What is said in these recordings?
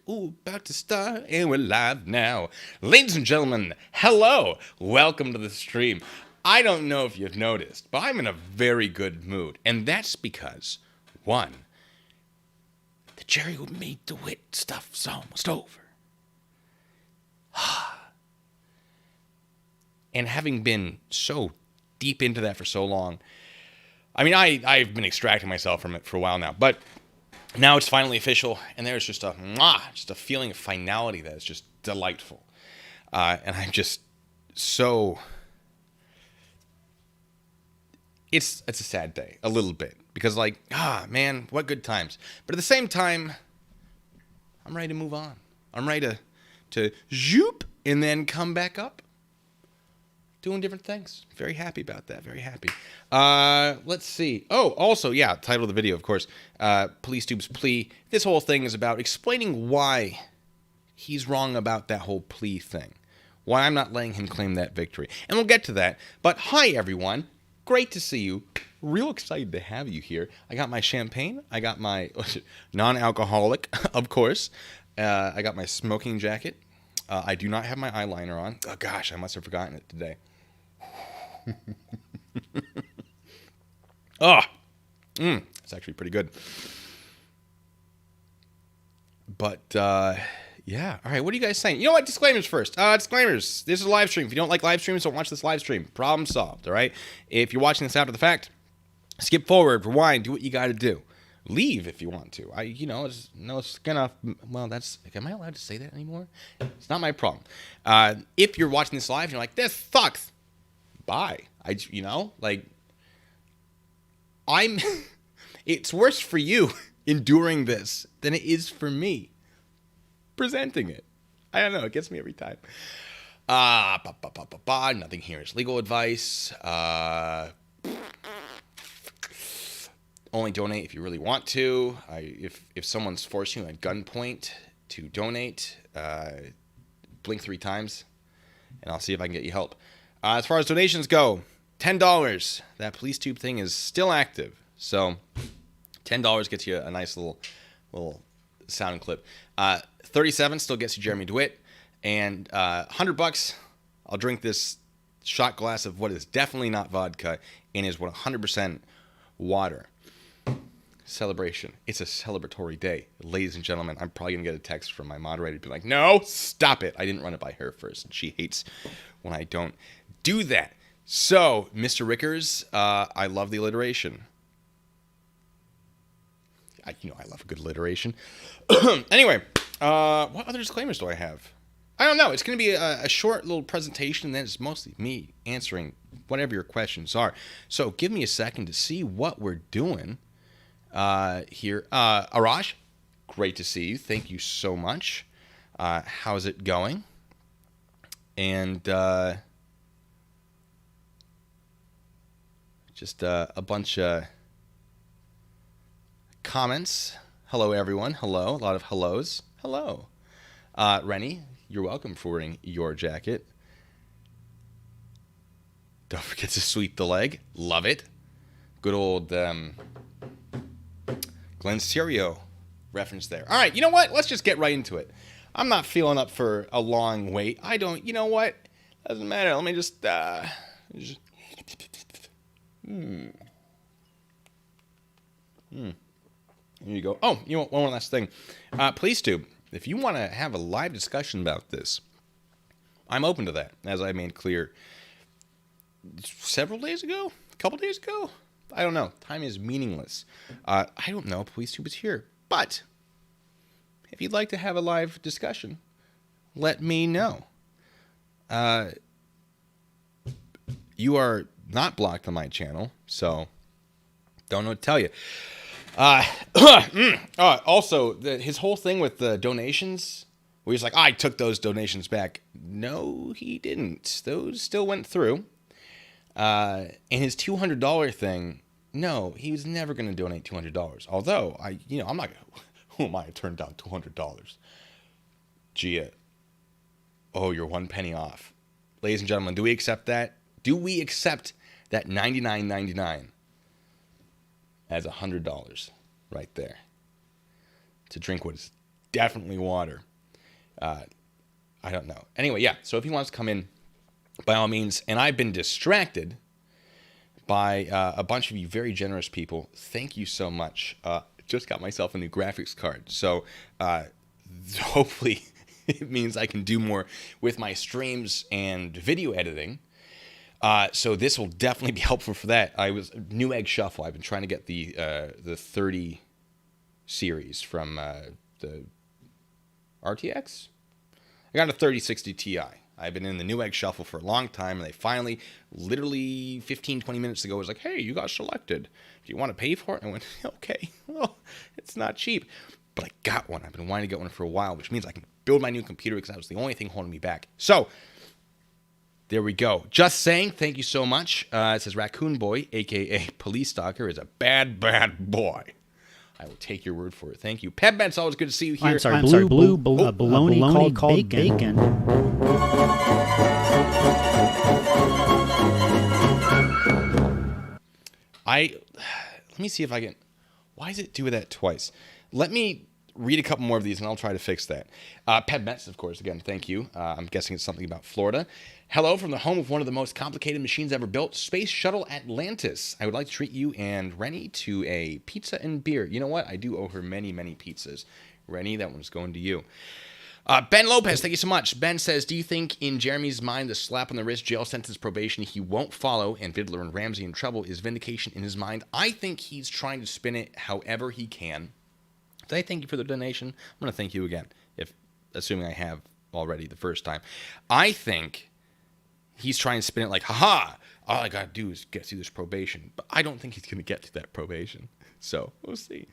Ooh, about to start, and we're live now. Ladies and gentlemen, hello. Welcome to the stream. I don't know if you've noticed, but I'm in a very good mood. And that's because, one, the Jerry who made DeWitt stuff's almost over. And having been so deep into that for so long, I mean, I've been extracting myself from it for a while now, but now it's finally official, and there's just a feeling of finality that is just delightful. And I'm just so... It's a sad day, a little bit, because man, what good times. But at the same time, I'm ready to move on. I'm ready to zoop and then come back up, doing different things. Very happy about that. Very happy. Let's see. Oh, also, yeah, title of the video, of course, Police Tube's Plea. This whole thing is about explaining why he's wrong about that whole plea thing. Why I'm not letting him claim that victory. And we'll get to that. But hi, everyone. Great to see you. Real excited to have you here. I got my champagne. I got my non-alcoholic, of course. I got my smoking jacket. I do not have my eyeliner on. Oh, gosh, I must have forgotten it today. It's actually pretty good. But, yeah. All right, what are you guys saying? You know what? Disclaimers first. Disclaimers. This is a live stream. If you don't like live streams, don't watch this live stream. Problem solved, all right? If you're watching this after the fact, skip forward, rewind, do what you got to do. Leave if you want to. It's gonna. Well, that's. Am I allowed to say that anymore? It's not my problem. If you're watching this live and you're like, this sucks, bye. I'm. It's worse for you enduring this than it is for me presenting it. I don't know. It gets me every time. Nothing here is legal advice. Only donate if you really want to. If someone's forcing you at gunpoint to donate, blink 3 times, and I'll see if I can get you help. As far as donations go, $10. That police tube thing is still active, so $10 gets you a nice little sound clip. 37 still gets you Jeremy DeWitt, and $100. I'll drink this shot glass of what is definitely not vodka and is 100% water. Celebration. It's a celebratory day. Ladies and gentlemen, I'm probably going to get a text from my moderator to be like, no, stop it. I didn't run it by her first, and she hates when I don't do that. So, Mr. Rickers, I love the alliteration. I love a good alliteration. Anyway, what other disclaimers do I have? I don't know. It's going to be a short little presentation, and then it's mostly me answering whatever your questions are. So give me a second to see what we're doing here. Arash, great to see you. Thank you so much. How's it going? And just a bunch of comments. Hello, everyone. Hello. A lot of hellos. Hello. Rennie, you're welcome for wearing your jacket. Don't forget to sweep the leg. Love it. Good old Glenn Serio reference there. All right, you know what? Let's just get right into it. I'm not feeling up for a long wait. You know what? Doesn't matter. Let me just Here you go. Oh, you know what? One last thing. Please do. If you want to have a live discussion about this, I'm open to that, as I made clear several days ago, a couple days ago. I don't know. Time is meaningless. I don't know. Police Tube is here. But if you'd like to have a live discussion, let me know. You are not blocked on my channel, so don't know what to tell you. Also, his whole thing with the donations, where he's like, I took those donations back. No, he didn't. Those still went through. And his $200 thing, no, he was never going to donate $200. Although, I'm not, who am I to turn down $200? Gia, you're 1 penny off. Ladies and gentlemen, do we accept that? Do we accept that $99.99 as $100 right there to drink what is definitely water. I don't know. Anyway, yeah. So if he wants to come in, by all means. And I've been distracted by a bunch of you very generous people. Thank you so much. Just got myself a new graphics card. So hopefully it means I can do more with my streams and video editing. So this will definitely be helpful for that. Newegg Shuffle. I've been trying to get the 30 series from the RTX. I got a 3060 Ti. I've been in the Newegg Shuffle for a long time, and they finally, literally 15, 20 minutes ago, was like, hey, you got selected. Do you want to pay for it? And I went, okay, well, it's not cheap. But I got one. I've been wanting to get one for a while, which means I can build my new computer because that was the only thing holding me back. So, there we go. Just saying, thank you so much. It says Raccoon Boy, a.k.a. Police Stalker, is a bad, bad boy. I will take your word for it. Thank you. Pebman, it's always good to see you here. I'm sorry, baloney called bacon. Let me see if I can... Why does it do that twice? Let me read a couple more of these, and I'll try to fix that. Peb Metz, of course, again, thank you. I'm guessing it's something about Florida. Hello from the home of one of the most complicated machines ever built, Space Shuttle Atlantis. I would like to treat you and Rennie to a pizza and beer. You know what? I do owe her many, many pizzas. Rennie, that one's going to you. Ben Lopez, thank you so much. Ben says, do you think in Jeremy's mind the slap on the wrist, jail sentence, probation he won't follow, and Vidler and Ramsey in trouble is vindication in his mind? I think he's trying to spin it however he can. Did I thank you for the donation? I'm going to thank you again, assuming I have already the first time. I think he's trying to spin it like, haha, all I got to do is get through this probation. But I don't think he's going to get through that probation. So we'll see.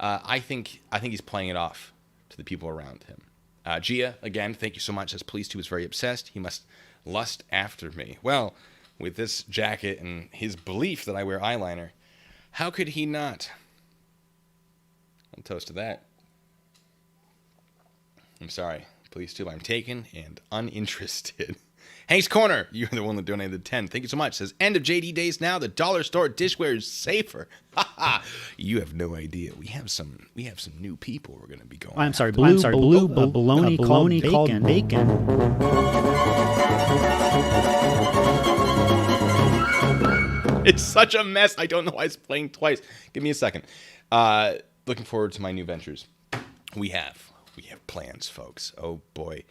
I think he's playing it off to the people around him. Gia, again, thank you so much. Says, Police 2 is very obsessed. He must lust after me. Well, with this jacket and his belief that I wear eyeliner, how could he not? I'll toast to that. I'm sorry. Police 2, I'm taken and uninterested. Hank's Corner, you're the one that donated 10. Thank you so much. Says, end of JD days now. The dollar store dishware is safer. You have no idea. We have some new people we're going to be going. I'm sorry, baloney called bacon. It's such a mess. I don't know why it's playing twice. Give me a second. Looking forward to my new ventures. We have plans, folks. Oh boy,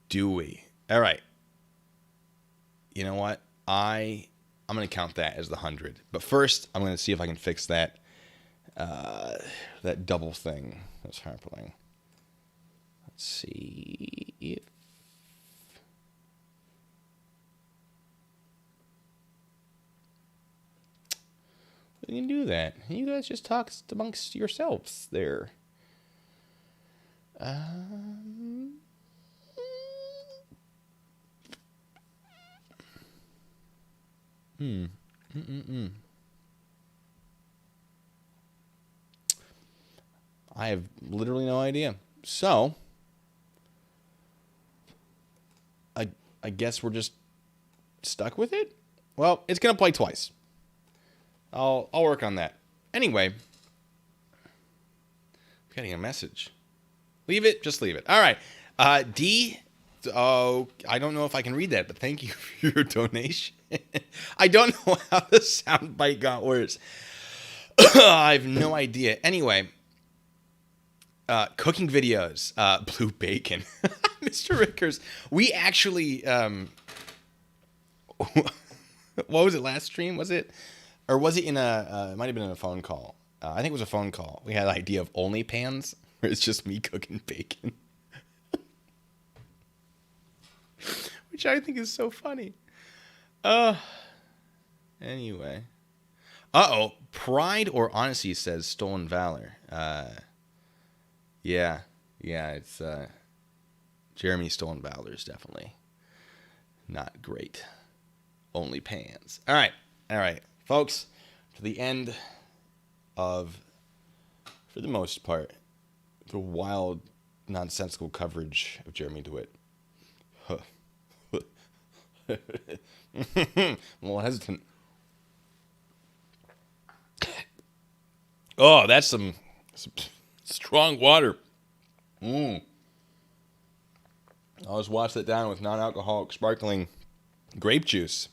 do we? All right. You know what? I'm going to count that as the 100. But first, I'm going to see if I can fix that double thing that's happening. Let's see if... We can do that. You guys just talk amongst yourselves there. I have literally no idea. So, I guess we're just stuck with it? Well, it's going to play twice. I'll work on that. Anyway, I'm getting a message. Leave it. Just leave it. All right. D. Oh, I don't know if I can read that, but thank you for your donation. I don't know how the soundbite got worse. I have no idea. Anyway, cooking videos. Blue bacon. Mr. Rickers. We actually... what was it last stream? Was it... Or was it in a... it might have been in a phone call. I think it was a phone call. We had the idea of only pans, where it's just me cooking bacon. Which I think is so funny. Anyway. Uh-oh. Pride or honesty says stolen valor. Yeah, it's... Jeremy's stolen valor is definitely not great. Only pans. All right. Folks, to the end of, for the most part, the wild, nonsensical coverage of Jeremy DeWitt. I'm a little hesitant. Oh, that's some strong water. I'll just wash that down with non-alcoholic sparkling grape juice.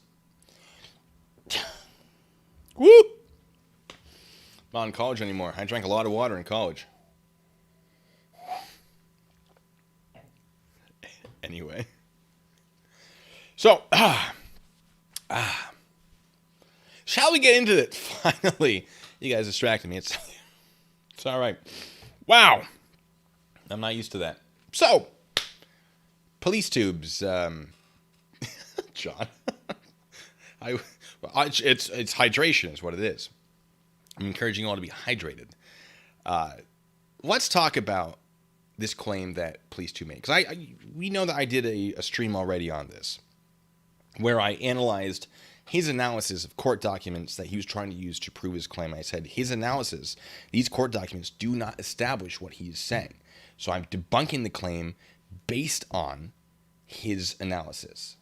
Woo! Not in college anymore. I drank a lot of water in college. Anyway. So, shall we get into it? Finally. You guys distracted me. It's all right. Wow. I'm not used to that. So, police tubes. John. It's hydration is what it is. I'm encouraging you all to be hydrated. Let's talk about this claim that police tube made. Because we know that I did a stream already on this, where I analyzed his analysis of court documents that he was trying to use to prove his claim. I said his analysis, these court documents do not establish what he's saying. So I'm debunking the claim based on his analysis.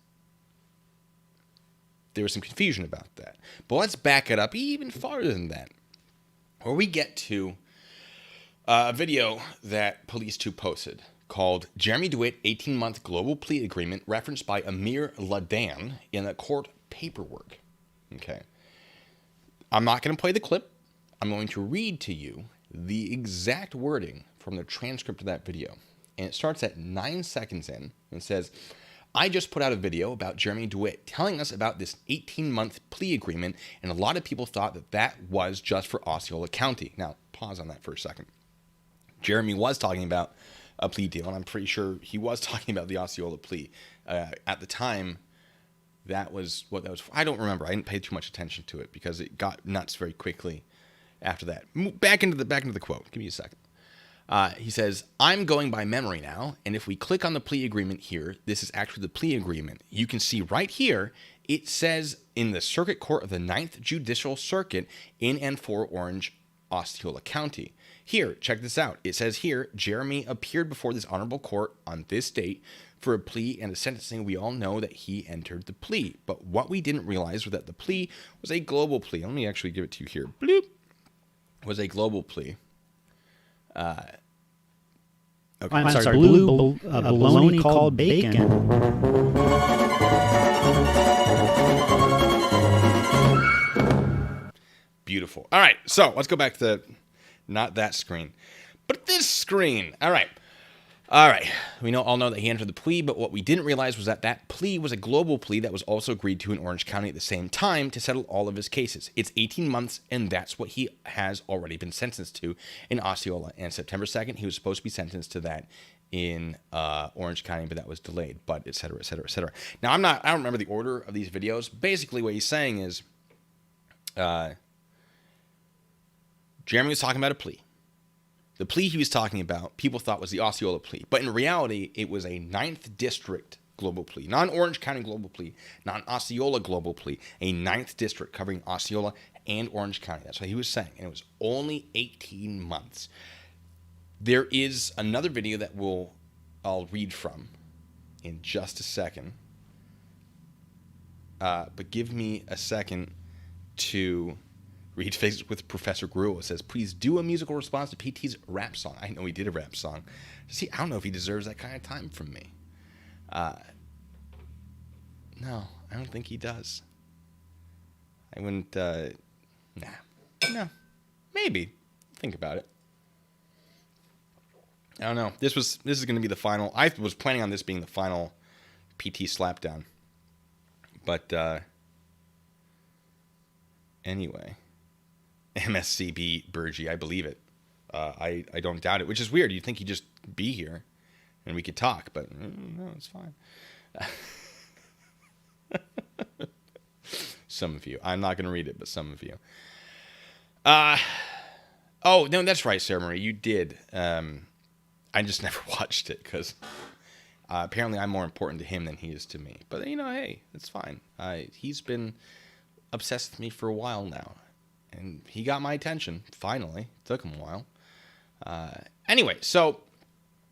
There was some confusion about that. But let's back it up even farther than that, where we get to a video that Police 2 posted called Jeremy DeWitt 18-month global plea agreement referenced by Amir Ladan in a court paperwork. Okay. I'm not going to play the clip. I'm going to read to you the exact wording from the transcript of that video. And it starts at 9 seconds in and says, I just put out a video about Jeremy DeWitt telling us about this 18-month plea agreement, and a lot of people thought that that was just for Osceola County. Now, pause on that for a second. Jeremy was talking about a plea deal, and I'm pretty sure he was talking about the Osceola plea. At the time, that was what that was for. I don't remember. I didn't pay too much attention to it because it got nuts very quickly after that. Back into the quote. Give me a second. He says, I'm going by memory now, and if we click on the plea agreement here, this is actually the plea agreement. You can see right here, it says in the Circuit Court of the 9th Judicial Circuit in and for Orange, Osceola County. Here, check this out. It says here, Jeremy appeared before this honorable court on this date for a plea and a sentencing. We all know that he entered the plea, but what we didn't realize was that the plea was a global plea. Let me actually give it to you here. Bloop. Was a global plea. Okay. I'm sorry, bologna called bacon. Beautiful. All right, so let's go back to not that screen, but this screen. All right. We all know that he entered the plea, but what we didn't realize was that that plea was a global plea that was also agreed to in Orange County at the same time to settle all of his cases. It's 18 months, and that's what he has already been sentenced to in Osceola. And September 2nd, he was supposed to be sentenced to that in Orange County, but that was delayed, but et cetera, et cetera, et cetera. Now, I don't remember the order of these videos. Basically, what he's saying is Jeremy was talking about a plea. The plea he was talking about, people thought was the Osceola plea. But in reality, it was a 9th District global plea. Not an Orange County global plea. Not an Osceola global plea. A 9th District covering Osceola and Orange County. That's what he was saying. And it was only 18 months. There is another video that I'll read from in just a second. But give me a second to read Faces with Professor Gruel. It says, please do a musical response to PT's rap song. I know he did a rap song. See, I don't know if he deserves that kind of time from me. No, I don't think he does. I wouldn't, No. Maybe. Think about it. I don't know. This is going to be the final. I was planning on this being the final PT slapdown. But, anyway. MSCB Burgie, I believe it. I don't doubt it, which is weird. You'd think he'd just be here and we could talk, but no, it's fine. Some of you. I'm not going to read it, but some of you. Oh, no, that's right, Sarah Marie. You did. I just never watched it because apparently I'm more important to him than he is to me. But, hey, it's fine. He's been obsessed with me for a while now. And he got my attention, finally. It took him a while. Anyway, so,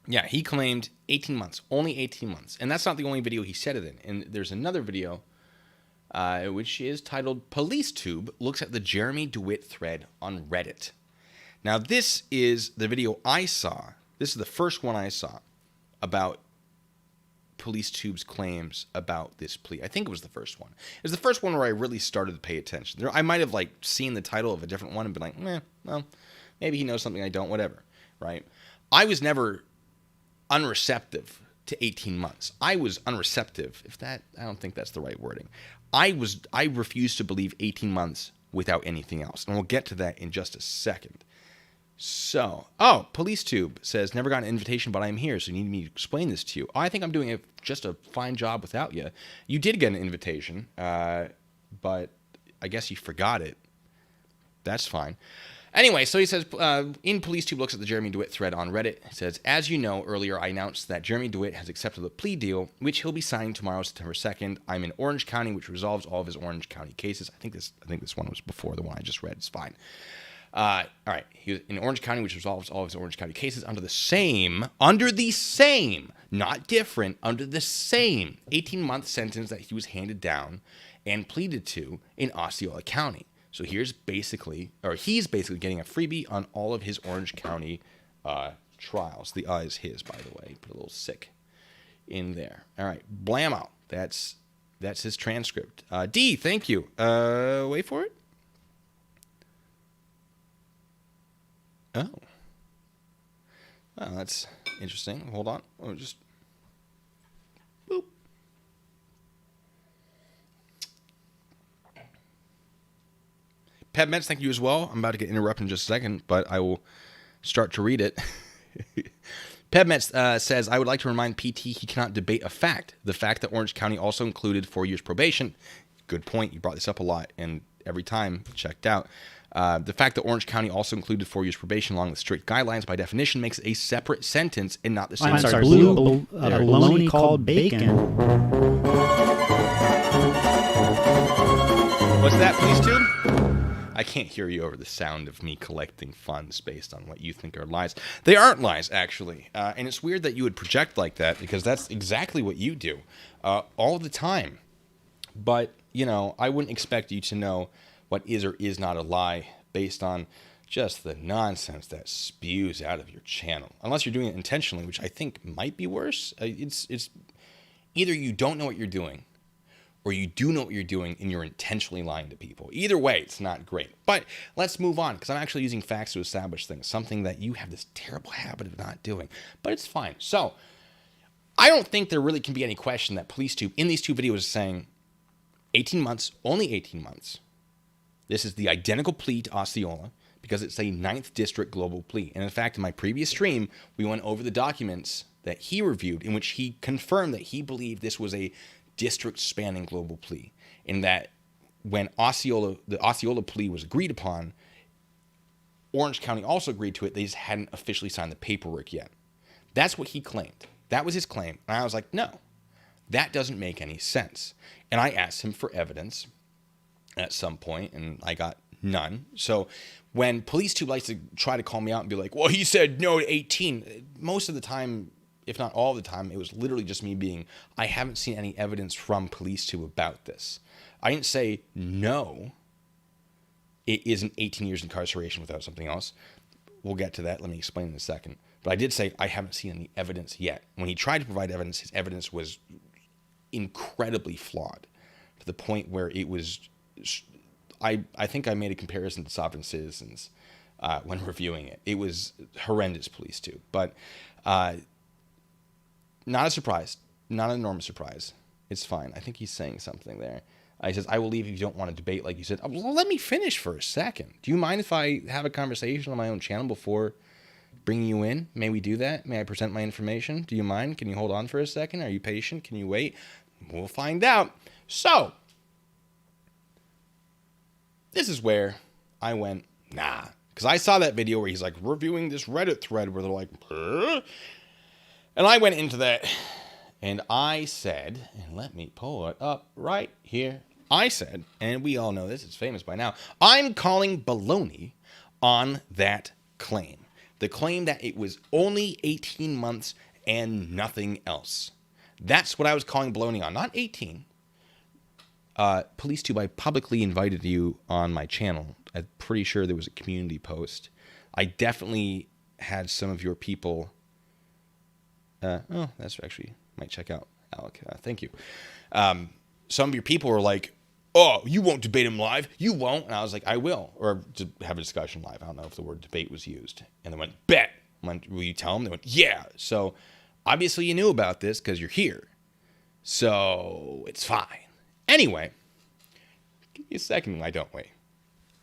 yeah, he claimed 18 months. Only 18 months. And that's not the only video he said it in. And there's another video, which is titled Police Tube Looks at the Jeremy DeWitt Thread on Reddit. Now, this is the video I saw This is the first one I saw about Police Tube's claims about this plea. I think it was the first one. It was the first one where I really started to pay attention. I might have like seen the title of a different one and been like, well, maybe he knows something I don't, whatever, right? I was never unreceptive to 18 months. I was unreceptive, I don't think that's the right wording. I refused to believe 18 months without anything else. And we'll get to that in just a second. So, Police Tube says, never got an invitation, but I'm here, so you need me to explain this to you. I think I'm doing just a fine job without you. You did get an invitation, but I guess you forgot it. That's fine. Anyway, so he says, in Police Tube looks at the Jeremy DeWitt thread on Reddit. It says, as you know, earlier I announced that Jeremy DeWitt has accepted a plea deal, which he'll be signing tomorrow, September 2nd. I'm in Orange County, which resolves all of his Orange County cases. I think this one was before the one I just read. It's fine. All right. He was in Orange County, which resolves all of his Orange County cases under the same, not different, under the same 18-month sentence that he was handed down and pleaded to in Osceola County. So he's basically getting a freebie on all of his Orange County trials. The is his, by the way. Put a little sick in there. All right, blammo. That's his transcript. D, thank you. Wait for it. Oh. Well, that's interesting. Hold on. Oh, just boop. Pep Metz, thank you as well. I'm about to get interrupted in just a second, but I will start to read it. Pep Metz says, I would like to remind PT he cannot debate a fact. The fact that Orange County also included 4 years probation. Good point. You brought this up a lot, and every time checked out. The fact that Orange County also included 4 years probation along with strict guidelines by definition makes it a separate sentence and not the same. I'm sorry, bologna called bacon. What's that, Police Tube? I can't hear you over the sound of me collecting funds based on what you think are lies. They aren't lies, actually. And it's weird that you would project like that because that's exactly what you do all the time. But, I wouldn't expect you to know what is or is not a lie based on just the nonsense that spews out of your channel. Unless you're doing it intentionally, which I think might be worse. It's either you don't know what you're doing or you do know what you're doing and you're intentionally lying to people. Either way, it's not great. But let's move on because I'm actually using facts to establish things, something that you have this terrible habit of not doing. But it's fine. So I don't think there really can be any question that Police Tube in these two videos is saying 18 months, only 18 months. This is the identical plea to Osceola because it's a 9th District global plea. And in fact, in my previous stream, we went over the documents that he reviewed in which he confirmed that he believed this was a district-spanning global plea. And that when the Osceola plea was agreed upon, Orange County also agreed to it. They just hadn't officially signed the paperwork yet. That's what he claimed. That was his claim. And I was like, no, that doesn't make any sense. And I asked him for evidence at some point, and I got none. So when Police Tube likes to try to call me out and be like, well, he said no to 18, most of the time, if not all the time, it was literally just me being, I haven't seen any evidence from Police Tube about this. I didn't say, no, it isn't 18 years incarceration without something else. We'll get to that. Let me explain in a second. But I did say, I haven't seen any evidence yet. When he tried to provide evidence, his evidence was incredibly flawed to the point where it was, I think I made a comparison to Sovereign Citizens when reviewing it. It was horrendous, Police Tube. But not a surprise, not an enormous surprise. It's fine. I think he's saying something there. He says, I will leave if you don't want to debate like you said. Well, let me finish for a second. Do you mind if I have a conversation on my own channel before bringing you in? May we do that? May I present my information? Do you mind? Can you hold on for a second? Are you patient? Can you wait? We'll find out. So, this is where I went, nah. Because I saw that video where he's like reviewing this Reddit thread where they're like, huh? And I went into that and I said, and let me pull it up right here. I said, and we all know this, it's famous by now, I'm calling baloney on that claim. The claim that it was only 18 months and nothing else. That's what I was calling baloney on, not 18. Police Tube, I publicly invited you on my channel. I'm pretty sure there was a community post. I definitely had some of your people That's actually, might check out Alec. Thank you. Some of your people were like, oh, you won't debate him live. You won't. And I was like, I will. Or to have a discussion live. I don't know if the word debate was used. And they went, bet. I went, will you tell them? They went, yeah. So obviously you knew about this because you're here. So it's fine. Anyway, give me a second. Why don't we?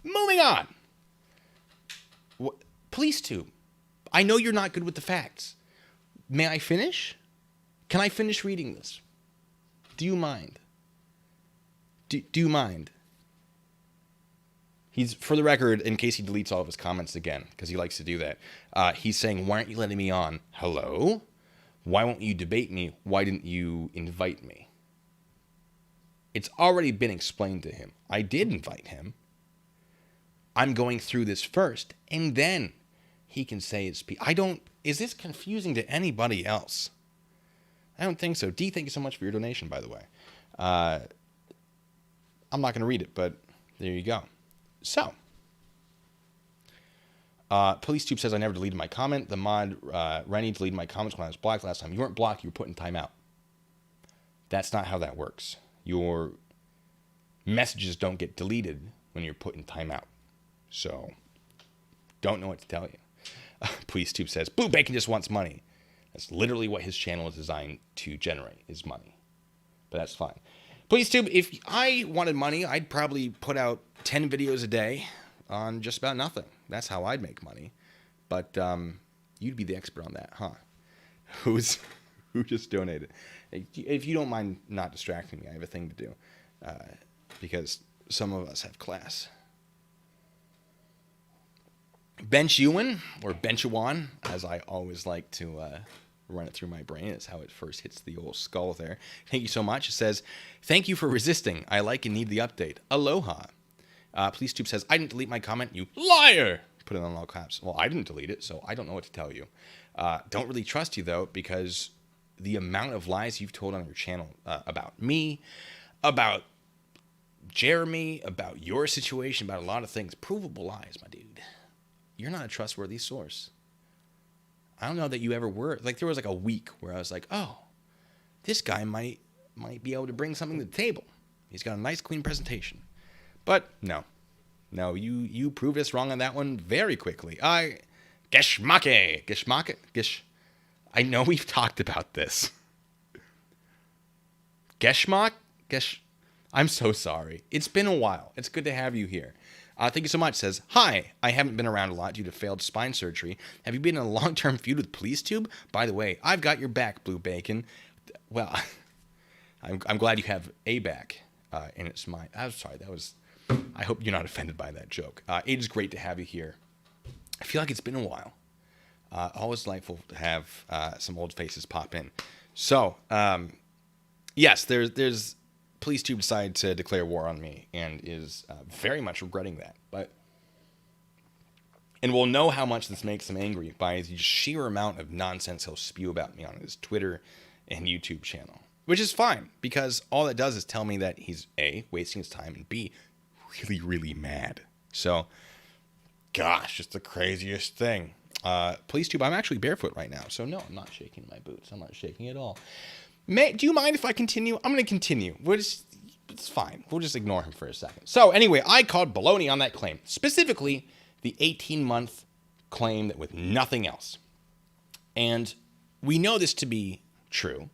Moving on. Please, too. I know you're not good with the facts. May I finish? Can I finish reading this? Do you mind? Do you mind? He's, for the record, in case he deletes all of his comments again, because he likes to do that, he's saying, why aren't you letting me on? Hello? Why won't you debate me? Why didn't you invite me? It's already been explained to him. I did invite him. I'm going through this first, and then he can say his piece. Is this confusing to anybody else? I don't think so. D, thank you so much for your donation, by the way. I'm not going to read it, but there you go. So, PoliceTube says, I never deleted my comment. The mod, Rennie, deleted my comments when I was blocked last time. You weren't blocked, you were put in timeout. That's not how that works. Your messages don't get deleted when you're put in timeout. So, don't know what to tell you. PoliceTube says, Blue Bacon just wants money. That's literally what his channel is designed to generate, is money. But that's fine. PoliceTube, if I wanted money, I'd probably put out 10 videos a day on just about nothing. That's how I'd make money. But you'd be the expert on that, huh? Who just donated? If you don't mind not distracting me, I have a thing to do. Because some of us have class. Bench Ewan, or Benchuan, as I always like to run it through my brain. It's how it first hits the old skull there. Thank you so much. It says, thank you for resisting. I like and need the update. Aloha. PoliceTube says, I didn't delete my comment. You liar! Put it on all caps. Well, I didn't delete it, so I don't know what to tell you. Don't really trust you, though, because the amount of lies you've told on your channel about me, about Jeremy, about your situation, about a lot of things, provable lies, my dude. You're not a trustworthy source. I don't know that you ever were. Like, there was like a week where I was like, oh, this guy might be able to bring something to the table. He's got a nice, clean presentation. But no, you proved us wrong on that one very quickly. Geschmacke. I know we've talked about this. Geschmack? I'm so sorry. It's been a while. It's good to have you here. Thank you so much. Says, hi, I haven't been around a lot due to failed spine surgery. Have you been in a long-term feud with PoliceTube? By the way, I've got your back, Blue Bacon. Well, I'm glad you have a back, and it's mine. I'm sorry, I hope you're not offended by that joke. It is great to have you here. I feel like it's been a while. Always delightful to have some old faces pop in. So, yes, there's PoliceTube decided to declare war on me and is very much regretting that. And we'll know how much this makes him angry by the sheer amount of nonsense he'll spew about me on his Twitter and YouTube channel. Which is fine, because all that does is tell me that he's A, wasting his time, and B, really, really mad. So, gosh, it's the craziest thing. PoliceTube, I'm actually barefoot right now, so no, I'm not shaking my boots. I'm not shaking at all. Do you mind if I continue? I'm going to continue. It's fine. We'll just ignore him for a second. So anyway, I called baloney on that claim. Specifically, the 18-month claim that with nothing else. And we know this to be true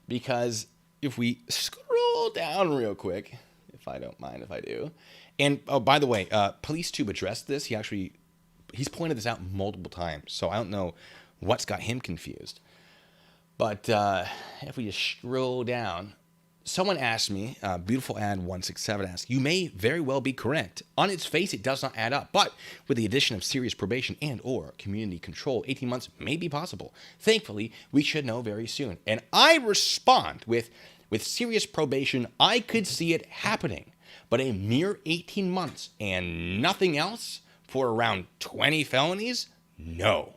because if we scroll down real quick, if I don't mind if I do. And, oh, by the way, PoliceTube addressed this. He's pointed this out multiple times. So I don't know what's got him confused. But if we just scroll down, someone asked me, Beautiful Ad 167 asked, you may very well be correct. On its face, it does not add up. But with the addition of serious probation and or community control, 18 months may be possible. Thankfully, we should know very soon. And I respond with serious probation, I could see it happening. But a mere 18 months and nothing else for around 20 felonies? No.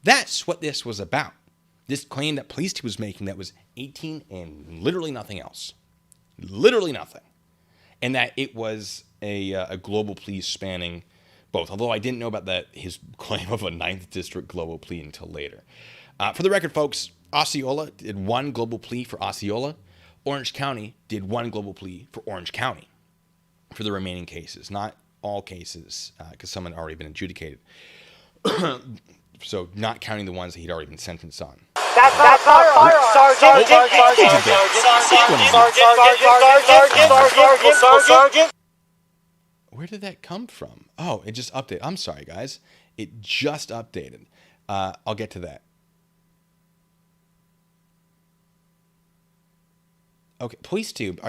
That's what this was about. This claim that PoliceTube was making that was 18 and literally nothing else. Literally nothing. And that it was a global plea spanning both. Although I didn't know about his claim of a 9th District global plea until later. For the record, folks, Osceola did one global plea for Osceola. Orange County did one global plea for Orange County for the remaining cases. Not all cases, because some had already been adjudicated. So not counting the ones that he'd already been sentenced on. That's not firearm, Sergeant. Sergeant. Where did that come from? Oh, it just updated. I'm sorry, guys. It just updated. I'll get to that. Okay, police tube.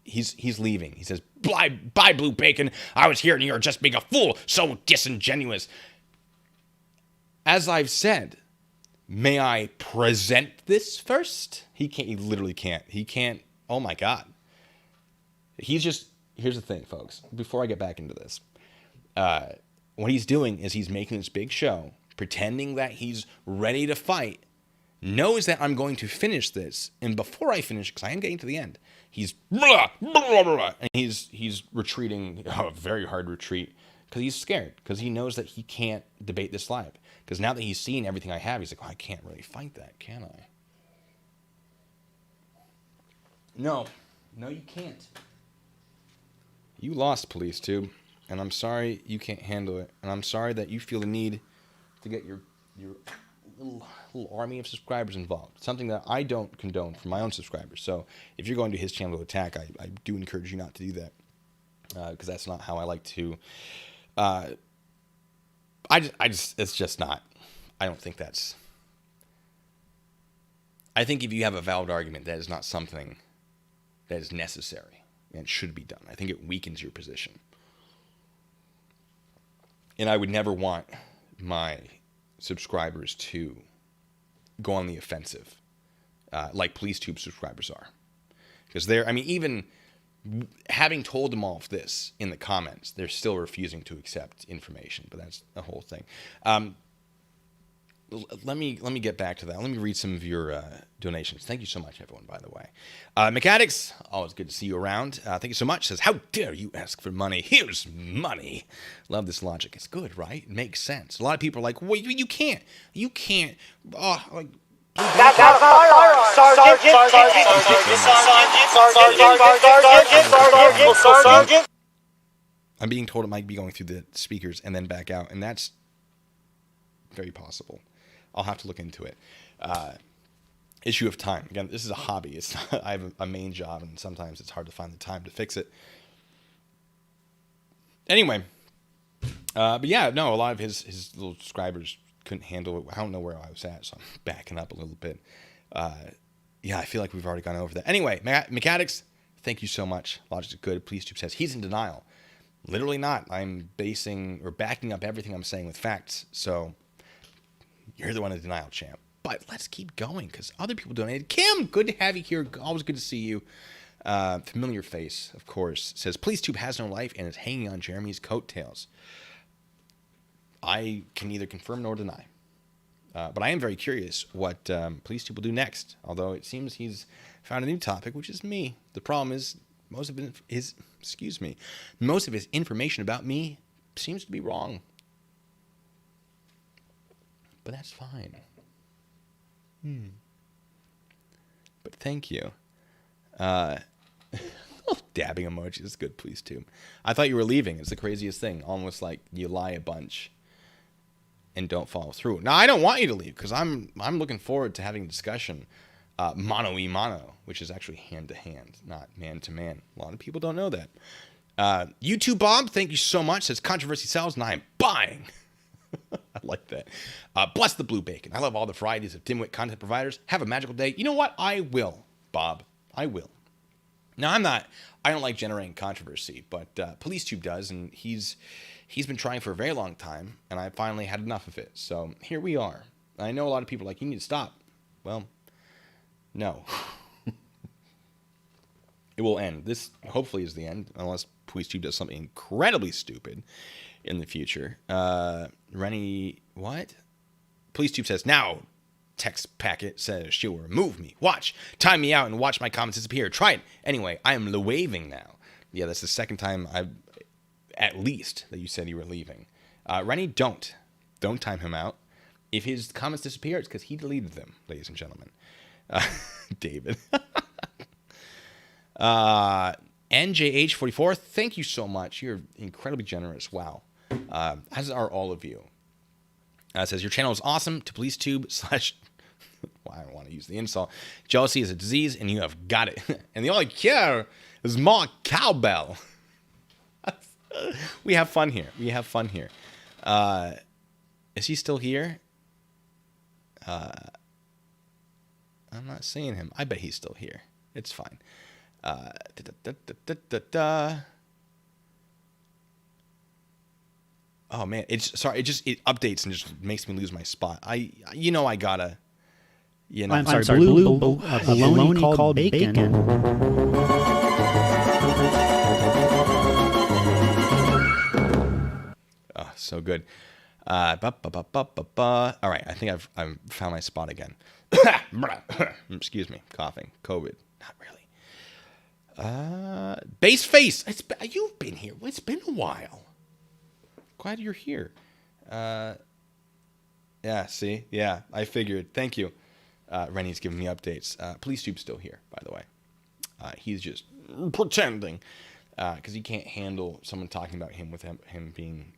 He's leaving. He says, "Bye, Blue Bacon. I was here and you're just being a fool. So disingenuous." As I've said, may I present this first? He can't. He literally can't. He can't. Oh my God. He's just. Here's the thing, folks. Before I get back into this, what he's doing is he's making this big show, pretending that he's ready to fight. Knows that I'm going to finish this, and before I finish, because I am getting to the end, he's blah, blah, blah, blah, and he's retreating, a very hard retreat, because he's scared, because he knows that he can't debate this live. Because now that he's seen everything I have, he's like, oh, I can't really fight that, can I? No, you can't. You lost, police tube, and I'm sorry you can't handle it, and I'm sorry that you feel the need to get your little army of subscribers involved. Something that I don't condone for my own subscribers. So if you're going to his channel to attack, I do encourage you not to do that, because that's not how I like to. It's just not. I don't think that's. I think if you have a valid argument, that is not something that is necessary and should be done. I think it weakens your position. And I would never want my subscribers to go on the offensive, like PoliceTube subscribers are. Because even having told them all of this in the comments, they're still refusing to accept information, but that's a whole thing. Let me get back to that. Let me read some of your donations. Thank you so much, everyone, by the way. Mechanics, always good to see you around. Thank you so much. Says, how dare you ask for money? Here's money. Love this logic. It's good, right? It makes sense. A lot of people are like, well, you can't. You can't. Oh, like, That's not firearm, Sergeant. I'm being told it might be going through the speakers and then back out, and that's very possible. I'll have to look into it. Issue of time. Again, this is a hobby. It's not, I have a main job, and sometimes it's hard to find the time to fix it. Anyway, but yeah, no, a lot of his little subscribers couldn't handle it. I don't know where I was at, so I'm backing up a little bit. Yeah, I feel like we've already gone over that. Anyway, Mechanics, thank you so much. Logic is good. PoliceTube says he's in denial. Literally not. I'm backing up everything I'm saying with facts. So you're the one in denial, champ. But let's keep going because other people donated. Kim, good to have you here. Always good to see you. Familiar face, of course. Says PoliceTube has no life and is hanging on Jeremy's coattails. I can neither confirm nor deny. But I am very curious what PoliceTube will do next. Although it seems he's found a new topic, which is me. The problem is most of his information about me seems to be wrong. But that's fine. But thank you. Dabbing emoji is good, please, too. I thought you were leaving. It's the craziest thing. Almost like you lie a bunch and don't follow through. Now, I don't want you to leave because I'm looking forward to having a discussion mano-y-mano, which is actually hand-to-hand, not man-to-man. A lot of people don't know that. YouTube Bob, thank you so much. Says controversy sells and I am buying. I like that. Bless the Blue Bacon. I love all the varieties of dimwit content providers. Have a magical day. You know what? I will, Bob. I will. Now, I don't like generating controversy, but PoliceTube does, and he's been trying for a very long time, and I finally had enough of it. So here we are. I know a lot of people are like, you need to stop. Well, no. It will end. This hopefully is the end, unless PoliceTube does something incredibly stupid in the future. Rennie, what? PoliceTube says, now, text packet says she'll remove me. Watch. Time me out and watch my comments disappear. Try it. Anyway, I am waving now. Yeah, that's the second time at least that you said you were leaving. Rennie, don't time him out. If his comments disappear, it's because he deleted them, ladies and gentlemen. David. NJH44, thank you so much. You're incredibly generous. Wow. As are all of you. Says, your channel is awesome. To PoliceTube / well, I don't want to use the insult. Jealousy is a disease, and you have got it. And the only cure is more cowbell. We have fun here. Is he still here? I'm not seeing him. I bet he's still here. It's fine. Oh man, it updates and just makes me lose my spot. I gotta. I'm sorry, baloney called bacon. Oh, so good. All right, I think I've found my spot again. Excuse me, coughing, COVID. Not really. Base face. You've been here. It's been a while. Glad you're here. Yeah. See. Yeah. I figured. Thank you. Rennie's giving me updates. PoliceTube's still here, by the way. He's just pretending because he can't handle someone talking about him with him being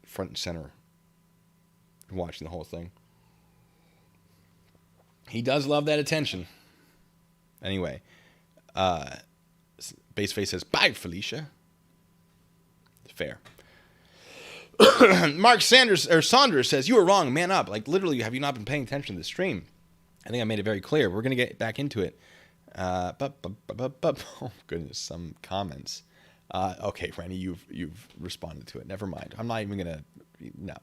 front and center, watching the whole thing. He does love that attention. Anyway, Baseface says, bye, Felicia. Fair. Mark Saunders says, you were wrong, man up. Like, literally, have you not been paying attention to the stream? I think I made it very clear. We're going to get back into it. Oh, goodness, some comments. Okay, Rennie, you've responded to it. Never mind. I'm not even going to... No.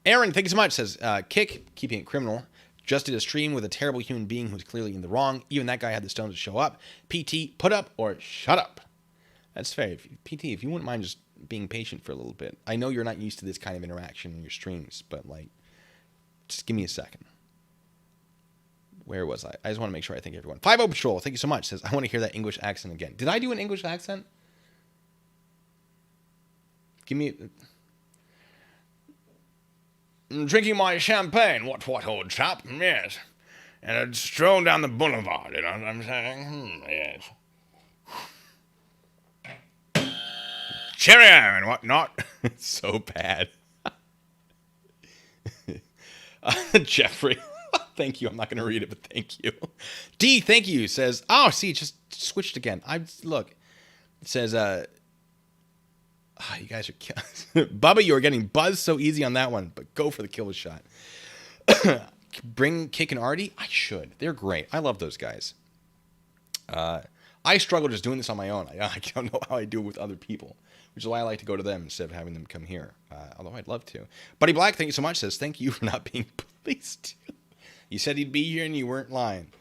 Aaron, thank you so much, says, keeping it criminal. Just did a stream with a terrible human being who's clearly in the wrong. Even that guy had the stones to show up. PT, put up or shut up. That's fair. PT, if you wouldn't mind just being patient for a little bit. I know you're not used to this kind of interaction in your streams, but, like, just give me a second. Where was I? I just want to make sure I thank everyone. 50 Patrol, thank you so much, says, I want to hear that English accent again. Did I do an English accent? Give me... Drinking my champagne, what, old chap? Yes. And I'd stroll down the boulevard, you know what I'm saying? Yes. Cheerio and whatnot. It's so bad. Jeffrey, thank you. I'm not going to read it, but thank you. D, thank you, says, oh, see, it just switched again. Look, it says, you guys are Bubba, you are getting buzzed so easy on that one, but go for the kill shot. Bring Kick and Artie? I should. They're great. I love those guys. I struggle just doing this on my own. I don't know how I do it with other people, which is why I like to go to them instead of having them come here. Although I'd love to. Buddy Black, thank you so much, says, thank you for not being pleased. You said he'd be here and you weren't lying.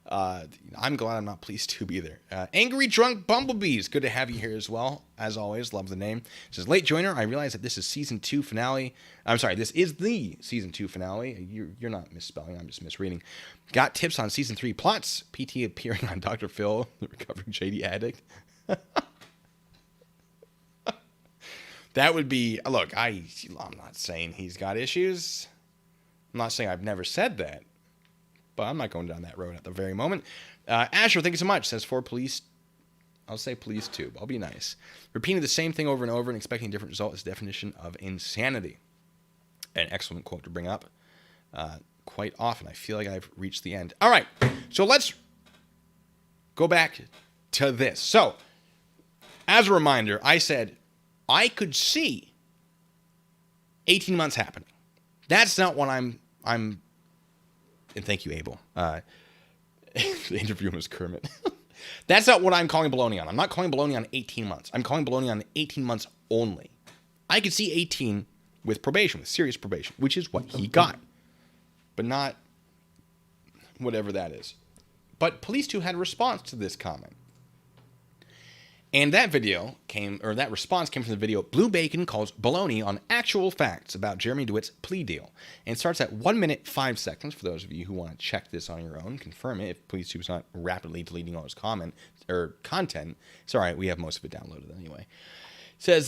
I'm glad I'm not pleased to either. Angry Drunk Bumblebees, good to have you here as well. As always, love the name. It says, late joiner, I realize that this is season 2 finale. I'm sorry, this is the season 2 finale. You're not misspelling, I'm just misreading. Got tips on season 3 plots. PT appearing on Dr. Phil, the recovering shady addict. That would be, look, I'm not saying he's got issues. I'm not saying I've never said that. But I'm not going down that road at the very moment. Asher, thank you so much. Says for police. I'll say PoliceTube. I'll be nice. Repeating the same thing over and over and expecting a different result is the definition of insanity. An excellent quote to bring up. Quite often. I feel like I've reached the end. All right. So let's go back to this. So, as a reminder, I said I could see 18 months happening. That's not what I'm and thank you, Abel. The interview was Kermit. That's not what I'm calling baloney on. I'm not calling baloney on 18 months. I'm calling baloney on 18 months only. I could see 18 with probation, with serious probation, which is what he got. But not whatever that is. But PoliceTube had a response to this comment. And that response came from the video, Blue Bacon calls baloney on actual facts about Jeremy DeWitt's plea deal. And it starts at 1 minute, 5 seconds, for those of you who want to check this on your own, confirm it, if PoliceTube's not rapidly deleting all his content. It's all right, we have most of it downloaded anyway. It says,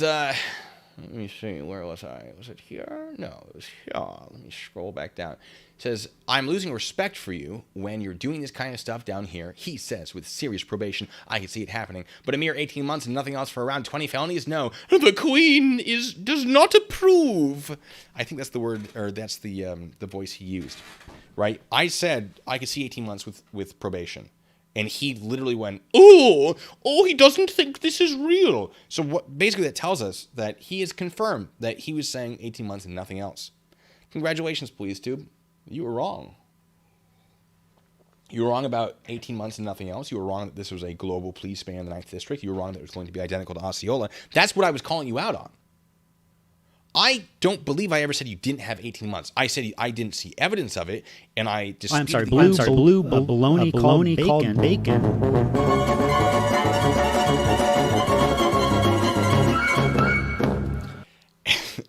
Let me see, where was I? Was it here? No, it was here. Let me scroll back down. It says, I'm losing respect for you when you're doing this kind of stuff down here. He says, with serious probation, I can see it happening. But a mere 18 months and nothing else for around 20 felonies? No. The Queen does not approve. I think that's the word, or that's the voice he used, right? I said I could see 18 months with probation. And he literally went, oh, he doesn't think this is real. So what basically that tells us that he has confirmed that he was saying 18 months and nothing else. Congratulations, Please Tube. You were wrong. You were wrong about 18 months and nothing else. You were wrong that this was a global plea span in the 9th District. You were wrong that it was going to be identical to Osceola. That's what I was calling you out on. I don't believe I ever said you didn't have 18 months. I said I didn't see evidence of it, and I disputed. Blue baloney called bacon.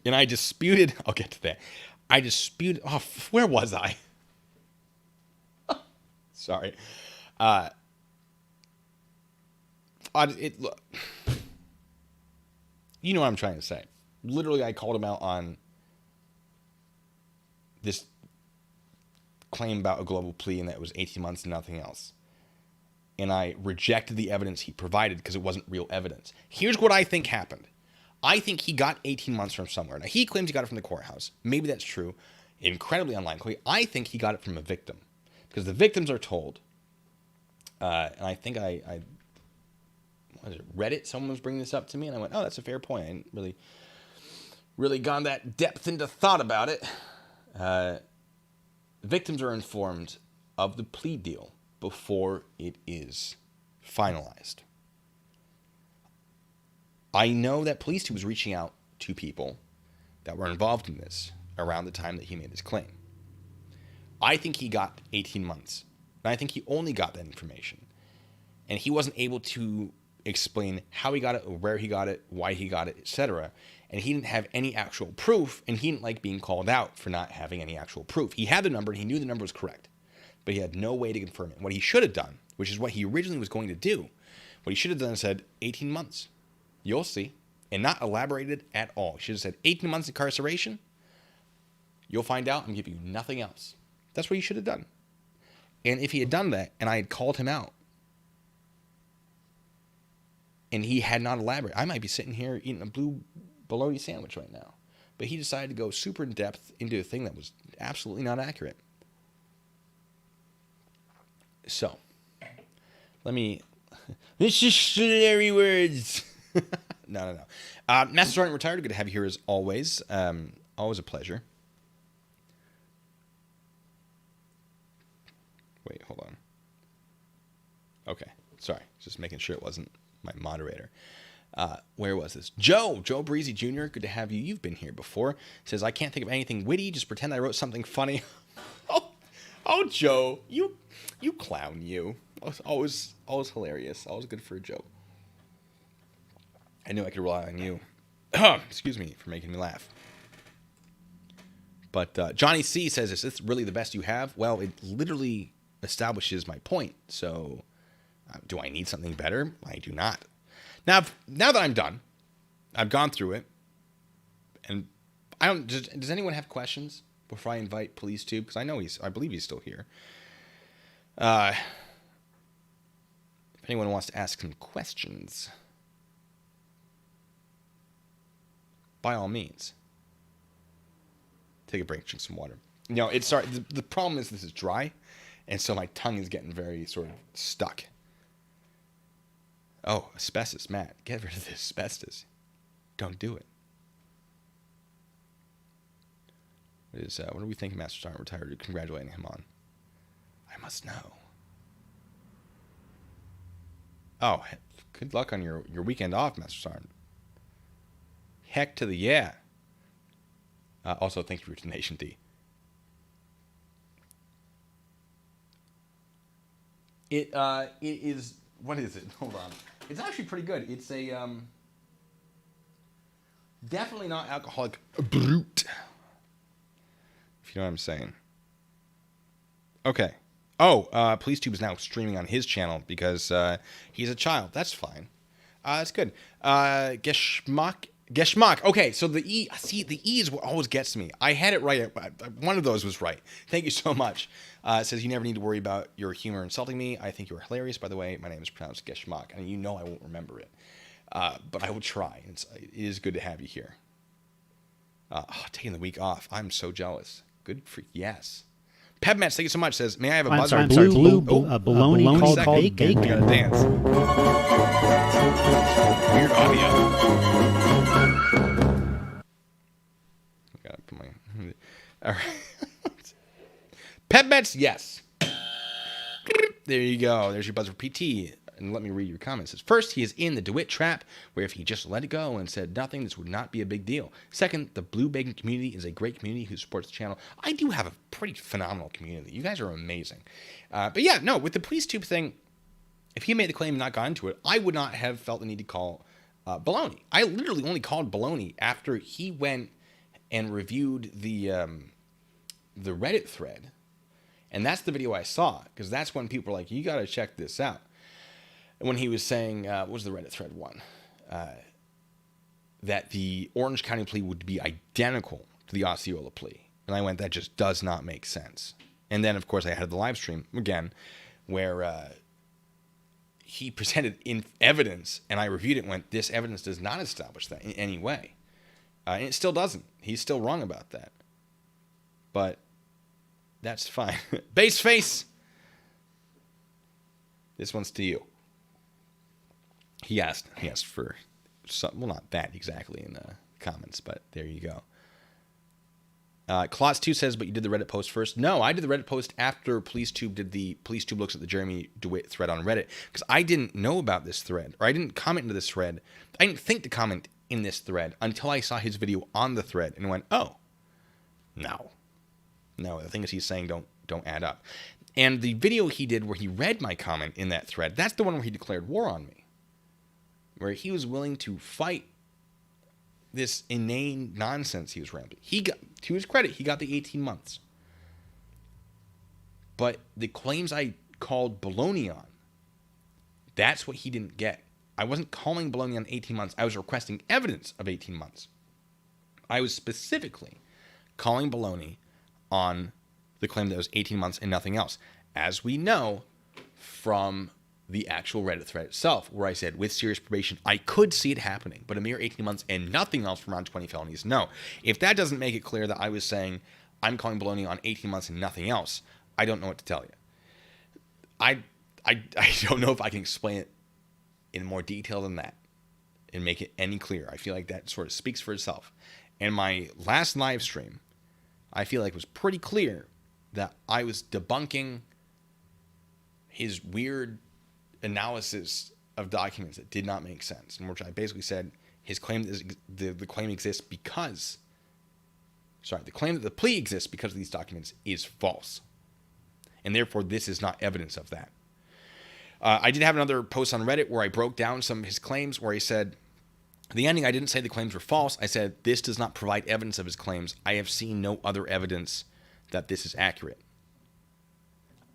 And I disputed. I'll get to that. I disputed. Oh, where was I? Sorry. You know what I'm trying to say. Literally, I called him out on this claim about a global plea and that it was 18 months and nothing else. And I rejected the evidence he provided because it wasn't real evidence. Here's what I think happened. I think he got 18 months from somewhere. Now, he claims he got it from the courthouse. Maybe that's true. Incredibly unlikely. I think he got it from a victim. Because the victims are told, and I think I read it. Someone was bringing this up to me, and I went, oh, that's a fair point. I didn't really gone that depth into thought about it. Victims are informed of the plea deal before it is finalized. I know that Police was reaching out to people that were involved in this around the time that he made his claim. I think he got 18 months. And I think he only got that information. And he wasn't able to explain how he got it, or where he got it, why he got it, etc. And he didn't have any actual proof, and he didn't like being called out for not having any actual proof. He had the number, and he knew the number was correct, but he had no way to confirm it. What he should have done, which is what he originally was going to do, what he should have done is said, 18 months. You'll see. And not elaborated at all. He should have said, 18 months incarceration. You'll find out and give you nothing else. That's what he should have done. And if he had done that, and I had called him out, and he had not elaborated, I might be sitting here eating a blue bologna sandwich right now. But he decided to go super in depth into a thing that was absolutely not accurate. So, this is dictionary words. No. Master Sergeant Retired, good to have you here as always. Always a pleasure. Wait, hold on. Okay, sorry. Just making sure it wasn't my moderator. Where was this? Joe Breezy Jr., good to have you. You've been here before. Says, I can't think of anything witty. Just pretend I wrote something funny. oh, Joe, you clown, you. Always hilarious. Always good for a joke. I knew I could rely on you. Excuse me for making me laugh. But Johnny C says, is this really the best you have? Well, it literally establishes my point. So do I need something better? I do not. Now that I'm done, I've gone through it, and does anyone have questions before I invite Police Tube? Because I believe he's still here. If anyone wants to ask some questions, by all means, take a break, drink some water. The problem is this is dry, and so my tongue is getting very sort of stuck. Oh, asbestos, Matt. Get rid of the asbestos. Don't do it. What do we think Master Sergeant Retired? Congratulating him on. I must know. Oh, good luck on your weekend off, Master Sergeant. Heck to the yeah. Also, thank you for your donation, D. It is. What is it? Hold on. It's actually pretty good. It's a definitely not alcoholic brute. If you know what I'm saying. Okay. Oh, Police Tube is now streaming on his channel because he's a child. That's fine. That's good. Geschmack Geschmack. Okay, so the E, see, the E is what always gets me. I had it right. One of those was right. Thank you so much. It says, you never need to worry about your humor insulting me. I think you are hilarious, by the way. My name is pronounced Geschmack, and you know I won't remember it. But I will try. It is good to have you here. Taking the week off. I'm so jealous. Good for, yes. Pebmats, thank you so much. Says, may I have a buzzer? Bologna called bacon. I gotta dance. Weird audio. All right. Pebmats, yes. There you go. There's your buzzer for PT. And let me read your comments. It says, first, he is in the DeWitt trap, where if he just let it go and said nothing, this would not be a big deal. Second, the Blue Bacon community is a great community who supports the channel. I do have a pretty phenomenal community. You guys are amazing. But yeah, no, with the police tube thing, if he made the claim and not got into it, I would not have felt the need to call baloney. I literally only called baloney after he went and reviewed the Reddit thread. And that's the video I saw, because that's when people were like, you got to check this out. And when he was saying, what was the Reddit thread one? That the Orange County plea would be identical to the Osceola plea. And I went, that just does not make sense. And then, of course, I had the live stream again, where he presented in evidence, and I reviewed it and went, this evidence does not establish that in any way. And it still doesn't. He's still wrong about that. But that's fine. Base face. This one's to you. He asked for some, well, not that exactly in the comments, but there you go. Klotz2 says, but you did the Reddit post first. No, I did the Reddit post after PoliceTube did the PoliceTube looks at the Jeremy DeWitt thread on Reddit, because I didn't know about this thread, or I didn't comment into this thread. I didn't think to comment in this thread until I saw his video on the thread and went, oh, no, the things he's saying don't add up. And the video he did where he read my comment in that thread, that's the one where he declared war on me, where he was willing to fight this inane nonsense he was rambling. He got, to his credit, he got the 18 months. But the claims I called baloney on, that's what he didn't get. I wasn't calling baloney on 18 months. I was requesting evidence of 18 months. I was specifically calling baloney on the claim that it was 18 months and nothing else. As we know from the actual Reddit thread itself, where I said, with serious probation, I could see it happening, but a mere 18 months and nothing else for around 20 felonies, no. If that doesn't make it clear that I was saying I'm calling baloney on 18 months and nothing else, I don't know what to tell you. I don't know if I can explain it in more detail than that and make it any clearer. I feel like that sort of speaks for itself. And my last live stream, I feel like was pretty clear that I was debunking his weird analysis of documents that did not make sense, in which I basically said his claim is the claim exists because, the claim that the plea exists because of these documents is false, and therefore this is not evidence of that. I did have another post on Reddit where I broke down some of his claims, where he said, the ending, I didn't say the claims were false. I said, this does not provide evidence of his claims. I have seen no other evidence that this is accurate.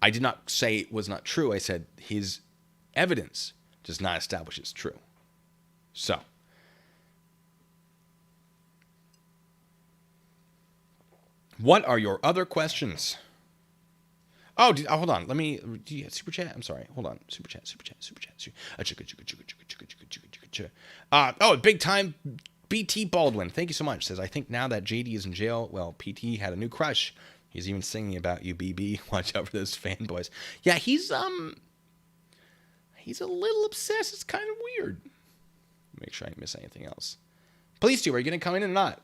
I did not say it was not true. I said his evidence does not establish it's true. So, what are your other questions? Oh, hold on. Let me, super chat? I'm sorry. Hold on. Super chat. Big time BT Baldwin. Thank you so much. Says, I think now that JD is in jail, well, PT had a new crush. He's even singing about you, BB. Watch out for those fanboys. Yeah, he's a little obsessed. It's kind of weird. Make sure I didn't miss anything else. Please do. Are you going to come in or not?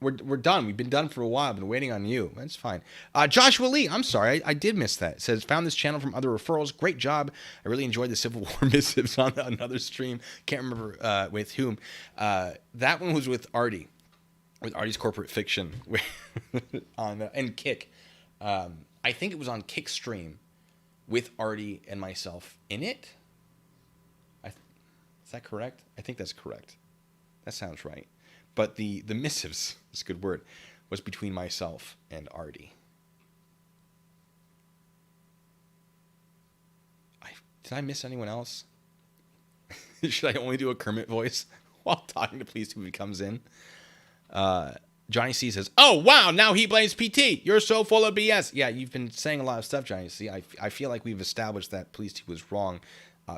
We're done. We've been done for a while. I've been waiting on you. That's fine. Joshua Lee, I'm sorry. I did miss that. It says, found this channel from other referrals. Great job. I really enjoyed the Civil War missives on another stream. Can't remember with whom. That one was with Artie. With Artie's Corporate Fiction. And Kick. I think it was on Kick stream with Artie and myself in it. Is that correct? I think that's correct. That sounds right. But the missives, that's a good word, was between myself and Artie. Did I miss anyone else? Should I only do a Kermit voice? while talking to police when he comes in. Johnny C says, "Oh, wow, now he blames PT. You're so full of BS." Yeah, you've been saying a lot of stuff, Johnny C. I feel like we've established that Police Tube was wrong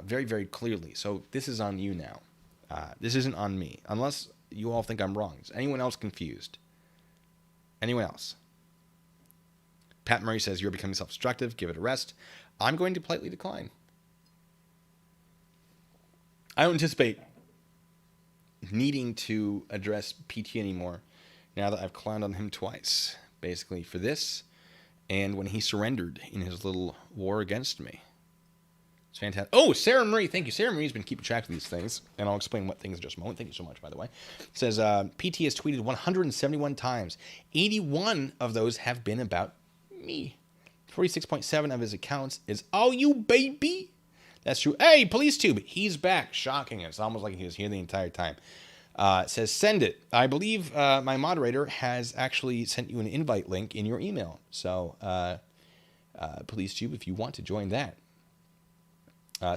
very, very clearly. So this is on you now. This isn't on me. Unless you all think I'm wrong. Is anyone else confused? Anyone else? Pat Murray says, "You're becoming self-destructive. Give it a rest." I'm going to politely decline. I don't anticipate needing to address PT anymore now that I've clowned on him twice. Basically for this and when he surrendered in his little war against me. It's fantastic. Oh, Sarah Marie, thank you. Sarah Marie's been keeping track of these things, and I'll explain what things in just a moment. Thank you so much, by the way. It says, PT has tweeted 171 times. 81 of those have been about me. 46.7 of his accounts is, "Oh, you baby." That's true. Hey, Police Tube, he's back. Shocking. It's almost like he was here the entire time. It says, "Send it." I believe my moderator has actually sent you an invite link in your email. So, Police Tube, if you want to join that.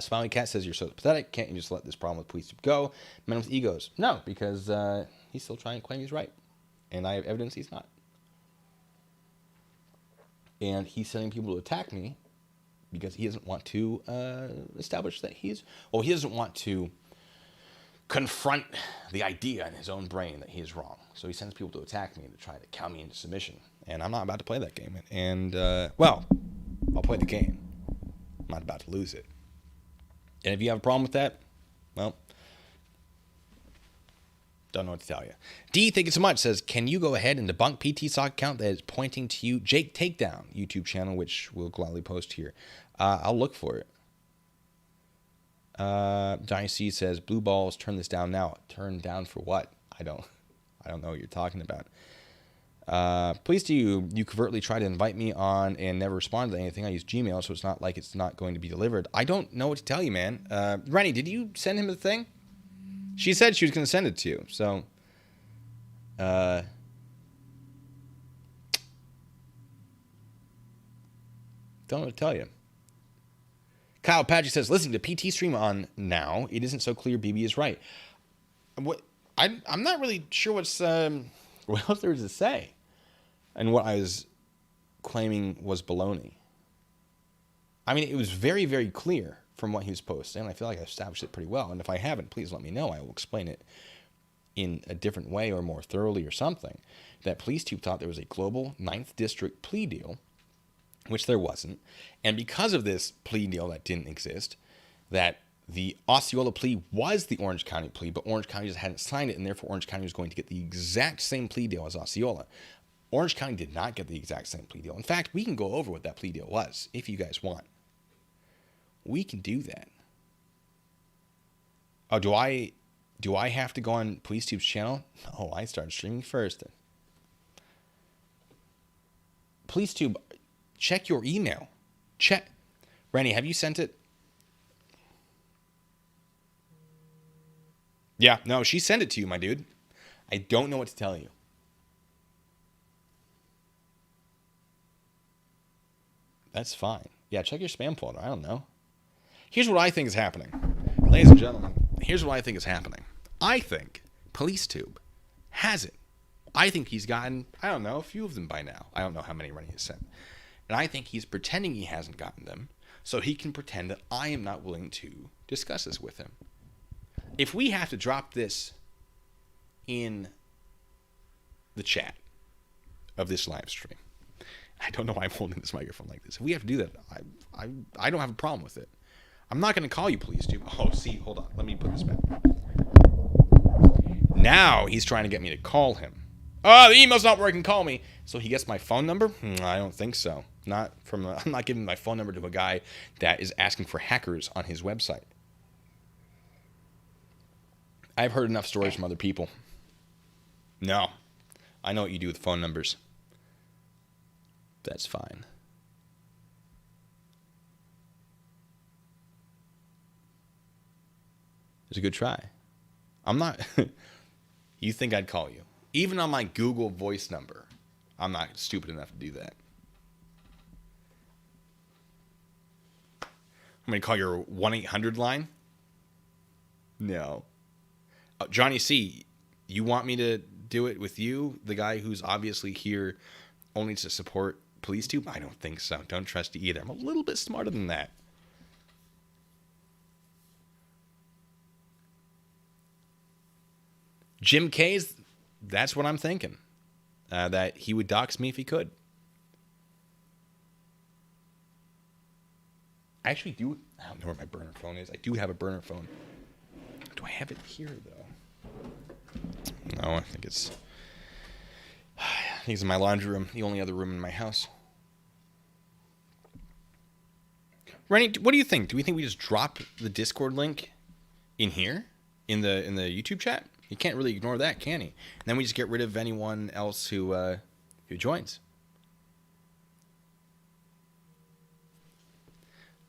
Smiley Cat says, "You're so pathetic. Can't you just let this problem with Police Tube go?" Men with egos. No, because he's still trying to claim he's right. And I have evidence he's not. And he's sending people to attack me because he doesn't want to establish that he doesn't want to confront the idea in his own brain that he is wrong. So he sends people to attack me to try to cow me into submission. And I'm not about to play that game. And, well, I'll play the game. I'm not about to lose it. And if you have a problem with that, well, don't know what to tell you. D, thank you so much, says, "Can you go ahead and debunk PT sock account that is pointing to you, Jake Takedown YouTube channel," which we'll gladly post here. I'll look for it. Johnny C says, "Blue balls, turn this down now." Turn down for what? I don't know what you're talking about. Please do you covertly try to invite me on and never respond to anything. I use Gmail, so it's not like it's not going to be delivered. I don't know what to tell you, man. Rennie, did you send him the thing? She said she was going to send it to you, so don't know what to tell you. Kyle Patrick says, "Listening to PT stream on now, it isn't so clear BB is right." What I'm not really sure what else there is to say. And what I was claiming was baloney. I mean, it was very, very clear from what he was posting, and I feel like I established it pretty well. And if I haven't, please let me know. I will explain it in a different way or more thoroughly or something. That Police Tube thought there was a global 9th District plea deal, which there wasn't. And because of this plea deal that didn't exist, that the Osceola plea was the Orange County plea, but Orange County just hadn't signed it, and therefore Orange County was going to get the exact same plea deal as Osceola. Orange County did not get the exact same plea deal. In fact, we can go over what that plea deal was, if you guys want. We can do that. Oh, do I have to go on Police Tube's channel? Oh, I started streaming first. Police Tube, check your email. Check. Rennie, have you sent it? Yeah, no, she sent it to you, my dude. I don't know what to tell you. That's fine. Yeah, check your spam folder. I don't know. Here's what I think is happening. Ladies and gentlemen, here's what I think is happening. I think Police Tube has it. I think he's gotten, I don't know, a few of them by now. I don't know how many Rennie has sent. And I think he's pretending he hasn't gotten them so he can pretend that I am not willing to discuss this with him. If we have to drop this in the chat of this live stream, I don't know why I'm holding this microphone like this. If we have to do that, I don't have a problem with it. I'm not going to call you, Police Tube. Oh, see, hold on. Let me put this back. Now he's trying to get me to call him. Oh, the email's not working. Call me. So he gets my phone number? I don't think so. I'm not giving my phone number to a guy that is asking for hackers on his website. I've heard enough stories from other people. No. I know what you do with phone numbers. That's fine. It's a good try. I'm not... You think I'd call you. Even on my Google voice number, I'm not stupid enough to do that. I'm going to call your 1-800 line? No. Johnny C, you want me to do it with you, the guy who's obviously here only to support PleaseTube? I don't think so. Don't trust you either. I'm a little bit smarter than that. Jim K's, that's what I'm thinking. That he would dox me if he could. I actually do. I don't know where my burner phone is. I do have a burner phone. Do I have it here, though? No, I think it's in my laundry room, the only other room in my house. Rennie, what do you think? Do we think we just drop the Discord link in here, in the YouTube chat? You can't really ignore that, can he? And then we just get rid of anyone else who joins.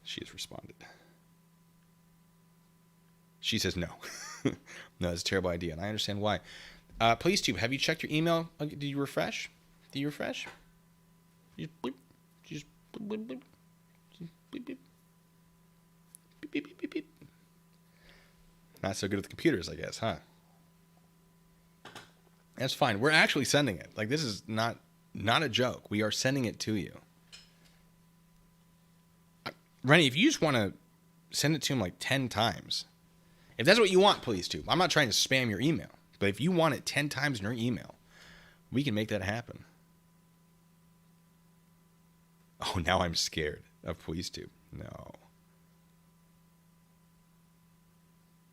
She has responded. She says no. No, it's a terrible idea, and I understand why. PleaseTube, have you checked your email? Did you refresh? Did you refresh? You just bleep. You just bleep, bleep, bleep. Beep, beep. Beep, beep, beep, beep, beep. Not so good at the computers, I guess, huh? That's fine. We're actually sending it. Like, this is not a joke. We are sending it to you. Rennie, if you just want to send it to him like 10 times, if that's what you want, PleaseTube. I'm not trying to spam your email, but if you want it 10 times in your email, we can make that happen. Oh, now I'm scared of PleaseTube. No.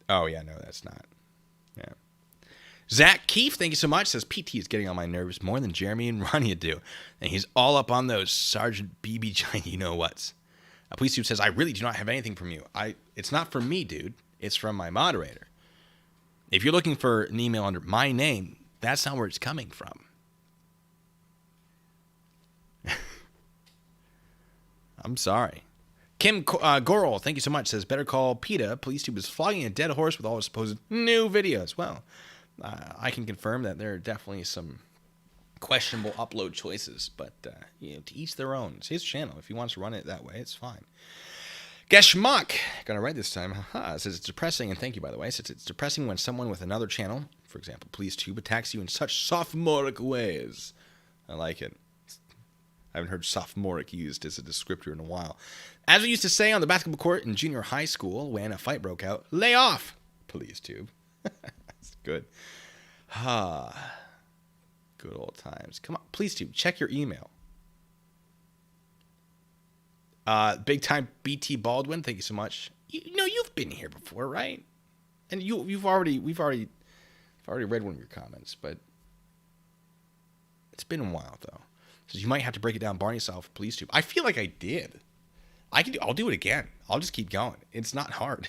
Oh, yeah, no, that's not. Yeah. Zach Keefe, thank you so much, says PT is getting on my nerves more than Jeremy and Rania do. And he's all up on those Sergeant BB Giant you-know-whats. PleaseTube says, I really do not have anything from you. It's not from me, dude. It's from my moderator. If you're looking for an email under my name, that's not where it's coming from. I'm sorry. Kim Gorel, thank you so much, says, better call PETA. PleaseTube is flogging a dead horse with all his supposed new videos. Well, I can confirm that there are definitely some questionable upload choices, but to each their own. It's his channel. If he wants to run it that way, it's fine. Geshmak, gonna write this time. Says it's depressing, and thank you, by the way. Says it's depressing when someone with another channel, for example, PleaseTube, attacks you in such sophomoric ways. I like it. I haven't heard sophomoric used as a descriptor in a while. As we used to say on the basketball court in junior high school when a fight broke out, lay off, PleaseTube. That's good. Good old times. Come on, PleaseTube, check your email. Big time BT Baldwin, thank you so much. You've been here before, right? And we've already read one of your comments, but it's been a while though. So you might have to break it down, Barney style for PleaseTube. I feel like I did. I'll do it again. I'll just keep going. It's not hard.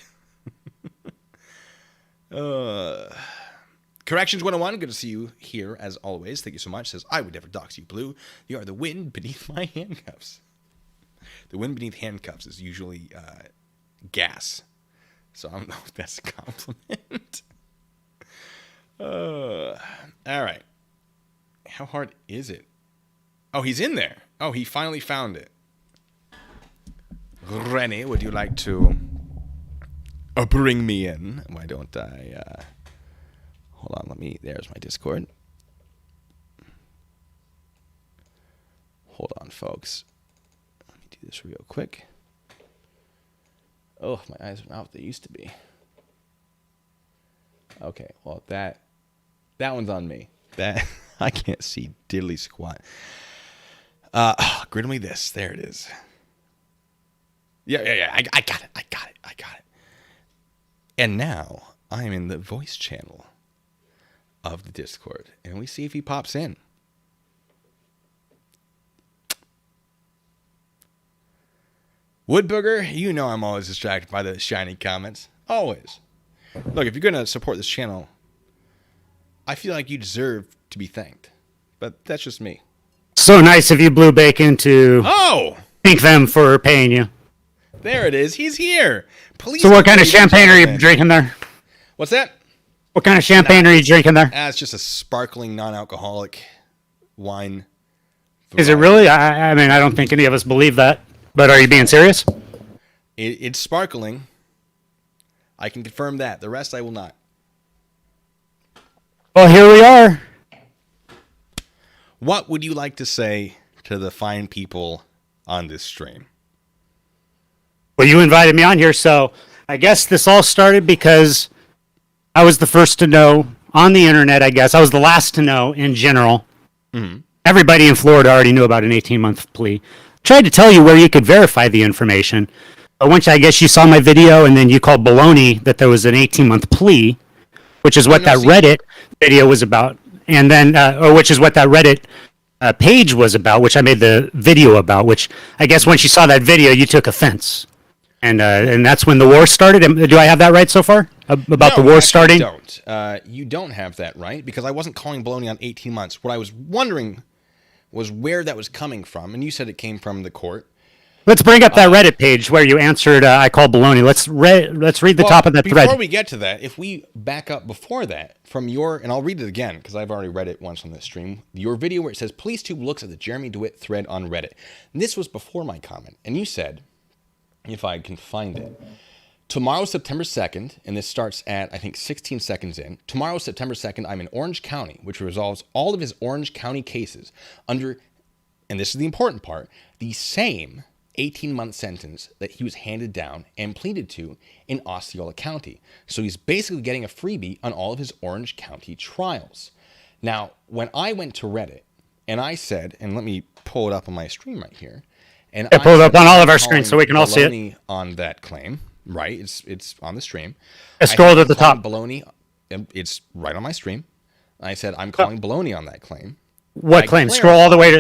Corrections 101, good to see you here as always. Thank you so much. Says, I would never dox you, Blue. You are the wind beneath my handcuffs. The wind beneath handcuffs is usually gas. So I don't know if that's a compliment. All right. How hard is it? Oh, he's in there. Oh, he finally found it. Rennie, would you like to bring me in? Why don't I... Hold on, there's my Discord. Hold on, folks. Let me do this real quick. Oh, my eyes are not what they used to be. Okay, well, that one's on me. That I can't see diddly squat. Grid me this. There it is. Yeah. I got it. And now I'm in the voice channel of the Discord, and we see if he pops in. Woodburger, you know I'm always distracted by the shiny comments. Always. Look, if you're going to support this channel, I feel like you deserve to be thanked. But that's just me. So nice of you, Blue Bacon, to thank them for paying you. There it is. He's here. Please. So what kind of champagne are you drinking there? What's that? What kind of champagne are you drinking there? It's just a sparkling, non-alcoholic wine. Is it really? I mean, I don't think any of us believe that. But are you being serious? It's sparkling. I can confirm that. The rest I will not. Well, here we are. What would you like to say to the fine people on this stream? Well, you invited me on here, so I guess this all started because I was the first to know on the internet, I guess. I was the last to know in general. Mm-hmm. Everybody in Florida already knew about an 18-month plea. Tried to tell you where you could verify the information. But once I guess you saw my video and then you called baloney that there was an 18-month plea, which is what that Reddit video was about. And then, or which is what that Reddit page was about, which I made the video about, which I guess once you saw that video, you took offense. And that's when the war started. Do I have that right so far? About the war starting? You don't have that right, because I wasn't calling baloney on 18 months. What I was wondering was where that was coming from, and you said it came from the court. Let's bring up that Reddit page where you answered, I call baloney. Let's read the top of that thread. Before we get to that, if we back up before that, from your, and I'll read it again, because I've already read it once on this stream, your video where it says, PoliceTube looks at the Jeremy DeWitt thread on Reddit. And this was before my comment, and you said, if I can find it, tomorrow, September 2nd, and this starts at, I think, 16 seconds in. Tomorrow, September 2nd, I'm in Orange County, which resolves all of his Orange County cases under, and this is the important part, the same 18-month sentence that he was handed down and pleaded to in Osceola County. So he's basically getting a freebie on all of his Orange County trials. Now, when I went to Reddit, and I said, and let me pull it up on my stream right here, and I pulled up on all of our screens so we can all see it. On that claim, right? It's on the stream. I scrolled at the top. Baloney, it's right on my stream. I said I'm calling baloney on that claim. What claim? Scroll all the way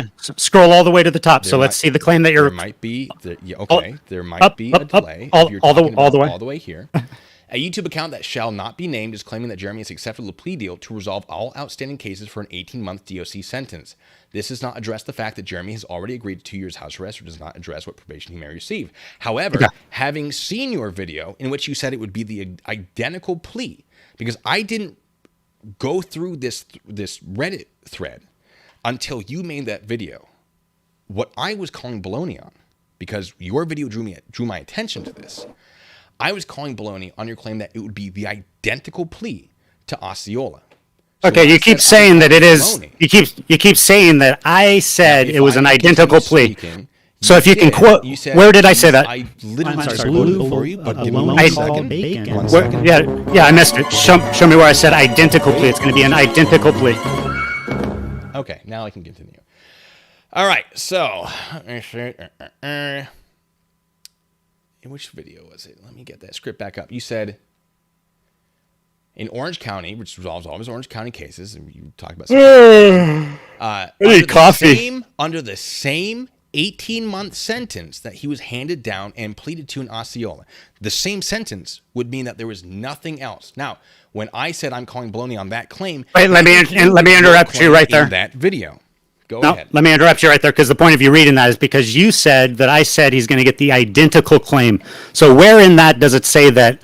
to the top. So let's see the claim that you're. There might be there might be a delay. All the way here. A YouTube account that shall not be named is claiming that Jeremy has accepted a plea deal to resolve all outstanding cases for an 18-month DOC sentence. This does not address the fact that Jeremy has already agreed to 2 years house arrest, or does not address what probation he may receive. However, having seen your video in which you said it would be the identical plea, because I didn't go through this Reddit thread until you made that video, what I was calling baloney on, because your video drew my attention to this, I was calling baloney on your claim that it would be the identical plea to Osceola. So okay, you keep saying that it is. Baloney, you keep saying that I said it was an identical plea. So if you can quote, where did I say that? I literally started for you, but give me 1 second. 1 second. Yeah, I missed it. Show me where I said identical plea. It's going to be an identical plea. Okay, now I can continue. All right, so in which video was it? Let me get that script back up. You said in Orange County, which resolves all of his Orange County cases, and you talked about under the same 18-month sentence that he was handed down and pleaded to in Osceola. The same sentence would mean that there was nothing else. Now, when I said I'm calling baloney on that claim, wait, let me interrupt you right there. In that video. Go ahead. Let me interrupt you right there, because the point of you reading that is because you said that I said he's going to get the identical claim. So where in that does it say that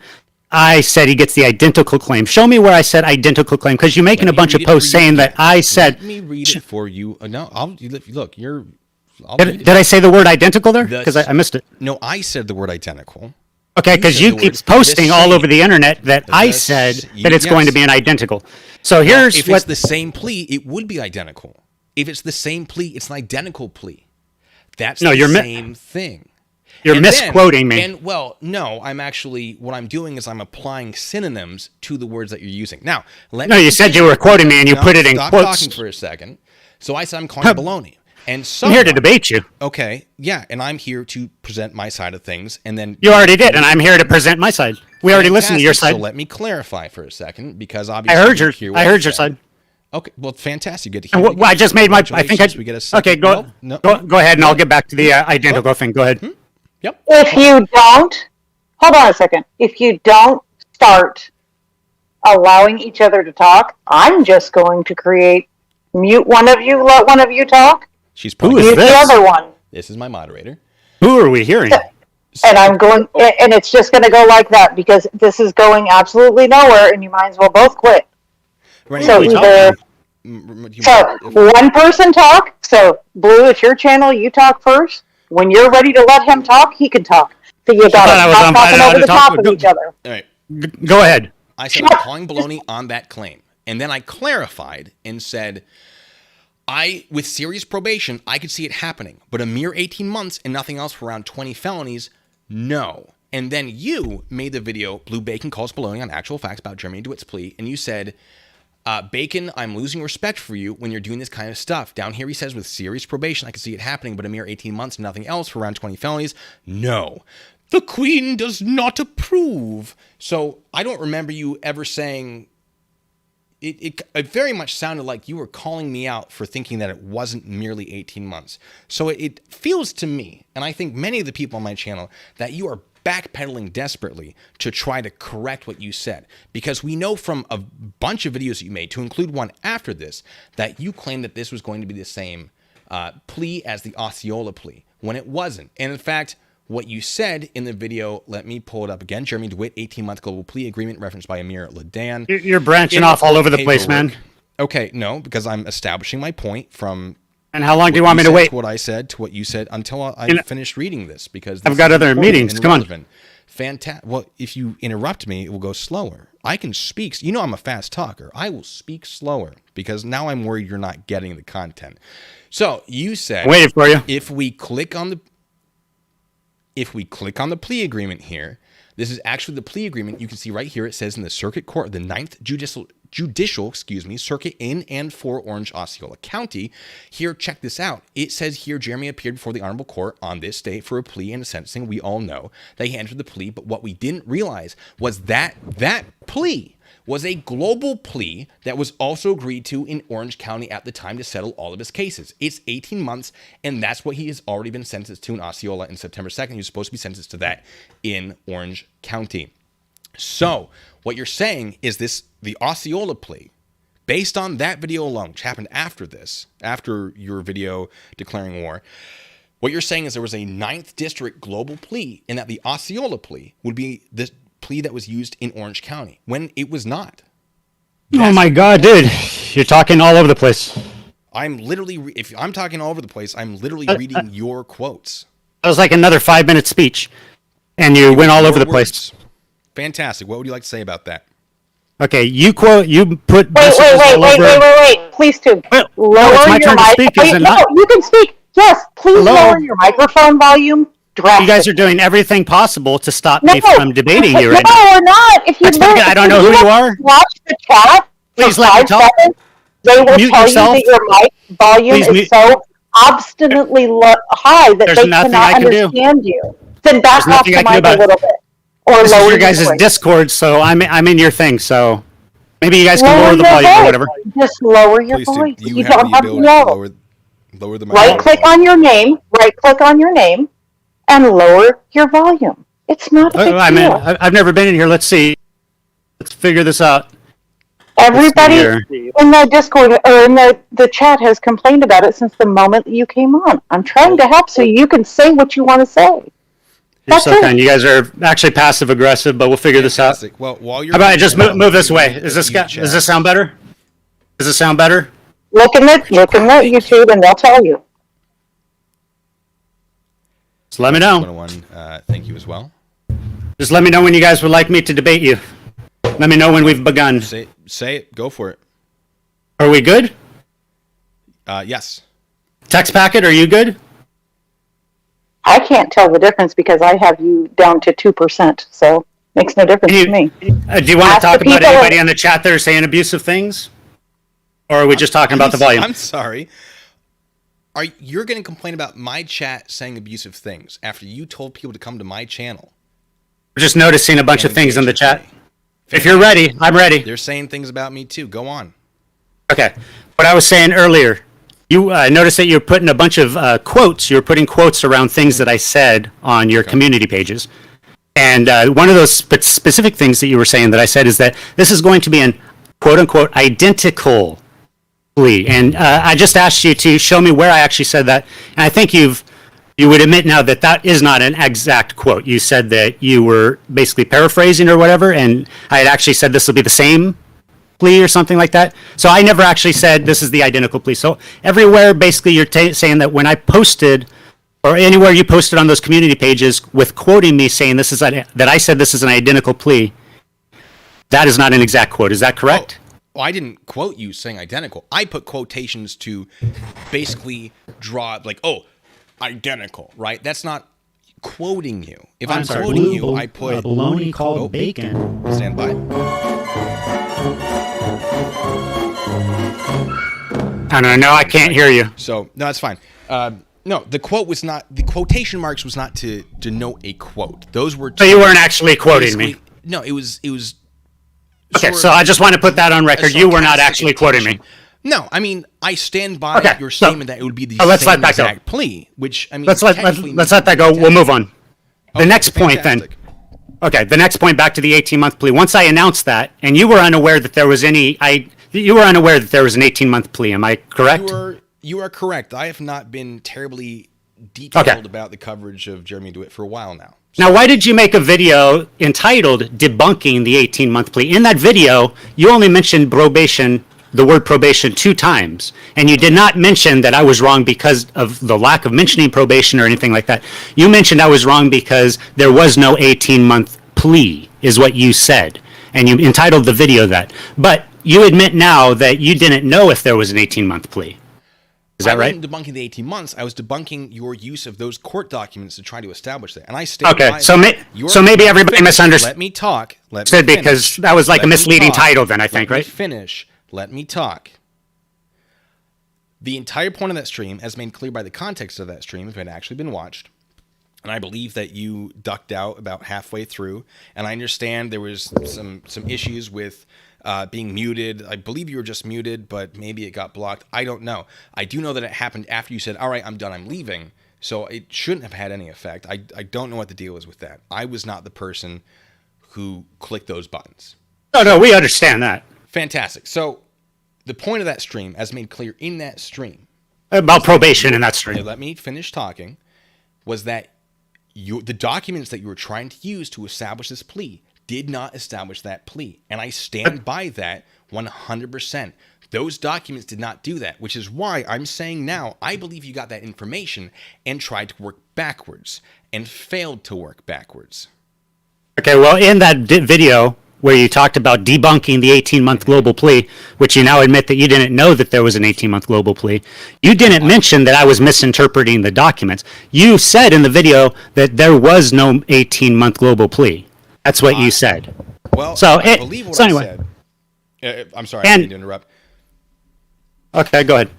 I said he gets the identical claim? Show me where I said identical claim, because you're making a bunch of posts saying that I said. Let me read it for you. No, look. Did I say the word identical there? Because I missed it. No, I said the word identical. Okay, because you keep posting all over the internet that I said that it's going to be an identical. So here's if it's the same plea, it would be identical. If it's the same plea, it's an identical plea. That's the same thing. You're misquoting me. And no, I'm actually, what I'm doing is I'm applying synonyms to the words that you're using. Now, you said you were quoting me and you put it in quotes. Stop talking for a second. So I said I'm calling baloney. And I'm here to debate you. Okay, yeah, and I'm here to present my side of things, and then you already did, and I'm here to present my side. We already listened to your side. So let me clarify for a second, because obviously I heard your side. Okay, well, fantastic. Good to hear. I just made my. I think we get a second. Okay, go ahead, and I'll get back to the identical thing. Go ahead. Yep. If you don't, hold on a second. If you don't start allowing each other to talk, I'm just going to mute one of you, let one of you talk. She's probably mute the other one. This is my moderator. Who are we hearing? And I'm going, and it's just going to go like that, because this is going absolutely nowhere, and you might as well both quit. Right, so one person talk. So Blue, it's your channel. You talk first. When you're ready to let him talk, he can talk. So you got to stop talking over the top of each other. All right, go ahead. I said I'm calling baloney on that claim. And then I clarified and said, with serious probation, I could see it happening, but a mere 18 months and nothing else for around 20 felonies, no. And then you made the video, Blue Bacon Calls Baloney on Actual Facts about Jeremy DeWitt's plea, and you said, Bacon, I'm losing respect for you when you're doing this kind of stuff. Down here he says, with serious probation, I could see it happening, but a mere 18 months and nothing else for around 20 felonies, no. The Queen does not approve. So I don't remember you ever saying... It very much sounded like you were calling me out for thinking that it wasn't merely 18 months. So it feels to me, and I think many of the people on my channel, that you are backpedaling desperately to try to correct what you said. Because we know from a bunch of videos that you made, to include one after this, that you claimed that this was going to be the same plea as the Osceola plea, when it wasn't. And in fact, what you said in the video, let me pull it up again. Jeremy DeWitt, 18-month global plea agreement referenced by Amir Ladan. You're branching off all over the place, man. Okay, no, because I'm establishing my point from... And how long do you want me to wait? What I said to what you said until I finished reading this, because I've got other meetings. Come on. Fantastic. Well, if you interrupt me, it will go slower. I can speak. You know I'm a fast talker. I will speak slower because now I'm worried you're not getting the content. So you said... Waiting for you. If we click on the plea agreement here, this is actually the plea agreement. You can see right here, it says in the Circuit Court of the 9th Judicial Circuit in and for Orange Osceola County. Here, check this out. It says here, Jeremy appeared before the Honorable Court on this date for a plea and a sentencing. We all know that he entered the plea, but what we didn't realize was that plea was a global plea that was also agreed to in Orange County at the time to settle all of his cases. It's 18 months, and that's what he has already been sentenced to in Osceola in September 2nd. He was supposed to be sentenced to that in Orange County. So what you're saying is the Osceola plea, based on that video alone, which happened after this, after your video declaring war, what you're saying is there was a 9th District global plea, and that the Osceola plea would be the plea that was used in Orange County, when it was not. Oh my God, dude. You're talking all over the place. I'm literally, if I'm talking all over the place, I'm literally reading your quotes. That was like another 5-minute speech, and you went all over the place. Fantastic. What would you like to say about that? Okay, you put Wait. Please, too. Lower it's my your turn to mic. speak, is it not? You can speak. Yes, please lower your microphone volume. You guys are doing everything possible to stop me from debating you right now. No, we're not. If you I don't know who you are. Watch the chat. Please let me talk. They will Mute tell yourself. you that your mic volume is so obstinately high that they cannot understand you. Then back off the mic a little bit. Or this lower is your guys' voice. Discord, so I'm in your thing, so maybe you guys can lower the volume or whatever. Just lower your Please do. voice. You You have don't the have to ability yell. to lower the Right click on your name, and lower your volume. It's not a big deal. I've never been in here. Let's see. Let's figure this out. Everybody in the Discord or in the chat has complained about it since the moment that you came on. I'm trying to help so you can say what you want to say. You're so kind. You guys are actually passive aggressive, but we'll figure this out. Well, while you're how about I just move this way? Does this sound better? Does it sound better? Look in the YouTube and they'll tell you. Just let me know. Thank you as well. Just let me know when you guys would like me to debate you. Let me know when we've begun. Say it. Go for it. Are we good? Yes. Text packet, are you good? I can't tell the difference because I have you down to 2%, so makes no difference to me. Do you want to talk about anybody on the chat that are saying abusive things? Or are we just talking about the volume? I'm sorry. You're going to complain about my chat saying abusive things after you told people to come to my channel? We're just noticing a bunch of things in the chat. If you're ready, I'm ready. They're saying things about me too. Go on. Okay. What I was saying earlier, you noticed that you're putting a bunch of quotes. You're putting quotes around things that I said on your community pages. And one of those specific things that you were saying that I said is that this is going to be an quote-unquote identical plea. And I just asked you to show me where I actually said that. And I think you would admit now that that is not an exact quote. You said that you were basically paraphrasing or whatever, and I had actually said this will be the same plea or something like that. So I never actually said this is the identical plea. So everywhere, basically, you're saying that when I posted, or anywhere you posted on those community pages with quoting me saying that I said this is an identical plea, that is not an exact quote. Is that correct? I didn't quote you saying identical. I put quotations to basically draw like, oh, identical, right? That's not quoting you. If I'm quoting you, I put baloney called bacon. Stand by. No, I can't hear you. So no, that's fine. No, the quote was not. The quotation marks was not to denote a quote. Those were. So you weren't actually quoting me. No, it was. Okay, so I just want to put that on record. You were not actually quoting me. No, I mean I stand by your statement that it would be the let's same let that exact go. plea. Which I mean, let's let that go. We'll move on. The next point fantastic. then. Okay, the next point back to the 18-month plea. Once I announced that, and you were unaware that there was any, you were unaware that there was an 18-month plea. Am I correct? You are correct. I have not been terribly detailed about the coverage of Jeremy DeWitt for a while now. Now, why did you make a video entitled "Debunking the 18-Month Plea"? In that video, you only mentioned probation, the word probation, 2 times, and you did not mention that I was wrong because of the lack of mentioning probation or anything like that. You mentioned I was wrong because there was no 18-month plea, is what you said, and you entitled the video that. But you admit now that you didn't know if there was an 18-month plea. Is that right? I wasn't debunking the 18 months. I was debunking your use of those court documents to try to establish that. And I stand by so maybe everybody misunderstood. Let me talk. Because that was like a misleading title then, I think, right? Let me talk. The entire point of that stream, as made clear by the context of that stream, if it had actually been watched, and I believe that you ducked out about halfway through, and I understand there was some issues with being muted. I believe you were just muted, but maybe it got blocked. I don't know. I do know that it happened after you said, all right, I'm done, I'm leaving. So it shouldn't have had any effect. I don't know what the deal is with that. I was not the person who clicked those buttons. No, we understand that. Fantastic. So the point of that stream, as made clear in that stream. About probation in that stream. Let me finish talking. Was that the documents that you were trying to use to establish this plea did not establish that plea. And I stand by that 100%. Those documents did not do that, which is why I'm saying now I believe you got that information and tried to work backwards and failed to work backwards. Okay, well, in that video where you talked about debunking the 18-month global plea, which you now admit that you didn't know that there was an 18-month global plea, you didn't mention that I was misinterpreting the documents. You said in the video that there was no 18-month global plea. That's what you said. Well, I believe what I said. I'm sorry, I didn't mean to interrupt. Okay, go ahead.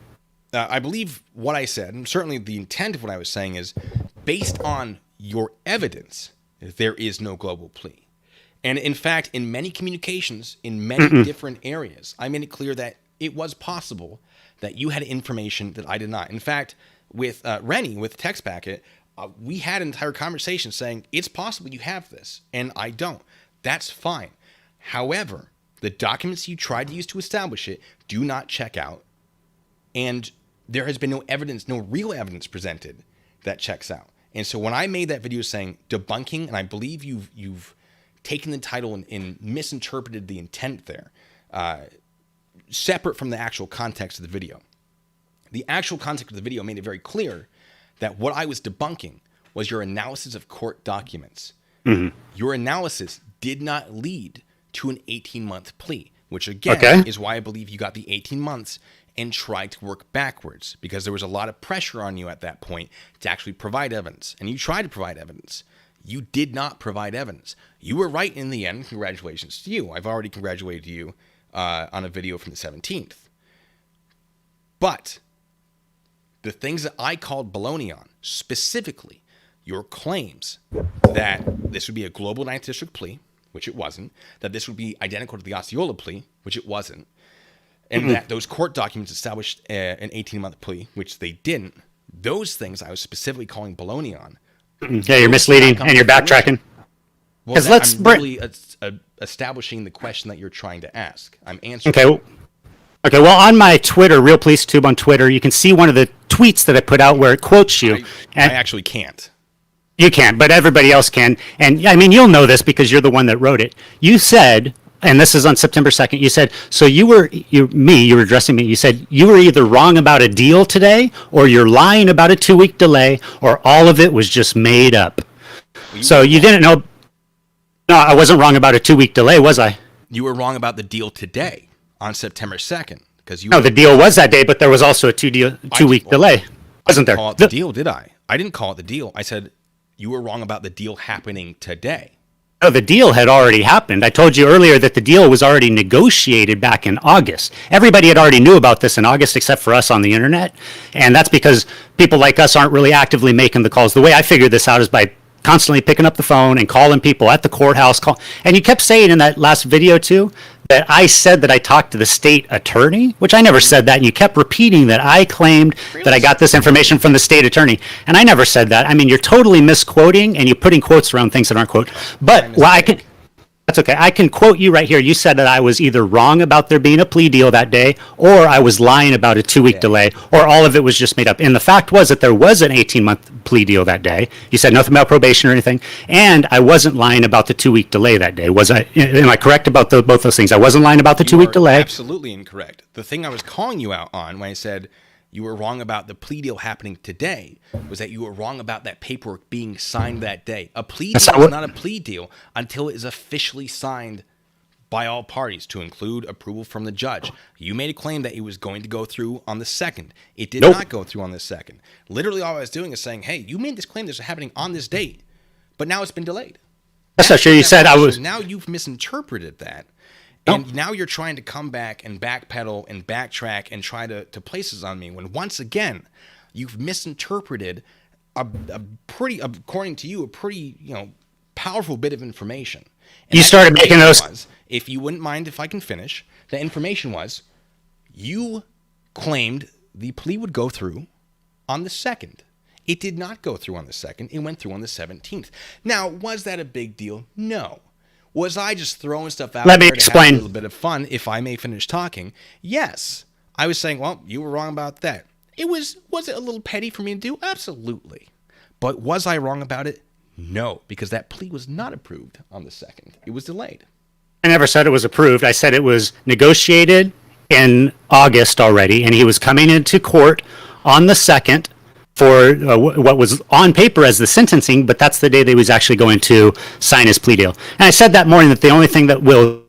I believe what I said, and certainly the intent of what I was saying is, based on your evidence, there is no global plea. And in fact, in many communications, in many different areas, I made it clear that it was possible that you had information that I did not. In fact, with Rennie, with Text Packet, we had an entire conversation saying, it's possible you have this, and I don't. That's fine. However, the documents you tried to use to establish it do not check out, and there has been no evidence, no real evidence presented that checks out. And so when I made that video saying debunking, and I believe you've taken the title and misinterpreted the intent there, separate from the actual context of the video. The actual context of the video made it very clear that what I was debunking was your analysis of court documents. Your analysis did not lead to an 18-month plea, which again is why I believe you got the 18 months and tried to work backwards, because there was a lot of pressure on you at that point to actually provide evidence. And you tried to provide evidence. You did not provide evidence. You were right in the end. Congratulations to you. I've already congratulated you on a video from the 17th. But the things that I called baloney on, specifically your claims that this would be a global 9th District plea, which it wasn't, that this would be identical to the Osceola plea, which it wasn't, and that those court documents established an 18-month plea, which they didn't, those things I was specifically calling baloney on. Yeah, you're misleading and you're backtracking. Well, I'm really establishing the question that you're trying to ask. I'm answering. Okay, well, on my Twitter, Real Police Tube on Twitter, you can see one of the tweets that I put out where it quotes you. I actually can't. You can't, but everybody else can. And, I mean, you'll know this because you're the one that wrote it. You said, and this is on September 2nd, you said, so you were addressing me, you said, you were either wrong about a deal today, or you're lying about a 2-week delay, or all of it was just made up. So you didn't know. No, I wasn't wrong about a 2-week delay, was I? You were wrong about the deal today. on September 2nd because you. No, the deal was that day, but there was also a 2-week delay, wasn't there? Call it the deal, did I? I didn't call it the deal. I said you were wrong about the deal happening today. No, the deal had already happened. I told you earlier that the deal was already negotiated back in August. Everybody had already knew about this in August except for us on the internet. And that's because people like us aren't really actively making the calls. The way I figured this out is by constantly picking up the phone and calling people at the courthouse. And you kept saying in that last video too that I said that I talked to the state attorney, which I never said that. And you kept repeating that I claimed that I got this information from the state attorney. And I never said that. I mean, you're totally misquoting and you're putting quotes around things that aren't quote. But that's okay. I can quote you right here. You said that I was either wrong about there being a plea deal that day, or I was lying about a 2-week delay, or all of it was just made up. And the fact was that there was an 18-month plea deal that day. You said nothing about probation or anything, and I wasn't lying about the 2-week delay that day. Was I? Am I correct about both those things? I wasn't lying about the 2-week delay. Absolutely incorrect. The thing I was calling you out on when I said you were wrong about the plea deal happening today was that you were wrong about that paperwork being signed that day. A plea deal is not a plea deal until it is officially signed by all parties to include approval from the judge. You made a claim that it was going to go through on the 2nd. It did not go through on the 2nd. Literally all I was doing is saying, hey, you made this claim this is happening on this date, but now it's been delayed. That's not sure. You said I was. Now you've misinterpreted that. And now you're trying to come back and backpedal and backtrack and try to places on me when once again you've misinterpreted a pretty, according to you, a pretty powerful bit of information. And you started making those. If you wouldn't mind, if I can finish, the information was you claimed the plea would go through on the 2nd. It did not go through on the 2nd. It went through on the 17th. Now, was that a big deal? No. Was I just throwing stuff out Let me there to explain. have a little bit of fun, if I may finish talking? Yes. I was saying, well, you were wrong about that. Was it a little petty for me to do? Absolutely. But was I wrong about it? No, because that plea was not approved on the 2nd. It was delayed. I never said it was approved. I said it was negotiated in August already, and he was coming into court on the 2nd for what was on paper as the sentencing, but that's the day that he was actually going to sign his plea deal. And I said that morning that the only thing that will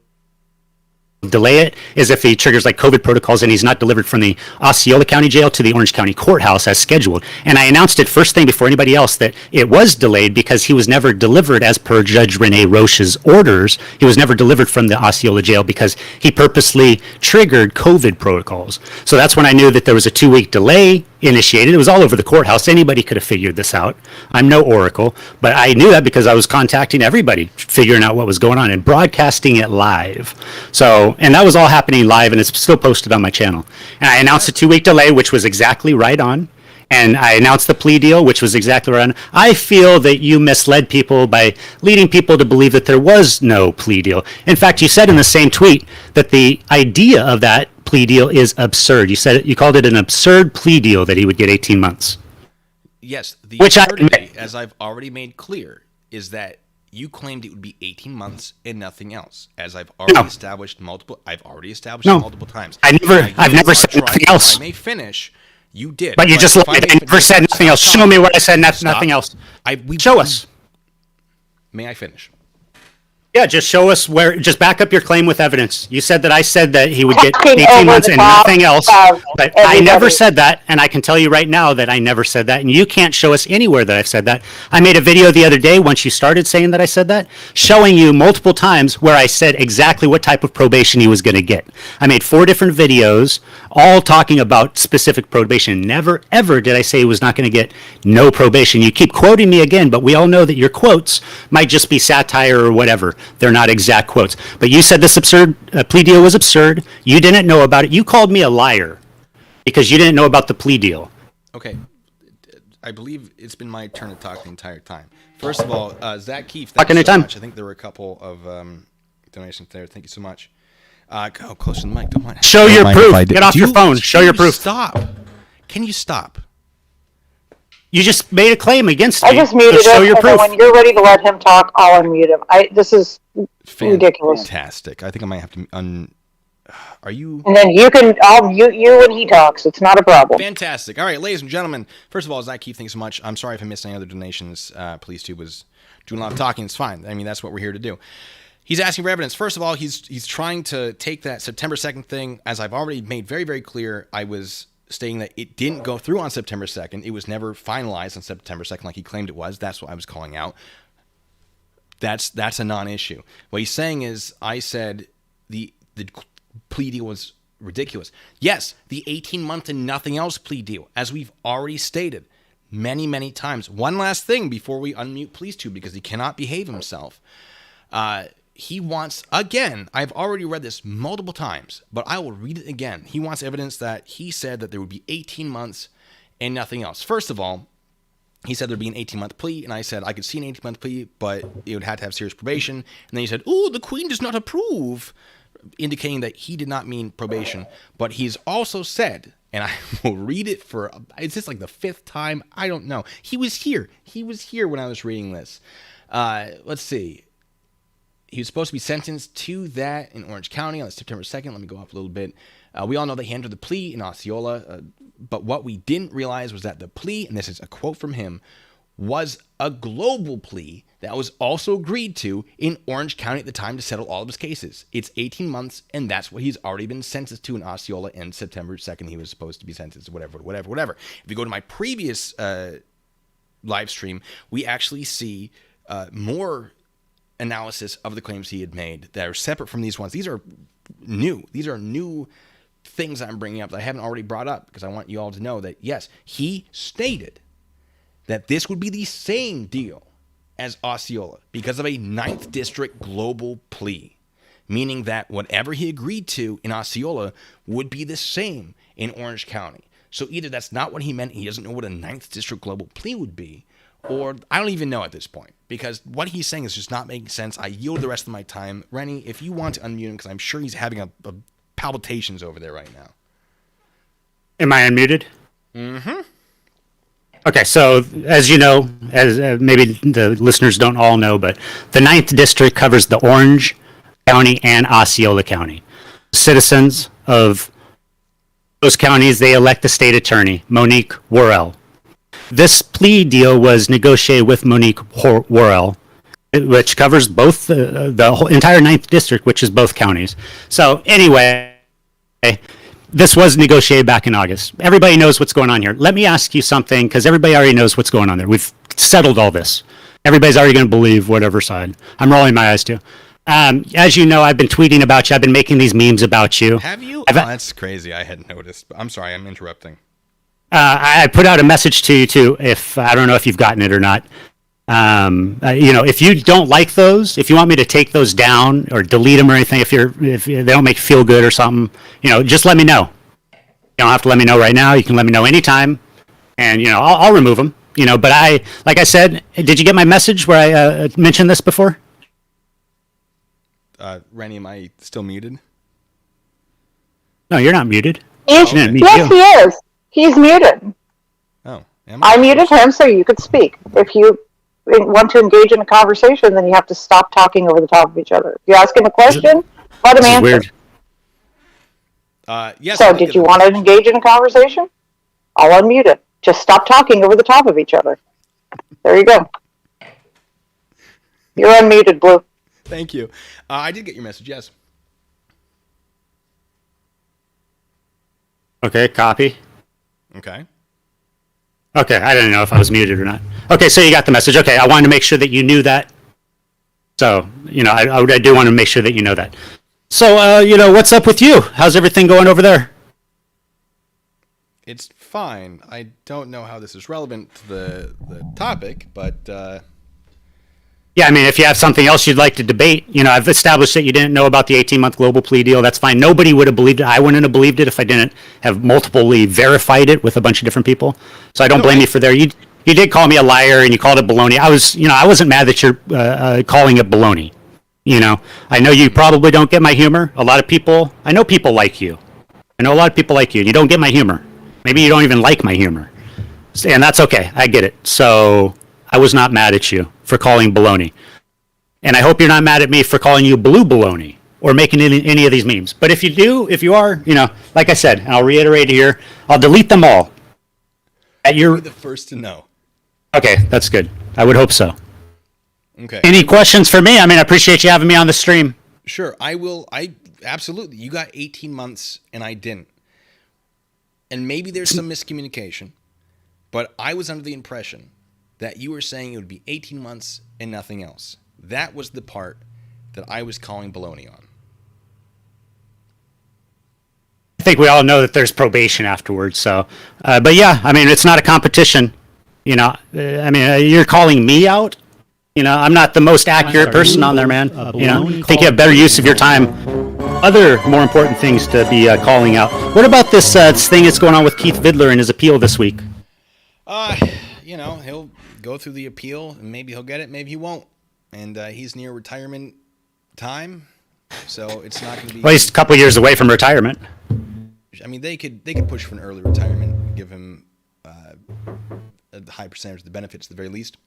delay it is if he triggers like COVID protocols and he's not delivered from the Osceola County Jail to the Orange County Courthouse as scheduled. And I announced it first thing before anybody else that it was delayed because he was never delivered as per Judge Rene Roche's orders. He was never delivered from the Osceola Jail because he purposely triggered COVID protocols. So that's when I knew that there was a 2-week delay initiated. It was all over the courthouse. Anybody could have figured this out. I'm no oracle, but I knew that because I was contacting everybody, figuring out what was going on and broadcasting it live. So, and that was all happening live, and it's still posted on my channel. And I announced a 2-week delay, which was exactly right on. And I announced the plea deal, which was exactly right on. I feel that you misled people by leading people to believe that there was no plea deal. In fact, you said in the same tweet that the idea of that plea deal is absurd. You called it an absurd plea deal that he would get 18 months. Yes, the Which absurdity, as I've already made clear, is that you claimed it would be 18 months and nothing else. As I've already established multiple times. I've never said nothing else. If I may finish. You did. But you just lied. I never said nothing else. Show me where I said nothing else. Show us. May I finish? Yeah, just show us where. Just back up your claim with evidence. You said that I said that he would get 18 months and nothing else, but I never said that, and I can tell you right now that I never said that, and you can't show us anywhere that I've said that. I made a video the other day once you started saying that I said that, showing you multiple times where I said exactly what type of probation he was going to get. I made 4 different videos, all talking about specific probation. Never, ever did I say he was not going to get no probation. You keep quoting me again, but we all know that your quotes might just be satire or whatever. They're not exact quotes. But you said this absurd plea deal was absurd. You didn't know about it. You called me a liar because you didn't know about the plea deal. Okay. I believe it's been my turn to talk the entire time. First of all, Zach Keefe, thank you so much. I think there were a couple of donations there. Thank you so much. Go close to the mic. Don't mind. Show your proof. Get off your phone. Show your proof. Stop. Can you stop? You just made a claim against me. I just muted show him, your and proof. then when you're ready to let him talk, I'll unmute him. This is ridiculous. Fantastic. I think I might have to Are you? And then I'll mute you when he talks. It's not a problem. Fantastic. All right, ladies and gentlemen. First of all, Zach Keefe, thanks so much. I'm sorry if I missed any other donations. Police Tube was doing a lot of talking. It's fine. I mean, that's what we're here to do. He's asking for evidence. First of all, he's trying to take that September 2nd thing. As I've already made very, very clear, I was stating that it didn't go through on September 2nd. It was never finalized on September 2nd like he claimed it was. That's what I was calling out. That's a non-issue. What he's saying is I said the plea deal was ridiculous. Yes, the 18-month and nothing else plea deal, as we've already stated many, many times. One last thing before we unmute PleaseTube, because he cannot behave himself. He wants, again, I've already read this multiple times, but I will read it again. He wants evidence that he said that there would be 18 months and nothing else. First of all, he said there'd be an 18-month plea, and I said I could see an 18-month plea, but it would have to have serious probation. And then he said, "Ooh, the Queen does not approve," indicating that he did not mean probation. But he's also said, and I will read it for, it's just like the 5th time, I don't know. He was here when I was reading this. Let's see. He was supposed to be sentenced to that in Orange County on September 2nd. Let me go up a little bit. We all know that he entered the plea in Osceola, but what we didn't realize was that the plea, and this is a quote from him, was a global plea that was also agreed to in Orange County at the time to settle all of his cases. It's 18 months, and that's what he's already been sentenced to in Osceola, and September 2nd he was supposed to be sentenced to whatever. If you go to my previous live stream, we actually see more analysis of the claims he had made that are separate from these ones. These are new. These are new things I'm bringing up that I haven't already brought up, because I want you all to know that, yes, he stated that this would be the same deal as Osceola because of a 9th District global plea, meaning that whatever he agreed to in Osceola would be the same in Orange County. So either that's not what he meant, he doesn't know what a 9th District global plea would be, or I don't even know at this point, because what he's saying is just not making sense. I yield the rest of my time. Rennie, if you want to unmute him, because I'm sure he's having a palpitations over there right now. Am I unmuted? Mm-hmm. Okay, so as you know, as maybe the listeners don't all know, but the 9th District covers the Orange County and Osceola County. Citizens of those counties, they elect the state attorney, Monique Worrell. This plea deal was negotiated with Monique Worrell, which covers both the whole entire 9th District, which is both counties. So anyway, this was negotiated back in August. Everybody knows what's going on here. Let me ask you something, because everybody already knows what's going on there. We've settled all this. Everybody's already going to believe whatever side. I'm rolling my eyes too. As you know, I've been tweeting about you. I've been making these memes about you. Have you? Oh, that's crazy. I hadn't noticed. I'm sorry. I'm interrupting. I put out a message to you too. If I don't know if you've gotten it or not. If you don't like those, if you want me to take those down or delete them or anything, if they don't make you feel good or something, just let me know. You don't have to let me know right now. You can let me know anytime, and I'll remove them. But like I said, did you get my message where I mentioned this before? Rennie, am I still muted? No, you're not muted. Yes, he is. He's muted. Oh, am I muted him so you could speak. If you want to engage in a conversation, then you have to stop talking over the top of each other. If you ask him a question, let him answer. Weird. Yes. So, did you want to engage in a conversation? I'll unmute it. Just stop talking over the top of each other. There you go. You're unmuted, Blue. Thank you. I did get your message, yes. Okay, copy. Okay. Okay, I didn't know if I was muted or not. Okay, so you got the message. Okay, I wanted to make sure that you knew that. So, I do want to make sure that you know that. So, what's up with you? How's everything going over there? It's fine. I don't know how this is relevant to the topic, but... Yeah, I mean, if you have something else you'd like to debate, I've established that you didn't know about the 18-month global plea deal. That's fine. Nobody would have believed it. I wouldn't have believed it if I didn't have multiply verified it with a bunch of different people. So I don't blame you for there. You did call me a liar and you called it baloney. I wasn't mad that you're calling it baloney. I know you probably don't get my humor. I know people like you. I know a lot of people like you, and you don't get my humor. Maybe you don't even like my humor. And that's okay. I get it. So I was not mad at you for calling baloney. And I hope you're not mad at me for calling you blue baloney or making any of these memes. But if you are, like I said, and I'll reiterate here, I'll delete them all. You're the first to know. Okay, that's good. I would hope so. Okay. Any questions for me? I mean, I appreciate you having me on the stream. Sure. I will. I absolutely. You got 18 months and I didn't. And maybe there's some miscommunication, but I was under the impression that you were saying it would be 18 months and nothing else. That was the part that I was calling baloney on. I think we all know that there's probation afterwards. So, but yeah, I mean, it's not a competition. You know, I mean, you're calling me out. You know, I'm not the most accurate person on there, man. You know, I think you have better use of your time. Other more important things to be calling out. What about this thing that's going on with Keith Vidler and his appeal this week? You know, he'll go through the appeal and maybe he'll get it, maybe he won't. And he's near retirement time, so it's not going to be. Well, he's a couple years away from retirement. I mean, they could push for an early retirement, give him a high percentage of the benefits at the very least.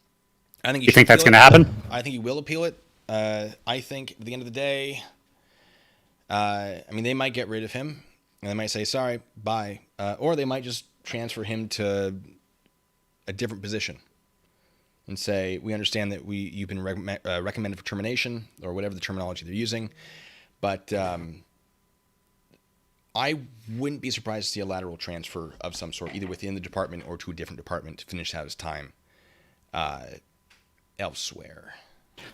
I think you think that's going to happen? I think he will appeal it. I think at the end of the day, I mean, they might get rid of him, and they might say, sorry, bye. Or they might just transfer him to a different position and say, we understand that you've been recommended for termination, or whatever the terminology they're using. But I wouldn't be surprised to see a lateral transfer of some sort, either within the department or to a different department to finish out his time elsewhere.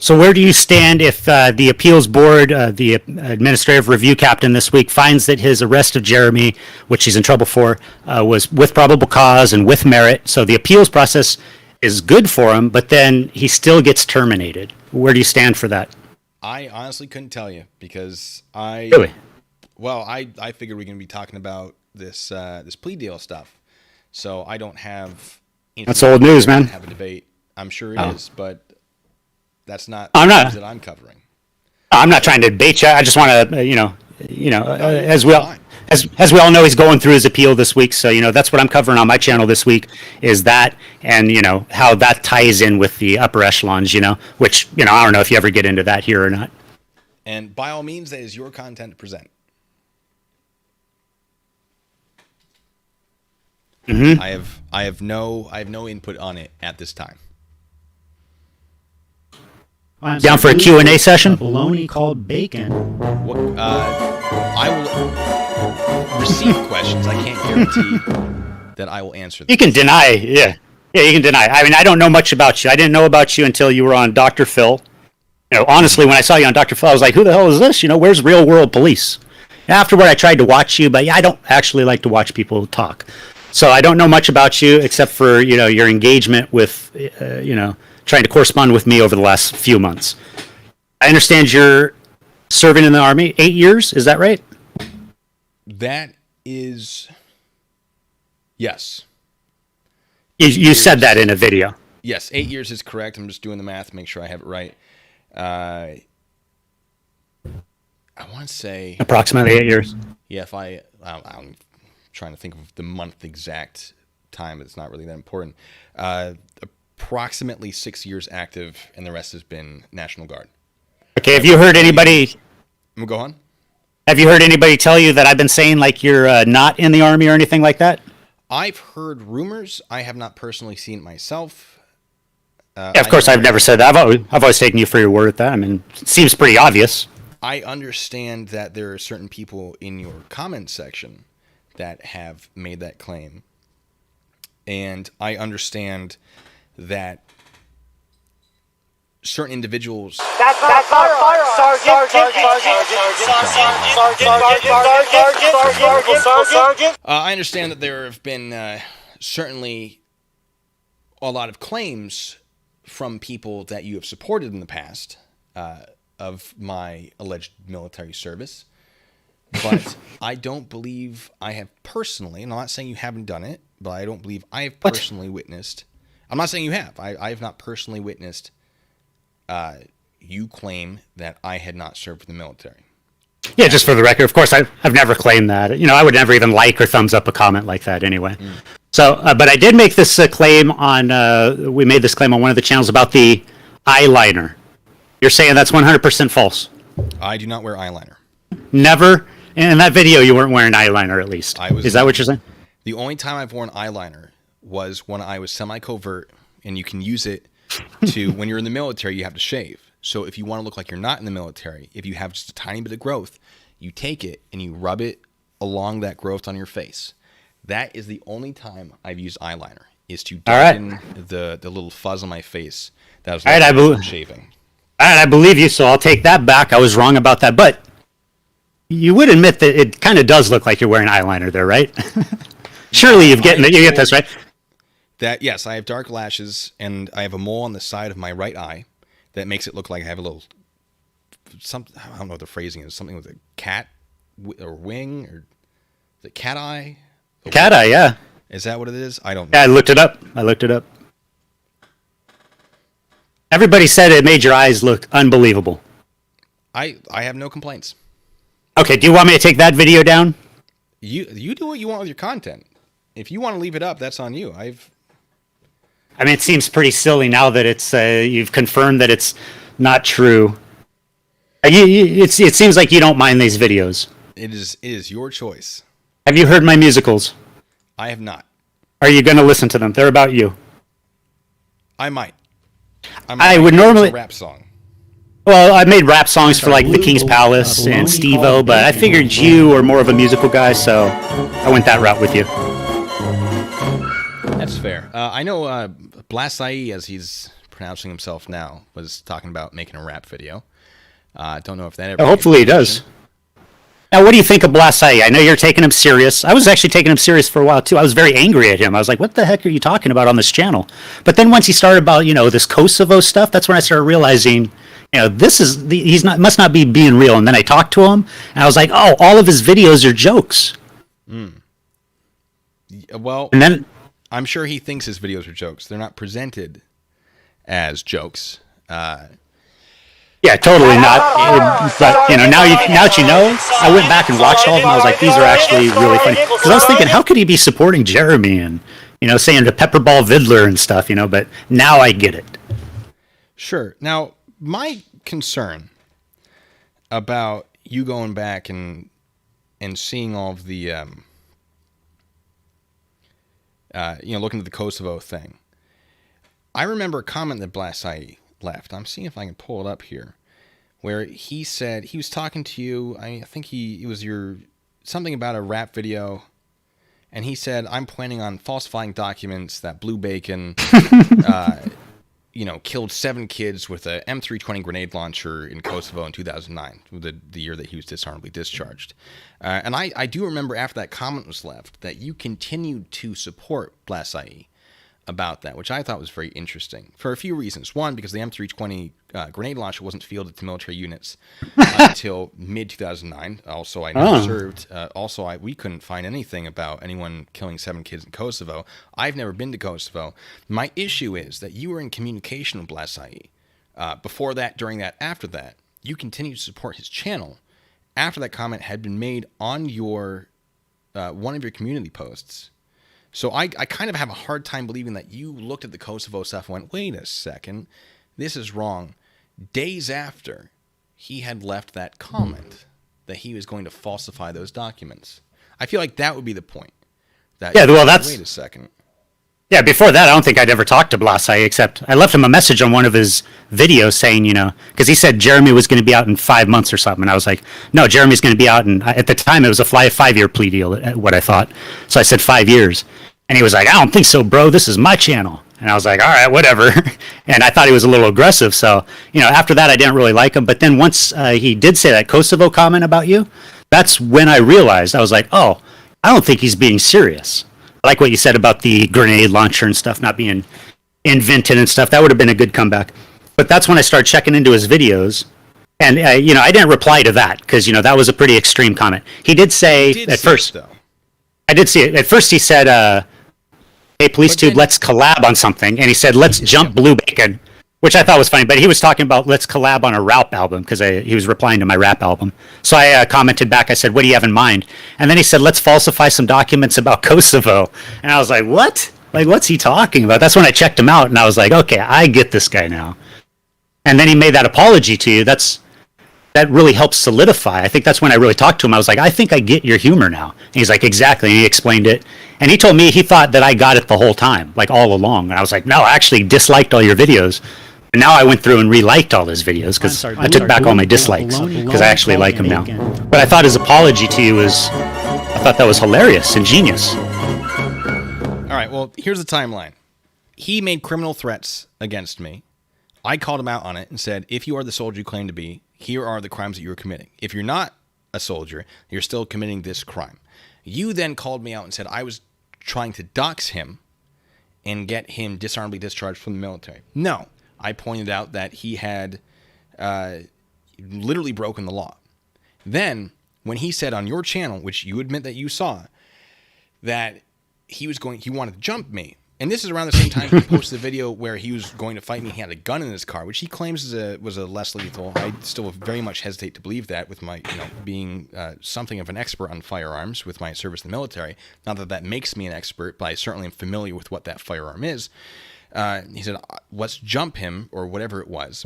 So where do you stand if the appeals board, the administrative review captain this week, finds that his arrest of Jeremy, which he's in trouble for, was with probable cause and with merit? So the appeals process is good for him, but then he still gets terminated. Where do you stand for that? I honestly couldn't tell you because Really? Well, I figured we're going to be talking about this plea deal stuff, so I don't have. That's old news, man. Have a debate. I'm sure it is, but that's not. I'm not. News that I'm covering. I'm not trying to debate you. I just want to, as we all know, he's going through his appeal this week. So, that's what I'm covering on my channel this week is that, and, how that ties in with the upper echelons, which, I don't know if you ever get into that here or not. And by all means, that is your content to present. Mm-hmm. I have no input on it at this time. Down for a Q&A session? A baloney called bacon. I will receive questions. I can't guarantee that I will answer them. You can deny, yeah. Yeah, you can deny. I mean, I don't know much about you. I didn't know about you until you were on Dr. Phil. Honestly, when I saw you on Dr. Phil, I was like, who the hell is this? Where's Real World Police? Afterward, I tried to watch you, but yeah, I don't actually like to watch people talk. So I don't know much about you except for, your engagement with, trying to correspond with me over the last few months. I understand you're serving in the Army 8 years. Is that right? That is, yes. You said that in a video. Yes, 8 years is correct. I'm just doing the math, make sure I have it right. I want to say approximately 8 years. Yeah, I'm trying to think of the month exact time, but it's not really that important. Approximately 6 years active, and the rest has been National Guard. Okay, have you heard anybody? Go on. Have you heard anybody tell you that I've been saying like you're not in the Army or anything like that? I've heard rumors. I have not personally seen it myself. Yeah, of course, I've never said that. I've always taken you for your word at that. I mean, it seems pretty obvious. I understand that there are certain people in your comment section that have made that claim. And I understand that certain individuals... That's not firearm, Sergeant. Sergeant. I understand that there have been certainly a lot of claims from people that you have supported in the past of my alleged military service. But I don't believe I have personally, and I'm not saying you haven't done it, but I don't believe I have personally witnessed. I'm not saying you have. I have not personally witnessed you claim that I had not served in the military. Yeah, just for the record, of course, I've never claimed that. I would never even like or thumbs up a comment like that anyway. So, but I did make this claim on, we made this claim on one of the channels about the eyeliner. You're saying that's 100% false? I do not wear eyeliner. Never? In that video, you weren't wearing eyeliner, at least. Is that what you're saying? The only time I've worn eyeliner was when I was semi-covert, and you can use it to when you're in the military, you have to shave. So if you want to look like you're not in the military, if you have just a tiny bit of growth, you take it and you rub it along that growth on your face. That is the only time I've used eyeliner, is to darken the little fuzz on my face that was from shaving. All right, I believe you, so I'll take that back. I was wrong about that, but you would admit that it kind of does look like you're wearing eyeliner there, right? Surely you get this, right? That yes, I have dark lashes and I have a mole on the side of my right eye that makes it look like I have a little something. I don't know what the phrasing is. Something with a cat or wing, or the cat eye. Cat eye, yeah. Is that what it is? I don't know. Yeah, I looked it up. Everybody said it made your eyes look unbelievable. I have no complaints. Okay, do you want me to take that video down? You do what you want with your content. If you want to leave it up, that's on you. I mean, it seems pretty silly now that it's you've confirmed that it's not true. It seems like you don't mind these videos. It is your choice. Have you heard my musicals? I have not. Are you going to listen to them? They're about you. I might. I would normally a rap song. Well, I made rap songs for like The King's Palace and Steve-O, but I figured you are more of a musical guy, so I went that route with you. That's fair. I know Blasai, as he's pronouncing himself now, was talking about making a rap video. Don't know if that ever... hopefully he does. Now, what do you think of Blasai? I know you're taking him serious. I was actually taking him serious for a while, too. I was very angry at him. I was like, what the heck are you talking about on this channel? But then once he started about, this Kosovo stuff, that's when I started realizing, must not be being real. And then I talked to him, and I was like, oh, all of his videos are jokes. Well, and then I'm sure he thinks his videos are jokes. They're not presented as jokes. Yeah, totally not. But now that you know, I went back and watched all of them. I was like, these are actually really funny. Because I was thinking, how could he be supporting Jeremy and saying to Pepperball Vidler and stuff? But now I get it. Sure. Now, my concern about you going back and seeing all of the looking at the Kosovo thing. I remember a comment that Blasai left. I'm seeing if I can pull it up here, where he said he was talking to you. I think it was something about a rap video, and he said, "I'm planning on falsifying documents that Blue Bacon, killed 7 kids with a M320 grenade launcher in Kosovo in 2009, the year that he was dishonorably discharged." And I do remember after that comment was left that you continued to support Blasai about that, which I thought was very interesting for a few reasons. One, because the M320 grenade launcher wasn't fielded to military units until mid-2009. Also, I never served. We couldn't find anything about anyone killing 7 kids in Kosovo. I've never been to Kosovo. My issue is that you were in communication with Blasai. Before that, during that, after that. You continued to support his channel after that comment had been made on your one of your community posts. So I kind of have a hard time believing that you looked at the Kosovo stuff and went, wait a second, this is wrong. Days after he had left that comment that he was going to falsify those documents. I feel like that would be the point. Wait a second. Yeah, before that, I don't think I'd ever talked to Blasai, except I left him a message on one of his videos saying, because he said Jeremy was going to be out in 5 months or something. And I was like, no, Jeremy's going to be out at the time, it was a 5-year plea deal, what I thought. So I said 5 years. And he was like, I don't think so, bro. This is my channel. And I was like, all right, whatever. And I thought he was a little aggressive. So, after that, I didn't really like him. But then once he did say that Kosovo comment about you, that's when I realized, I was like, oh, I don't think he's being serious. I like what you said about the grenade launcher and stuff not being invented and stuff. That would have been a good comeback. But that's when I started checking into his videos. And, I didn't reply to that because, that was a pretty extreme comment. He did say at first. Though. I did see it. At first he said, hey, PoliceTube, let's collab on something. And he said, let's jump Blue Bacon, which I thought was funny. But he was talking about let's collab on a rap album because he was replying to my rap album. So I commented back. I said, what do you have in mind? And then he said, let's falsify some documents about Kosovo. And I was like, what? Like, what's he talking about? That's when I checked him out. And I was like, okay, I get this guy now. And then he made that apology to you. That really helps solidify. I think that's when I really talked to him. I was like, I think I get your humor now. And he's like, exactly. And he explained it. And he told me he thought that I got it the whole time, like all along. And I was like, no, I actually disliked all your videos. And now I went through and reliked all his videos because I took back all my dislikes because I actually like him now. But I thought his apology to you I thought that was hilarious and genius. All right, well, here's the timeline. He made criminal threats against me. I called him out on it and said, if you are the soldier you claim to be, here are the crimes that you're committing. If you're not a soldier, you're still committing this crime. You then called me out and said I was trying to dox him and get him dishonorably discharged from the military. No, I pointed out that he had literally broken the law. Then, when he said on your channel, which you admit that you saw, that he wanted to jump me. And this is around the same time he posted a video where he was going to fight me. He had a gun in his car, which he claims was a less lethal. I still very much hesitate to believe that, with my being something of an expert on firearms with my service in the military. Not that that makes me an expert, but I certainly am familiar with what that firearm is. He said, let's jump him, or whatever it was.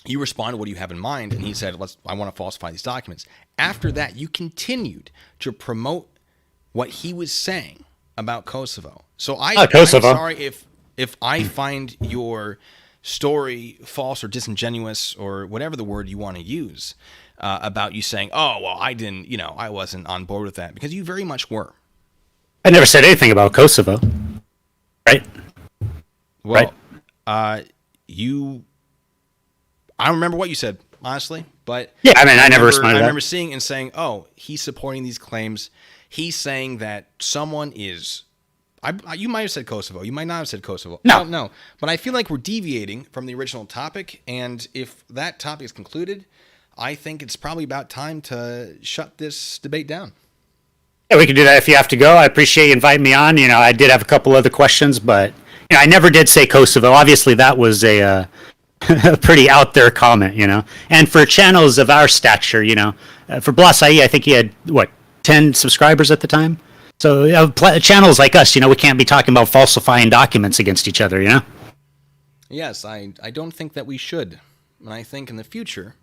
You responded, what do you have in mind? And he said, I want to falsify these documents. After that, you continued to promote what he was saying about Kosovo. So I'm sorry if I find your story false or disingenuous or whatever the word you want to use about you saying, oh, well, I wasn't on board with that, because you very much were. I never said anything about Kosovo. Right? Well, right. I don't remember what you said, honestly, but yeah, I mean, I never responded. I remember seeing and saying, oh, he's supporting these claims. He's saying that someone is... you might have said Kosovo. You might not have said Kosovo. No. I don't know. But I feel like we're deviating from the original topic, and if that topic is concluded, I think it's probably about time to shut this debate down. Yeah, we can do that if you have to go. I appreciate you inviting me on. I did have a couple other questions, but I never did say Kosovo. Obviously, that was a pretty out there comment, And for channels of our stature, for Blasai, I think he had, 10 subscribers at the time? So channels like us, we can't be talking about falsifying documents against each other, Yes, I don't think that we should. And I think in the future,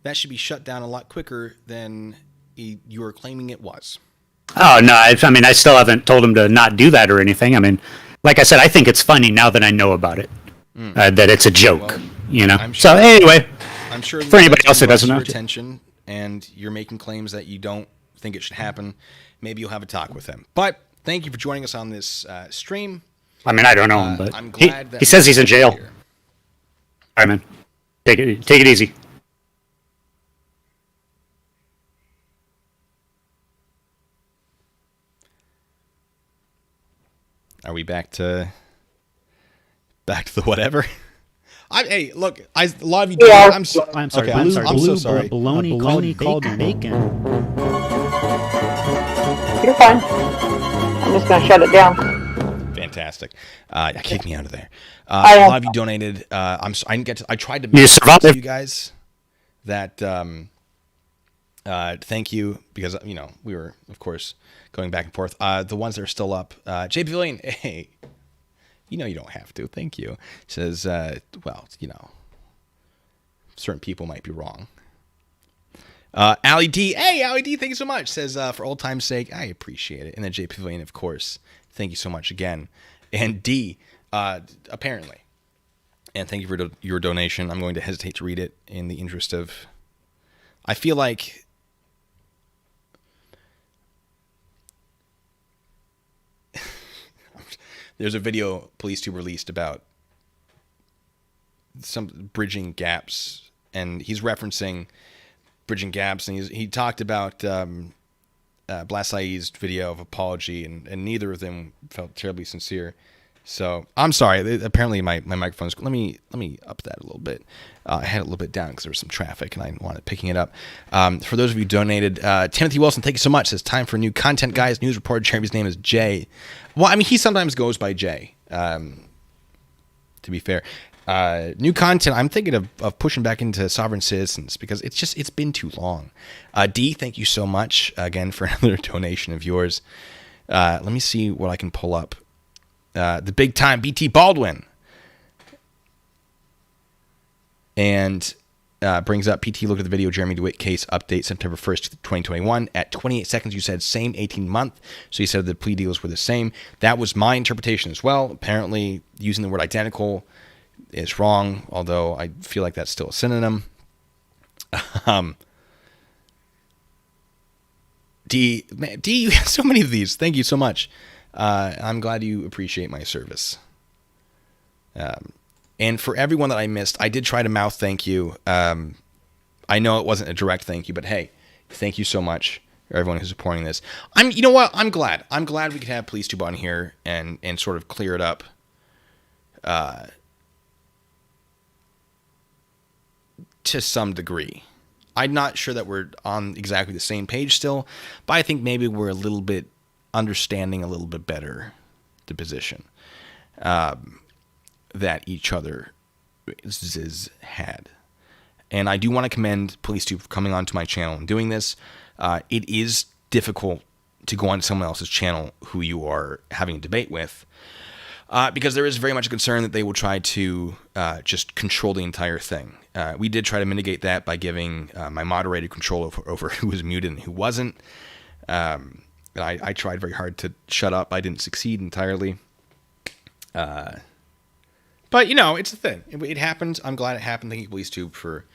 that should be shut down a lot quicker than you were claiming it was. Oh, no, I mean, I still haven't told him to not do that or anything. I mean, like I said, I think it's funny now that I know about it, that it's a joke, Sure, so anyway, I'm sure for anybody else that doesn't know. Attention, and you're making claims that you don't think it should happen. Maybe you'll have a talk with him. But thank you for joining us on this stream. I mean, I don't know him, but I'm glad he says he's in jail. All right, man. Take it easy. Are we back to the whatever? Hey, look, a lot of you. Yeah. I'm sorry. I'm sorry. Okay, I'm so sorry. Baloney called bacon. You're fine. I'm just gonna shut it down. Fantastic. Kick me out of there. I a lot of you donated. I didn't get to. I tried to message you guys that. Thank you, because we were, of course, going back and forth. The ones that are still up. Jay Pavilion, hey, you don't have to. Thank you. Says, certain people might be wrong. Allie D, hey, Allie D, thank you so much. Says, for old time's sake, I appreciate it. And then Jay Pavilion, of course, thank you so much again. And D, apparently, and thank you for your donation. I'm going to hesitate to read it in the interest of, I feel like there's a video PoliceTube released about some bridging gaps, and he's referencing bridging gaps, and he talked about Blasai's video of apology, and neither of them felt terribly sincere. So I'm sorry. Apparently my microphone's. Let me up that a little bit. I had it a little bit down because there was some traffic and I wanted picking it up. For those of you who donated, Timothy Wilson, thank you so much. Says time for new content, guys. News reporter Jeremy's name is Jay. Well, I mean, he sometimes goes by Jay. To be fair, new content. I'm thinking of pushing back into Sovereign Citizens because it's been too long. D, thank you so much again for another donation of yours. Let me see what I can pull up. The big time BT Baldwin. And brings up PT looked at the video Jeremy DeWitt case update September 1st, 2021. At 28 seconds, you said same 18-month. So you said the plea deals were the same. That was my interpretation as well. Apparently, using the word identical is wrong, although I feel like that's still a synonym. D, you have so many of these. Thank you so much. I'm glad you appreciate my service. And for everyone that I missed, I did try to mouth thank you. I know it wasn't a direct thank you, but hey, thank you so much for everyone who's supporting this. You know what? I'm glad. I'm glad we could have Police Tube on here and sort of clear it up. To some degree. I'm not sure that we're on exactly the same page still, but I think maybe we're a little bit understanding a little bit better the position that each other had. And I do want to commend Police Tube for coming onto my channel and doing this. It is difficult to go onto someone else's channel who you are having a debate with, because there is very much a concern that they will try to just control the entire thing. We did try to mitigate that by giving my moderator control over who was muted and who wasn't. I tried very hard to shut up. I didn't succeed entirely. But, you know, it's a thing. It happened. I'm glad it happened. Thank you, Police Tube, for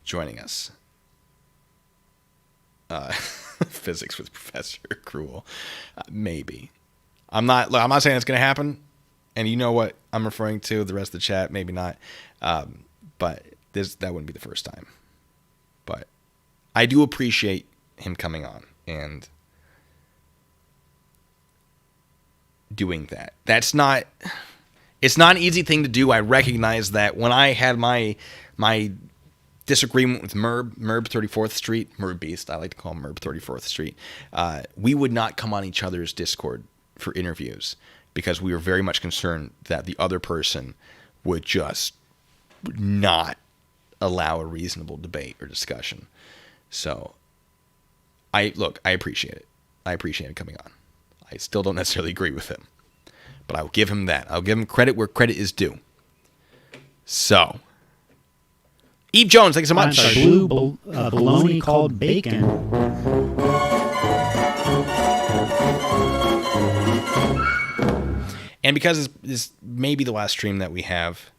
joining us. Physics with Professor Cruel. Maybe. I'm not saying it's going to happen. And you know what I'm referring to, the rest of the chat, maybe not. But that wouldn't be the first time. But I do appreciate him coming on and doing that. It's not an easy thing to do. I recognize that. When I had my disagreement with Merb 34th Street, Merb Beast, I like to call him Merb 34th Street, we would not come on each other's Discord for interviews because we were very much concerned that the other person would just not allow a reasonable debate or discussion. So, I appreciate it. I appreciate him coming on. I still don't necessarily agree with him, but I'll give him that. I'll give him credit where credit is due. So, Eve Jones, thank you so much. Blue baloney called bacon. And because this may be the last stream that we have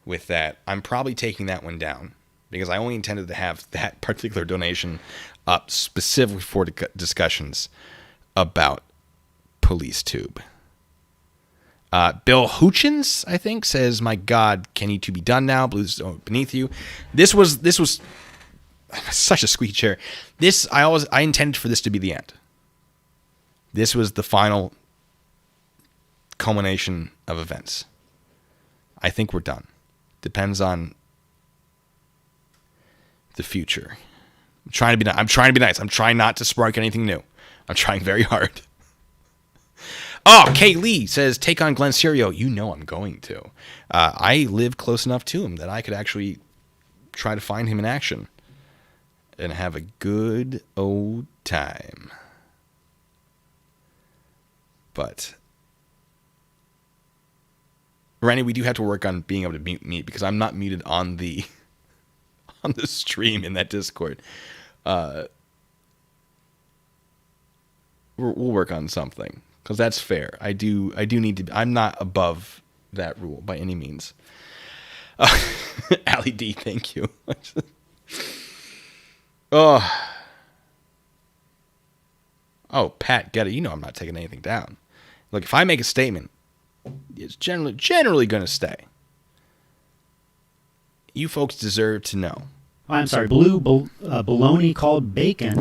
with that, I'm probably taking that one down because I only intended to have that particular donation up specifically for discussions about Police Tube. Bill Hutchins, I think, says, "My God, can you two be done now? Blues beneath you." This was such a squeaky chair. I intended for this to be the end. This was the final culmination of events. I think we're done. Depends on the future. I'm trying to be nice. I'm trying not to spark anything new. I'm trying very hard. Oh, Kay Lee says, take on Glenn Serio. You know I'm going to. I live close enough to him that I could actually try to find him in action and have a good old time. But Randy, we do have to work on being able to mute me because I'm not muted on the stream in that Discord. We'll work on something because that's fair. I do need to. I'm not above that rule by any means. Ali D, thank you. Oh, Pat, get it. You know I'm not taking anything down. Look, if I make a statement, it's generally going to stay. You folks deserve to know. Oh, I'm sorry, blue baloney called bacon.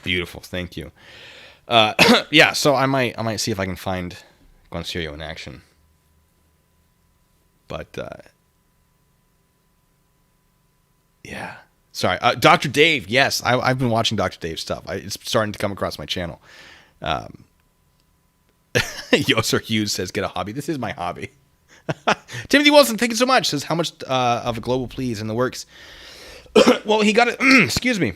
Beautiful, thank you. Yeah, so I might see if I can find Glenn Serio in action. But yeah. Sorry, Dr. Dave. Yes, I've been watching Dr. Dave's stuff. It's starting to come across my channel. Yoser Hughes says, "Get a hobby." This is my hobby. Timothy Wilson, thank you so much. Says, how much of a global plea is in the works? Well, he got it. Excuse me.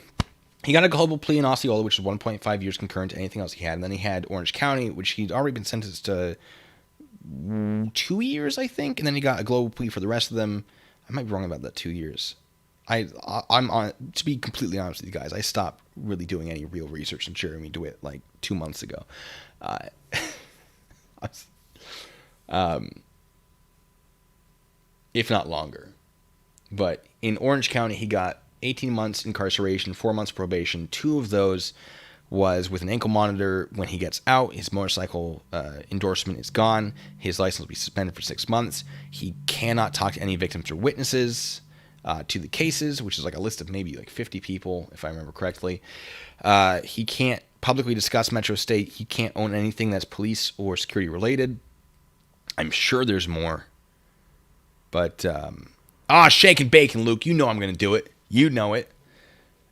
He got a global plea in Osceola, which is 1.5 years concurrent to anything else he had, and then he had Orange County, which he'd already been sentenced to 2 years, I think, and then he got a global plea for the rest of them. I might be wrong about that 2 years. I'm on, to be completely honest with you guys, I stopped really doing any real research on Jeremy DeWitt like 2 months ago. If not longer. But in Orange County, he got 18 months incarceration, 4 months probation. 2 of those was with an ankle monitor. When he gets out, his motorcycle endorsement is gone. His license will be suspended for 6 months. He cannot talk to any victims or witnesses to the cases, which is like a list of maybe like 50 people, if I remember correctly. He can't publicly discuss Metro State. He can't own anything that's police or security related. I'm sure there's more. But, shake and bacon, Luke. You know I'm going to do it. You know it.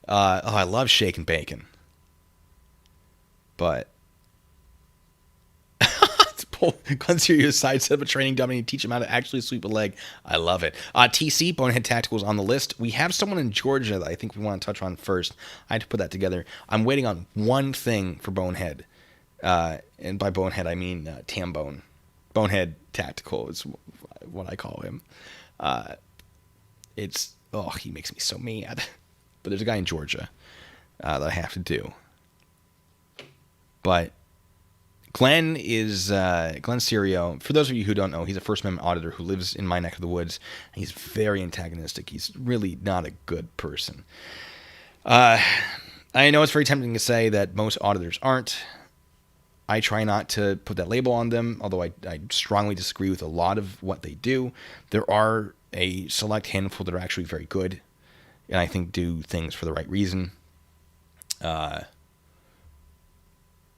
I love shake and bacon. But Glenn Serious sidestep a training dummy and teach him how to actually sweep a leg. I love it. TC, Bonehead Tactical, is on the list. We have someone in Georgia that I think we want to touch on first. I had to put that together. I'm waiting on one thing for Bonehead. And by Bonehead, I mean Tambone. Bonehead Tactical is what I call him. He makes me so mad. But there's a guy in Georgia that I have to do. But Glenn Serio. For those of you who don't know, he's a First Amendment auditor who lives in my neck of the woods. He's very antagonistic. He's really not a good person. I know it's very tempting to say that most auditors aren't. I try not to put that label on them, although I strongly disagree with a lot of what they do. There are a select handful that are actually very good, and I think do things for the right reason.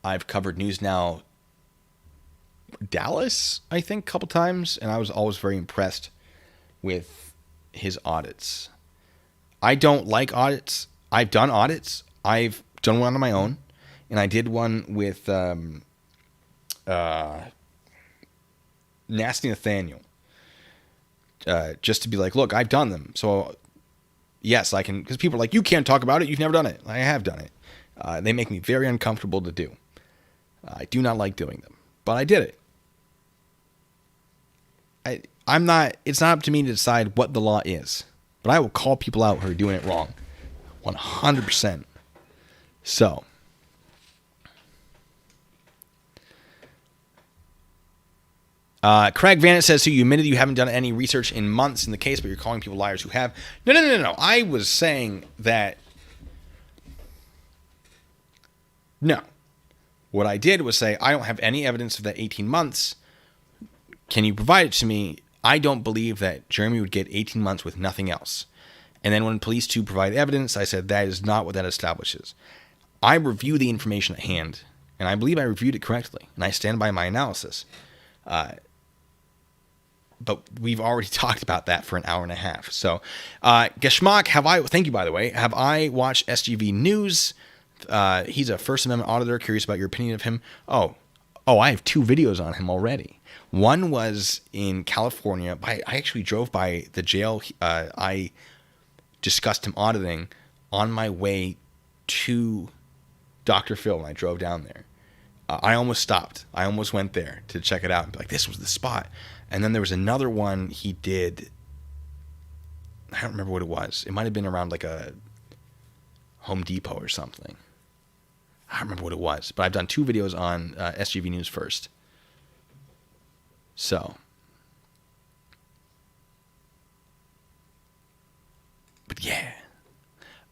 I've covered News Now Dallas, I think, a couple times, and I was always very impressed with his audits. I don't like audits. I've done audits. I've done one on my own, and I did one with Nasty Nathaniel. Just to be like, look, I've done them. So, yes, I can, because people are like, you can't talk about it. You've never done it. I have done it. They make me very uncomfortable to do. I do not like doing them, but I did it. It's not up to me to decide what the law is, but I will call people out who are doing it wrong. 100%. So, Craig Vanett says, so you admitted you haven't done any research in months in the case, but you're calling people liars who have. No. I was saying that. No. What I did was say, I don't have any evidence of that 18 months. Can you provide it to me? I don't believe that Jeremy would get 18 months with nothing else. And then when police do provide evidence, I said, that is not what that establishes. I review the information at hand, and I believe I reviewed it correctly, and I stand by my analysis. But we've already talked about that for an hour and a half. So, Geschmack, thank you, by the way, have I watched SGV News? He's a First Amendment auditor. Curious about your opinion of him. Oh, I have 2 videos on him already. One was in California. I actually drove by the jail. I discussed him auditing on my way to Dr. Phil when I drove down there. I almost stopped. I almost went there to check it out and be like, this was the spot. And then there was another one he did. I don't remember what it was. It might have been around like a Home Depot or something. I don't remember what it was, but I've done 2 videos on SGV News first. So. But yeah.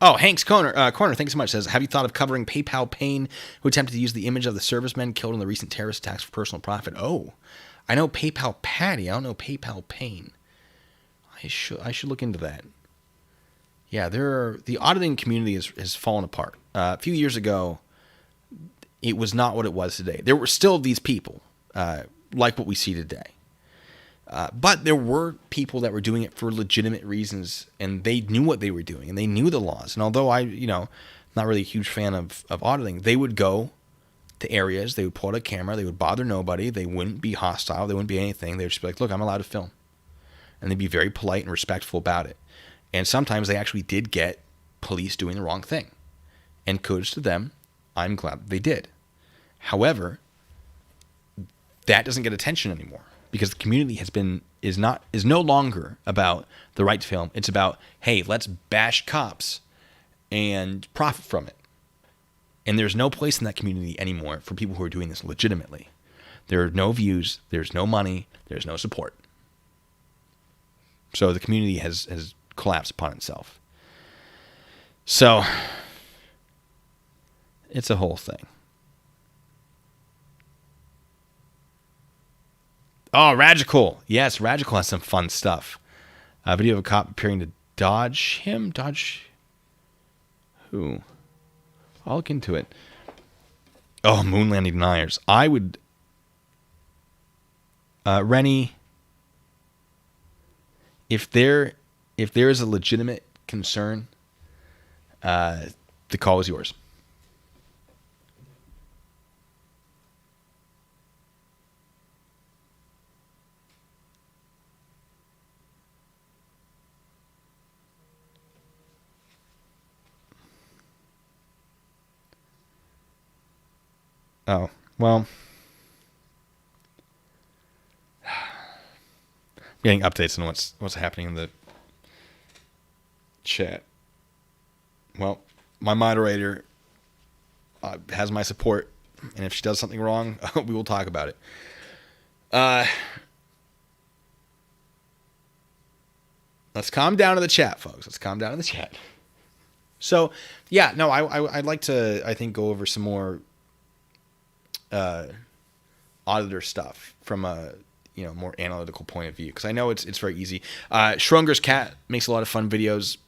Oh, Hank's Corner, thanks so much, says, have you thought of covering PayPal Payne, who attempted to use the image of the servicemen killed in the recent terrorist attacks for personal profit? Oh, I know PayPal Patty. I don't know PayPal Payne. I should look into that. Yeah, the auditing community has fallen apart. A few years ago, it was not what it was today. There were still these people, like what we see today. But there were people that were doing it for legitimate reasons, and they knew what they were doing, and they knew the laws. And although not really a huge fan of auditing, they would go to areas, they would pull out a camera, they would bother nobody, they wouldn't be hostile, they wouldn't be anything. They would just be like, look, I'm allowed to film. And they'd be very polite and respectful about it. And sometimes they actually did get police doing the wrong thing. And kudos to them. I'm glad they did. However, that doesn't get attention anymore because the community is no longer about the right to film. It's about, hey, let's bash cops and profit from it. And there's no place in that community anymore for people who are doing this legitimately. There are no views, there's no money, there's no support. So the community has collapsed upon itself. So it's a whole thing. Oh, Radical. Yes, Radical has some fun stuff. A video of a cop appearing to dodge him. Dodge who? I'll look into it. Oh, moon landing deniers. I would... Rennie, if there is a legitimate concern, the call is yours. Oh, well... Getting updates on what's happening in the chat. Well, my moderator has my support, and if she does something wrong, we will talk about it. Let's calm down to the chat, folks. Let's calm down to the chat. So, yeah, no, I'd like to, I think, go over some more auditor stuff from a more analytical point of view, because I know it's very easy. Schrodinger's cat makes a lot of fun videos.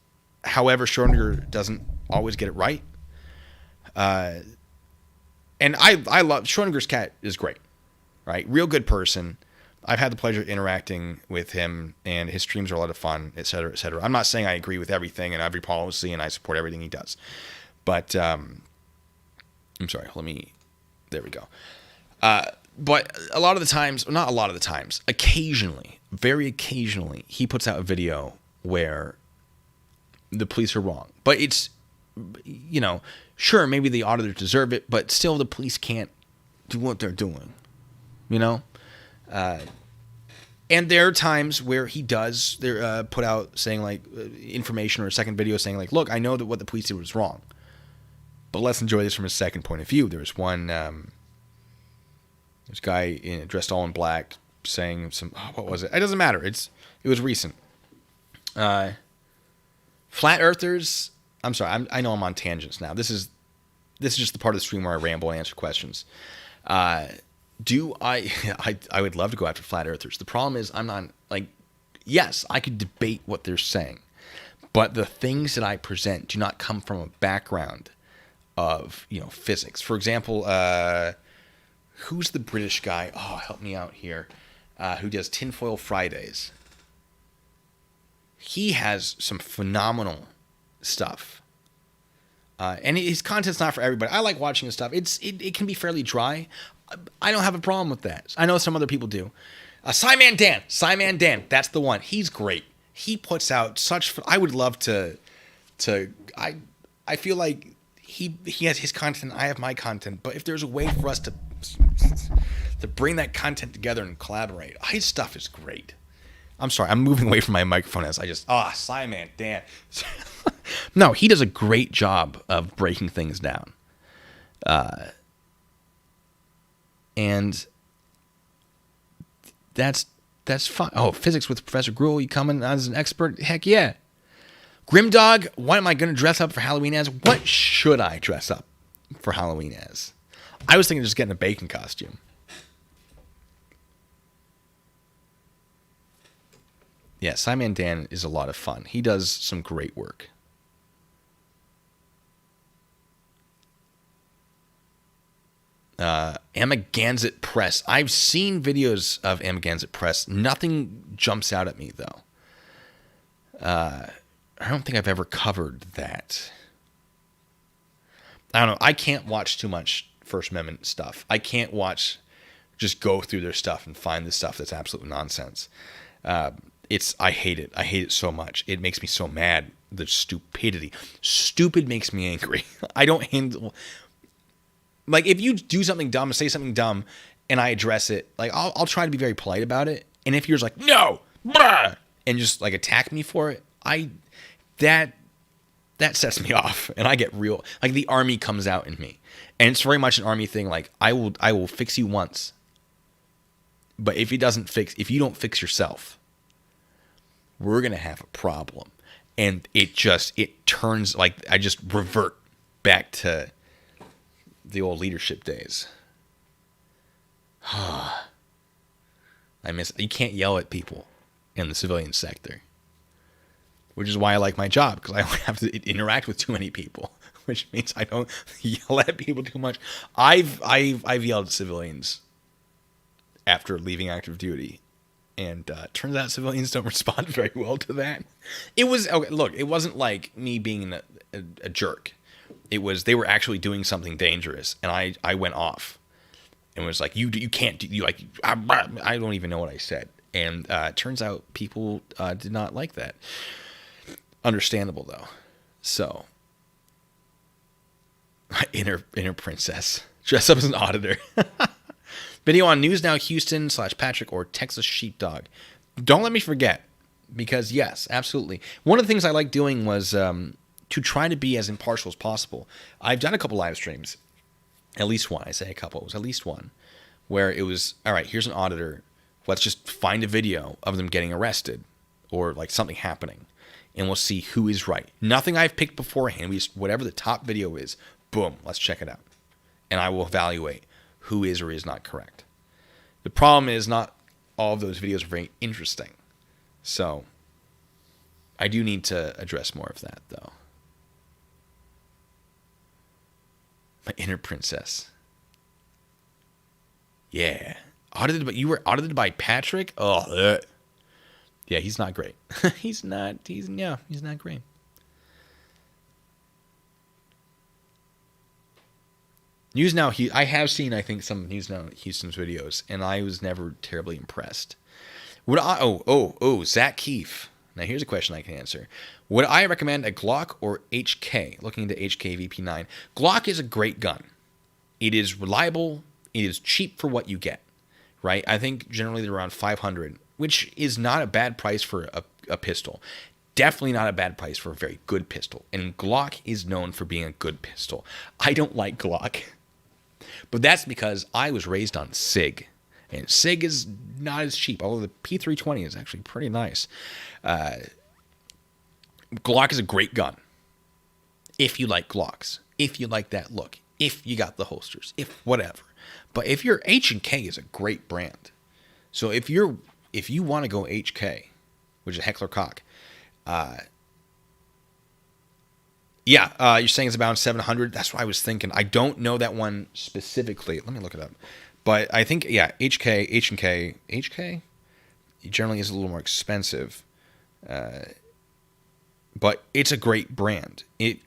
However, Schrodinger doesn't always get it right. And I love Schrodinger's cat is great, right? Real good person. I've had the pleasure of interacting with him, and his streams are a lot of fun, et cetera, et cetera. I'm not saying I agree with everything and every policy, and I support everything he does. But I'm sorry. There we go. But a lot of the times, not a lot of the times, occasionally, very occasionally, he puts out a video where the police are wrong. But it's, sure, maybe the auditors deserve it, but still the police can't do what they're doing, And there are times where he does put out saying information, or a second video saying look, I know that what the police did was wrong, but let's enjoy this from his second point of view. There was one... This guy dressed all in black saying what was it? It doesn't matter. It was recent. Flat Earthers. I'm sorry. I know I'm on tangents now. This is just the part of the stream where I ramble and answer questions. I would love to go after Flat Earthers. The problem is I'm not yes, I could debate what they're saying, but the things that I present do not come from a background of physics. For example, who's the British guy? Oh, help me out here. Who does Tinfoil Fridays? He has some phenomenal stuff. And his content's not for everybody. I like watching his stuff. It can be fairly dry. I don't have a problem with that. I know some other people do. Simon Dan. That's the one. He's great. He puts out such... I would love to I feel like he has his content, I have my content. But if there's a way for us to bring that content together and collaborate. His stuff is great. I'm sorry, I'm moving away from my microphone as I just... Simon, Dan. No, he does a great job of breaking things down. And that's fun. Oh, physics with Professor Gruel, you coming as an expert? Heck yeah. Grimdog, what am I going to dress up for Halloween as? What should I dress up for Halloween as? I was thinking of just getting a bacon costume. Yeah, Simon Dan is a lot of fun. He does some great work. Amagansett Press. I've seen videos of Amagansett Press. Nothing jumps out at me, though. I don't think I've ever covered that. I don't know. I can't watch too much First Amendment stuff. I can't just go through their stuff and find the stuff that's absolute nonsense. I hate it. I hate it so much. It makes me so mad. The stupidity. Stupid makes me angry. I don't handle... if you do something dumb, say something dumb, and I address it, like I'll try to be very polite about it. And if you're just like, no, blah, and just like attack me for it, that sets me off, and I get real, like the army comes out in me. And it's very much an army thing. Like I will fix you once, but if you don't fix yourself, we're going to have a problem. And it turns, like, I just revert back to the old leadership days. You can't yell at people in the civilian sector, which is why I like my job, because I don't have to interact with too many people, which means I don't yell at people too much. I've yelled at civilians after leaving active duty, and turns out civilians don't respond very well to that. It wasn't like me being a jerk. It was, they were actually doing something dangerous, and I went off and was like, you can't do, I don't even know what I said. And turns out people did not like that. Understandable though. So, inner princess, dress up as an auditor. Video on News Now Houston /Patrick or Texas Sheepdog. Don't let me forget, because yes, absolutely. One of the things I like doing was to try to be as impartial as possible. I've done a couple live streams, at least one. I say a couple. It was at least one where it was, all right, here's an auditor. Let's just find a video of them getting arrested or like something happening, and we'll see who is right. Nothing I've picked beforehand. We just, whatever the top video is, boom, let's check it out. And I will evaluate who is or is not correct. The problem is not all of those videos are very interesting. So I do need to address more of that, though. My inner princess. Yeah. You were audited by Patrick? Oh, yeah, he's not great. He's not great. News Now, I have seen, I think, some News Now Houston's videos, and I was never terribly impressed. Zach Keefe. Now, here's a question I can answer. Would I recommend a Glock or HK? Looking into HK VP9. Glock is a great gun. It is reliable. It is cheap for what you get, right? I think generally they're around $500, which is not a bad price for a pistol. Definitely not a bad price for a very good pistol. And Glock is known for being a good pistol. I don't like Glock, but that's because I was raised on SIG. And SIG is not as cheap, although the P320 is actually pretty nice. Glock is a great gun. If you like Glocks, if you like that look, if you got the holsters, if whatever. But if you're H&K is a great brand. So if you want to go HK, which is Heckler Koch, you're saying it's about 700. That's what I was thinking. I don't know that one specifically. Let me look it up. But I think, HK generally is a little more expensive. But it's a great brand.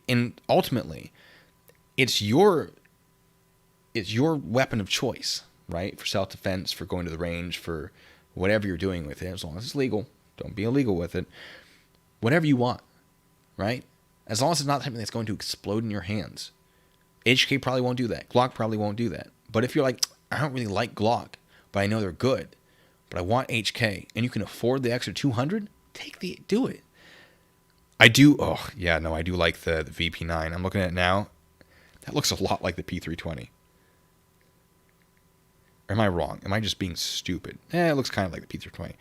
And ultimately, it's your weapon of choice, right? For self-defense, for going to the range, for whatever you're doing with it, as long as it's legal. Don't be illegal with it. Whatever you want, right? As long as it's not something that's going to explode in your hands. HK probably won't do that. Glock probably won't do that. But if you're like, I don't really like Glock, but I know they're good, but I want HK, and you can afford the extra $200, do it. I do. I do like the VP9. I'm looking at it now. That looks a lot like the P320. Or am I wrong? Am I just being stupid? It looks kind of like the P320.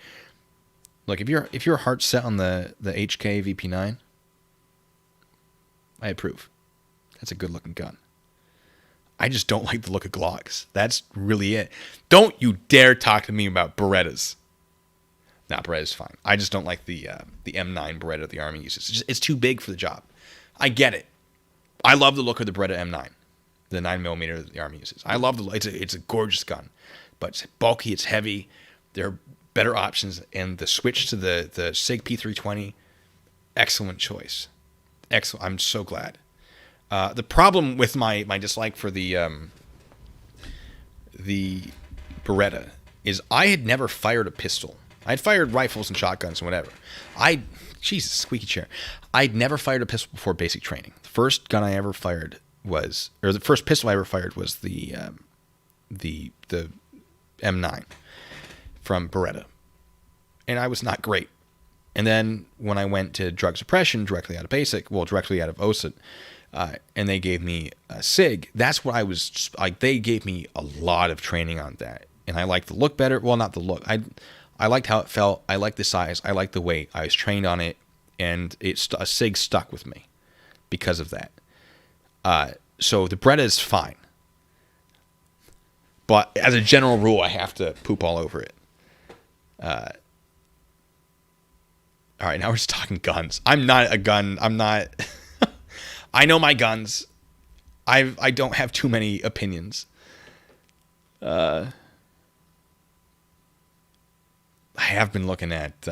Look, if your heart's set on the HK VP9, I approve. That's a good looking gun. I just don't like the look of Glocks. That's really it. Don't you dare talk to me about Berettas. Nah, Beretta's fine. I just don't like the M9 Beretta the Army uses. It's too big for the job. I get it. I love the look of the Beretta M9, the 9mm that the Army uses. I love it's a gorgeous gun, but it's bulky, it's heavy. There are better options, and the switch to the SIG P320, excellent choice. Excellent. I'm so glad. The problem with my dislike for the Beretta is I had never fired a pistol. I'd fired rifles and shotguns and whatever. Jesus, squeaky chair. I'd never fired a pistol before basic training. The first gun I ever fired the first pistol I ever fired was the M9 from Beretta, and I was not great. And then when I went to drug suppression directly out of OSIT, and they gave me a SIG, that's what I was like. They gave me a lot of training on that, and I liked the look better. Well, not the look. I liked how it felt. I liked the size. I liked the weight. I was trained on it, and a SIG stuck with me because of that. So the Beretta is fine, but as a general rule, I have to poop all over it. All right, now we're just talking guns. I'm not a gun. I'm not. I know my guns. I don't have too many opinions. I have been looking at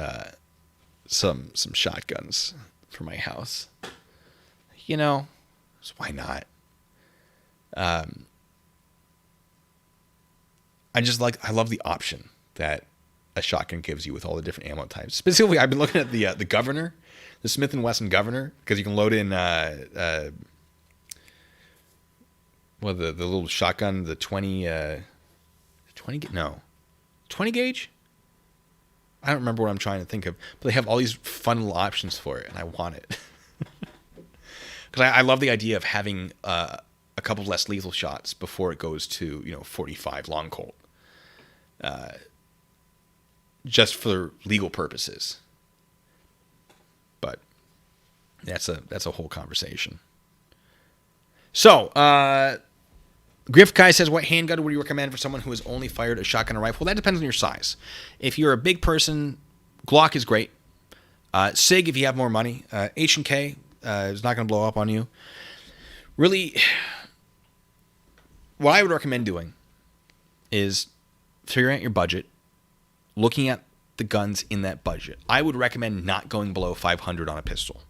some shotguns for my house. So why not? I love the option that a shotgun gives you with all the different ammo types. Specifically, I've been looking at the Governor, the Smith & Wesson Governor, because you can load in the little shotgun, the 20 gauge. I don't remember what I'm trying to think of, but they have all these fun little options for it, and I want it because I love the idea of having a couple less lethal shots before it goes to 45 long Colt. Just for legal purposes. But that's a whole conversation. So, Griff Kai says, what handgun would you recommend for someone who has only fired a shotgun or rifle? Well, that depends on your size. If you're a big person, Glock is great. SIG, if you have more money. H&K is not going to blow up on you. Really, what I would recommend doing is figuring out your budget, looking at the guns in that budget. I would recommend not going below $500 on a pistol.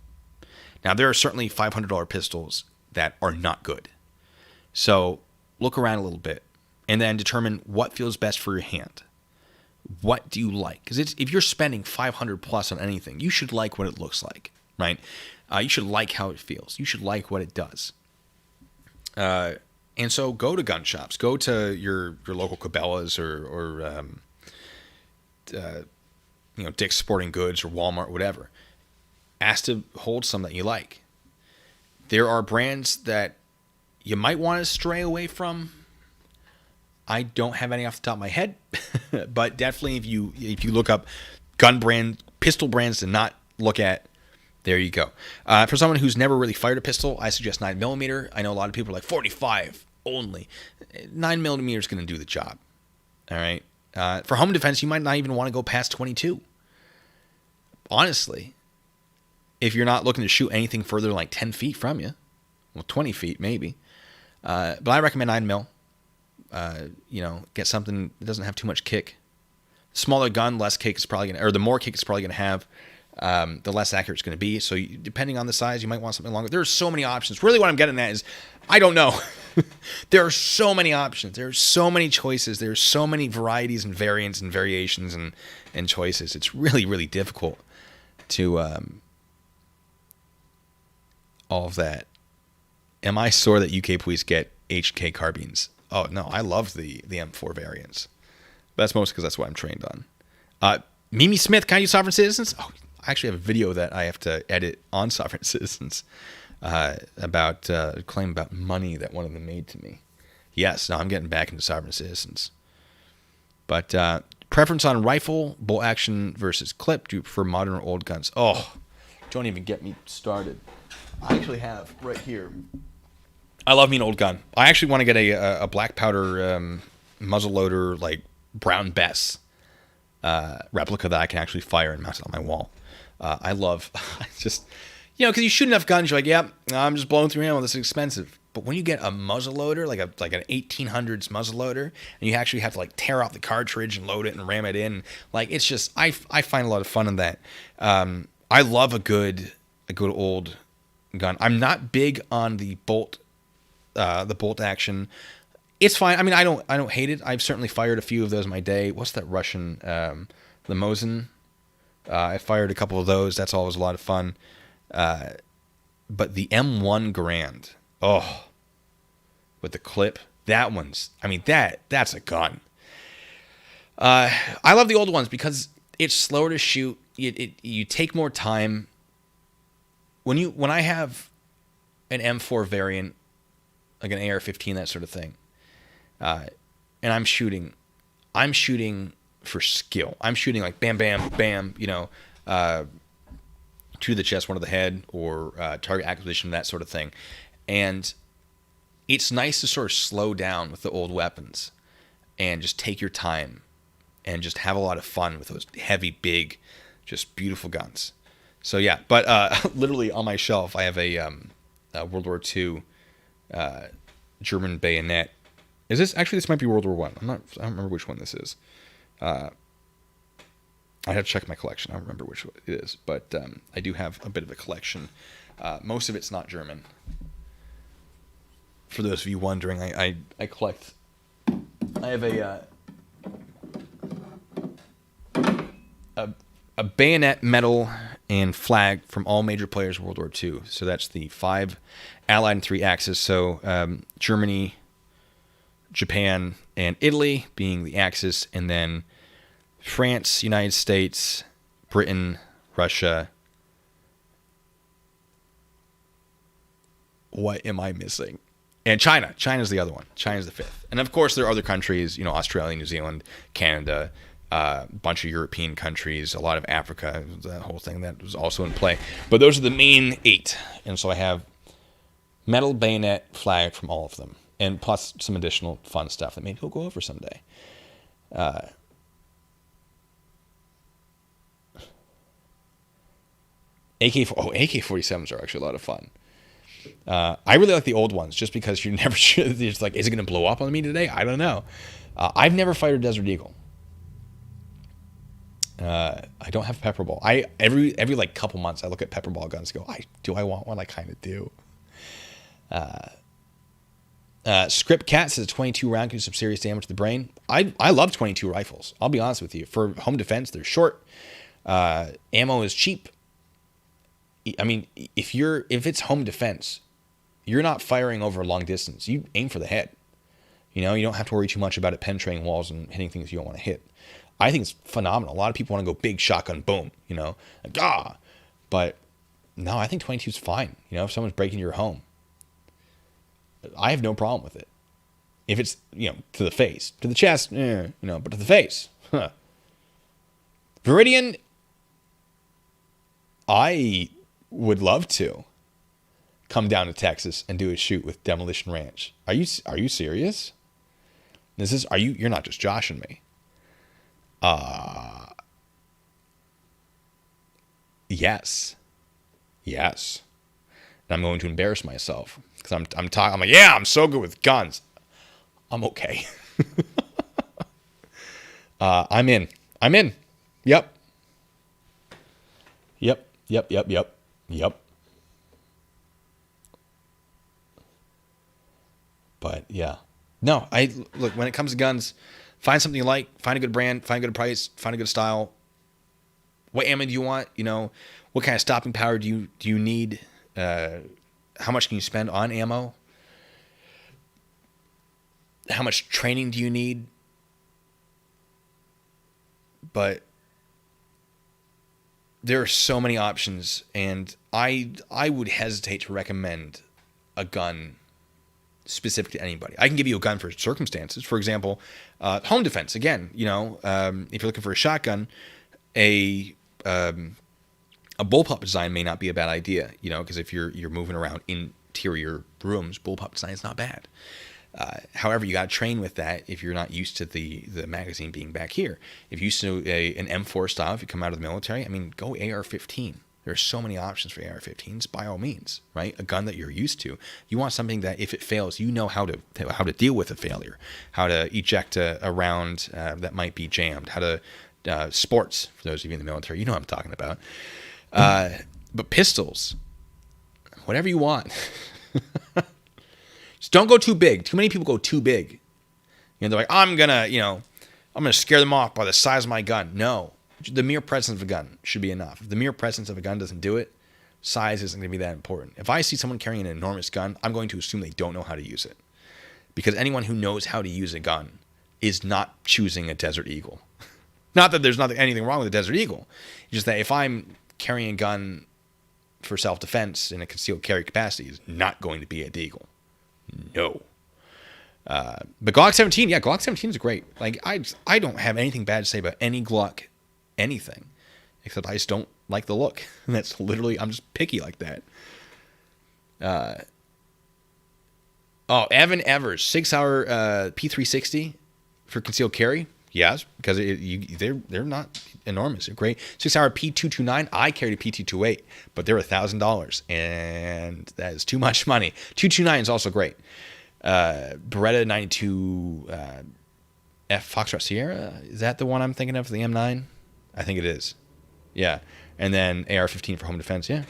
Now, there are certainly $500 pistols that are not good. So look around a little bit and then determine what feels best for your hand. What do you like? Because if you're spending $500 plus on anything, you should like what it looks like, right? You should like how it feels. You should like what it does. And so go to gun shops. Go to your local Cabela's or Dick's Sporting Goods or Walmart, whatever. Ask to hold some that you like. There are brands that you might want to stray away from. I don't have any off the top of my head, but definitely if you look up pistol brands to not look at, there you go. For someone who's never really fired a pistol, I suggest 9mm. I know a lot of people are like 45 only. 9mm is going to do the job. All right. For home defense, you might not even want to go past 22. Honestly, if you're not looking to shoot anything further than like 10 feet from you, well, 20 feet maybe. But I recommend 9mm. Get something that doesn't have too much kick. Smaller gun, less kick is probably going to, or the more kick it's probably going to have, the less accurate it's going to be. So depending on the size, you might want something longer. There's so many options. Really what I'm getting at is, I don't know. There are so many options. There are so many choices. There are so many varieties and variants and variations and choices. It's really, really difficult to all of that. Am I sore that UK police get HK carbines? Oh, no, I love the M4 variants. But that's mostly because that's what I'm trained on. Mimi Smith, can I use Sovereign Citizens? Oh, I actually have a video that I have to edit on Sovereign Citizens about a claim about money that one of them made to me. Yes, now I'm getting back into Sovereign Citizens. But preference on rifle, bolt action versus clip. Do you prefer modern or old guns? Oh, don't even get me started. I actually have right here. I love me an old gun. I actually want to get a black powder muzzleloader, like Brown Bess replica that I can actually fire and mount it on my wall. I just, because you shoot enough guns, you're like, yeah, I'm just blowing through ammo. This is expensive. But when you get a muzzleloader, like an 1800s muzzleloader, and you actually have to like tear out the cartridge and load it and ram it in, like it's just, I find a lot of fun in that. I love a good old gun. I'm not big on the bolt action. It's fine. I mean, I don't hate it. I've certainly fired a few of those in my day. What's that Russian, the Mosin? I fired a couple of those. That's always a lot of fun. But the M1 Garand, with the clip, that's a gun. I love the old ones because it's slower to shoot. You take more time. When I have an M4 variant, like an AR-15, that sort of thing, and I'm shooting for skill. I'm shooting like bam, bam, bam, to the chest, one to the head, or target acquisition, that sort of thing. And it's nice to sort of slow down with the old weapons and just take your time and just have a lot of fun with those heavy, big, just beautiful guns. So yeah, but literally on my shelf, I have a World War II German bayonet. Is this actually? This might be World War I. I don't remember which one this is. I have to check my collection. I don't remember which one it is, but I do have a bit of a collection. Most of it's not German. For those of you wondering, I collect. I have a bayonet, medal, and flag from all major players of World War II. So that's the 5 Allied and 3 Axis. So Germany, Japan, and Italy being the Axis, and then France, United States, Britain, Russia. What am I missing? And China. China's the other one. China's the 5th. And of course, there are other countries, Australia, New Zealand, Canada, a bunch of European countries, a lot of Africa, that whole thing that was also in play. But those are the main 8. And so I have medal, bayonet, flag from all of them. And plus some additional fun stuff that maybe we'll go over someday. AK-47s are actually a lot of fun. I really like the old ones just because you're never sure. It's like, is it going to blow up on me today? I don't know. I've never fired a Desert Eagle. I don't have a pepper ball. Every like couple months I look at pepper ball guns and go, do I want one? I kind of do. Script Cat says a 22 round can do some serious damage to the brain. I love 22 rifles. I'll be honest with you. For home defense, they're short. Ammo is cheap. I mean, if it's home defense, you're not firing over a long distance. You aim for the head. You don't have to worry too much about it penetrating walls and hitting things you don't want to hit. I think it's phenomenal. A lot of people want to go big shotgun, boom, But no, I think 22 is fine. If someone's breaking your home, I have no problem with it. If it's, to the face, to the chest, but to the face, huh. Viridian, I would love to come down to Texas and do a shoot with Demolition Ranch. Are you serious? You're not just joshing me. Yes. And I'm going to embarrass myself because I'm talking. I'm like, yeah, I'm so good with guns. I'm okay. I'm in. Yep. But yeah, no. Look, when it comes to guns, find something you like. Find a good brand. Find a good price. Find a good style. What ammo do you want? What kind of stopping power do you need? How much can you spend on ammo? How much training do you need? But there are so many options, and I would hesitate to recommend a gun specific to anybody. I can give you a gun for circumstances. For example, home defense. Again, if you're looking for a shotgun, a bullpup design may not be a bad idea. Because if you're moving around interior rooms, bullpup design is not bad. However, you got to train with that if you're not used to the magazine being back here. If you're used to an M4 style, if you come out of the military, go AR-15. There are so many options for AR-15s, by all means, right? A gun that you're used to. You want something that if it fails, you know how to deal with a failure, how to eject a round that might be jammed, how to sports, for those of you in the military, you know what I'm talking about. But pistols, whatever you want. Just don't go too big. Too many people go too big. They're like, I'm gonna scare them off by the size of my gun. No, the mere presence of a gun should be enough. If the mere presence of a gun doesn't do it, size isn't going to be that important. If I see someone carrying an enormous gun, I'm going to assume they don't know how to use it, because anyone who knows how to use a gun is not choosing a Desert Eagle. Not that there's anything wrong with a Desert Eagle. It's just that if I'm carrying a gun for self-defense in a concealed carry capacity, is not going to be a Deagle. No. But Glock 17, yeah, Glock 17 is great. Like, I don't have anything bad to say about any Glock anything, except I just don't like the look. And that's literally, I'm just picky like that. Evan Evers, 6-hour P360 for concealed carry. Yes, because they're not enormous. They're great. 6-hour P229. I carried a P228, but they're $1,000, and that is too much money. 229 is also great. Beretta 92 F Foxtrot Sierra. Is that the one I'm thinking of for the M9? I think it is. Yeah. And then AR-15 for home defense. Yeah.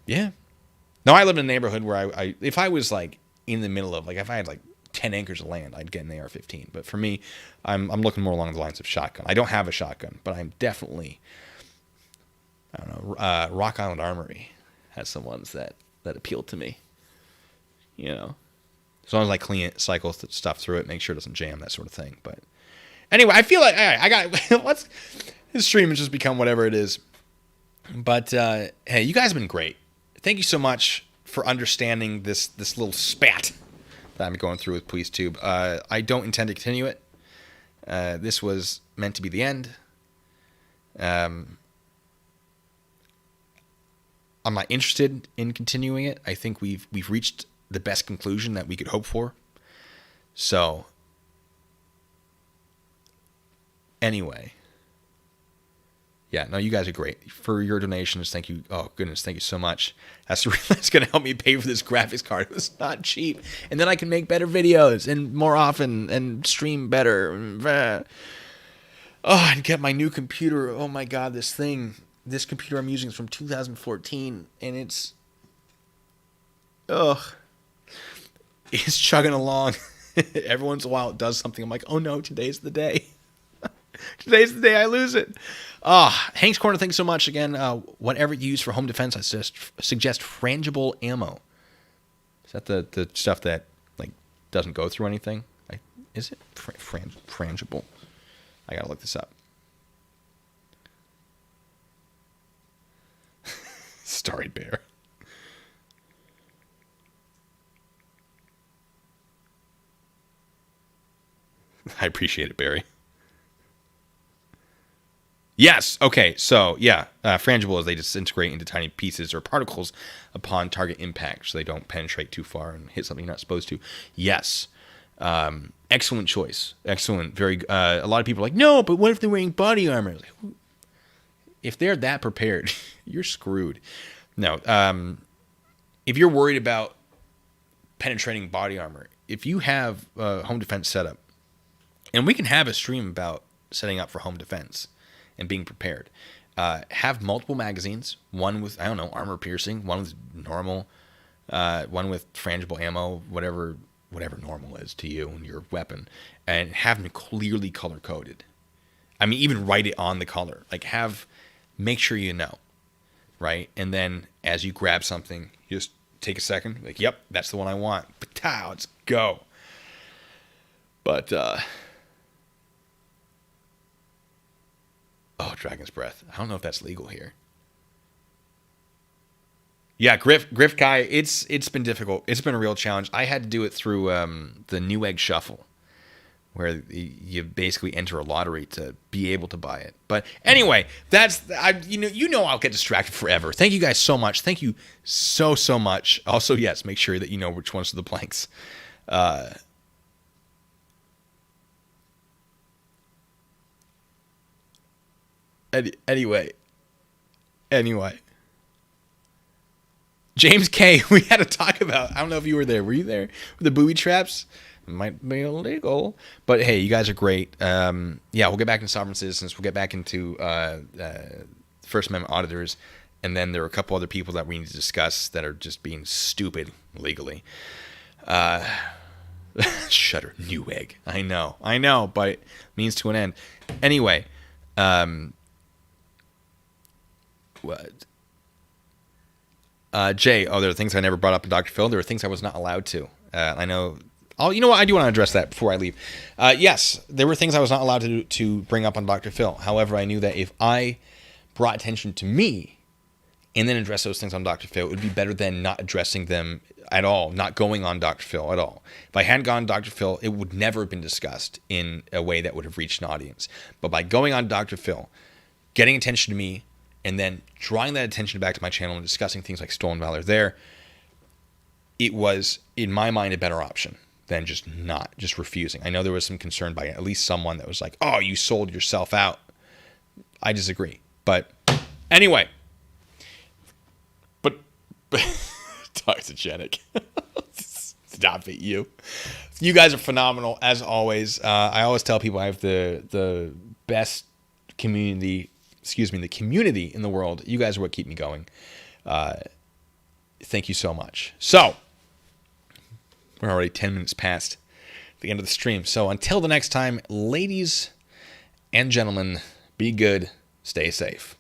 No, I live in a neighborhood where I if I was like in the middle of, like, if I had like 10 acres of land, I'd get an AR-15. But for me, I'm looking more along the lines of shotgun. I don't have a shotgun, but I'm definitely, I don't know, Rock Island Armory has some ones that appeal to me. You know, as long as I clean it, cycle stuff through it, make sure it doesn't jam, that sort of thing. But anyway, I feel like I got this stream has just become whatever it is. But hey, you guys have been great. Thank you so much for understanding this little spat that I'm going through with PleaseTube. I don't intend to continue it. This was meant to be the end. I'm not interested in continuing it. I think we've reached the best conclusion that we could hope for. So, anyway. Yeah, no, you guys are great. For your donations, thank you. Oh, goodness, thank you so much. That's going to help me pay for this graphics card. It was not cheap. And then I can make better videos and more often and stream better. Oh, and get my new computer. Oh, my God, this computer I'm using is from 2014. And it's chugging along. Every once in a while it does something. I'm like, oh, no, today's the day. Today's the day I lose it. Hank's Corner, thanks so much again. Whatever you use for home defense, I suggest frangible ammo. Is that the stuff that like doesn't go through anything? Is it frangible? I gotta look this up. Starry Bear. I appreciate it, Barry. Yes. Okay. So, yeah, frangible is they disintegrate into tiny pieces or particles upon target impact, so they don't penetrate too far and hit something you're not supposed to. Yes. Excellent choice. Excellent. Very. A lot of people are like, no, but what if they're wearing body armor? Like, if they're that prepared, you're screwed. No. If you're worried about penetrating body armor, if you have a home defense setup, and we can have a stream about setting up for home defense and being prepared. Have multiple magazines, one with, I don't know, armor piercing, one with normal, one with frangible ammo, whatever normal is to you and your weapon, and have them clearly color-coded. I mean, even write it on the color. Like, make sure you know, right? And then as you grab something, you just take a second, like, yep, that's the one I want. Patow, let's go. But, oh, Dragon's Breath. I don't know if that's legal here. Yeah, Griff Guy, it's been difficult. It's been a real challenge. I had to do it through the Newegg Shuffle, where you basically enter a lottery to be able to buy it. But anyway, you know I'll get distracted forever. Thank you guys so much. Thank you so much. Also, yes, make sure that you know which ones are the blanks. Anyway. James K, we had to talk about, I don't know if you were there. Were you there? With the booby traps? Might be illegal. But hey, you guys are great. Yeah, we'll get back into sovereign citizens. We'll get back into First Amendment auditors. And then there are a couple other people that we need to discuss that are just being stupid legally. Shudder. Newegg. I know, but it means to an end. Anyway, what? Jay, there are things I never brought up in Dr. Phil. There are things I was not allowed to. I know You know what? I do want to address that before I leave. Yes, there were things I was not allowed to bring up on Dr. Phil. However, I knew that if I brought attention to me and then address those things on Dr. Phil, it would be better than not addressing them at all, not going on Dr. Phil at all. If I hadn't gone on Dr. Phil, it would never have been discussed in a way that would have reached an audience. But by going on Dr. Phil, getting attention to me, and then drawing that attention back to my channel and discussing things like Stolen Valor there, it was, in my mind, a better option than just refusing. I know there was some concern by at least someone that was like, oh, you sold yourself out. I disagree. But anyway, but toxigenic. Stop it, you. You guys are phenomenal, as always. I always tell people I have the best community, the community in the world. You guys are what keep me going. Thank you so much. So, we're already 10 minutes past the end of the stream. So until the next time, ladies and gentlemen, be good, stay safe.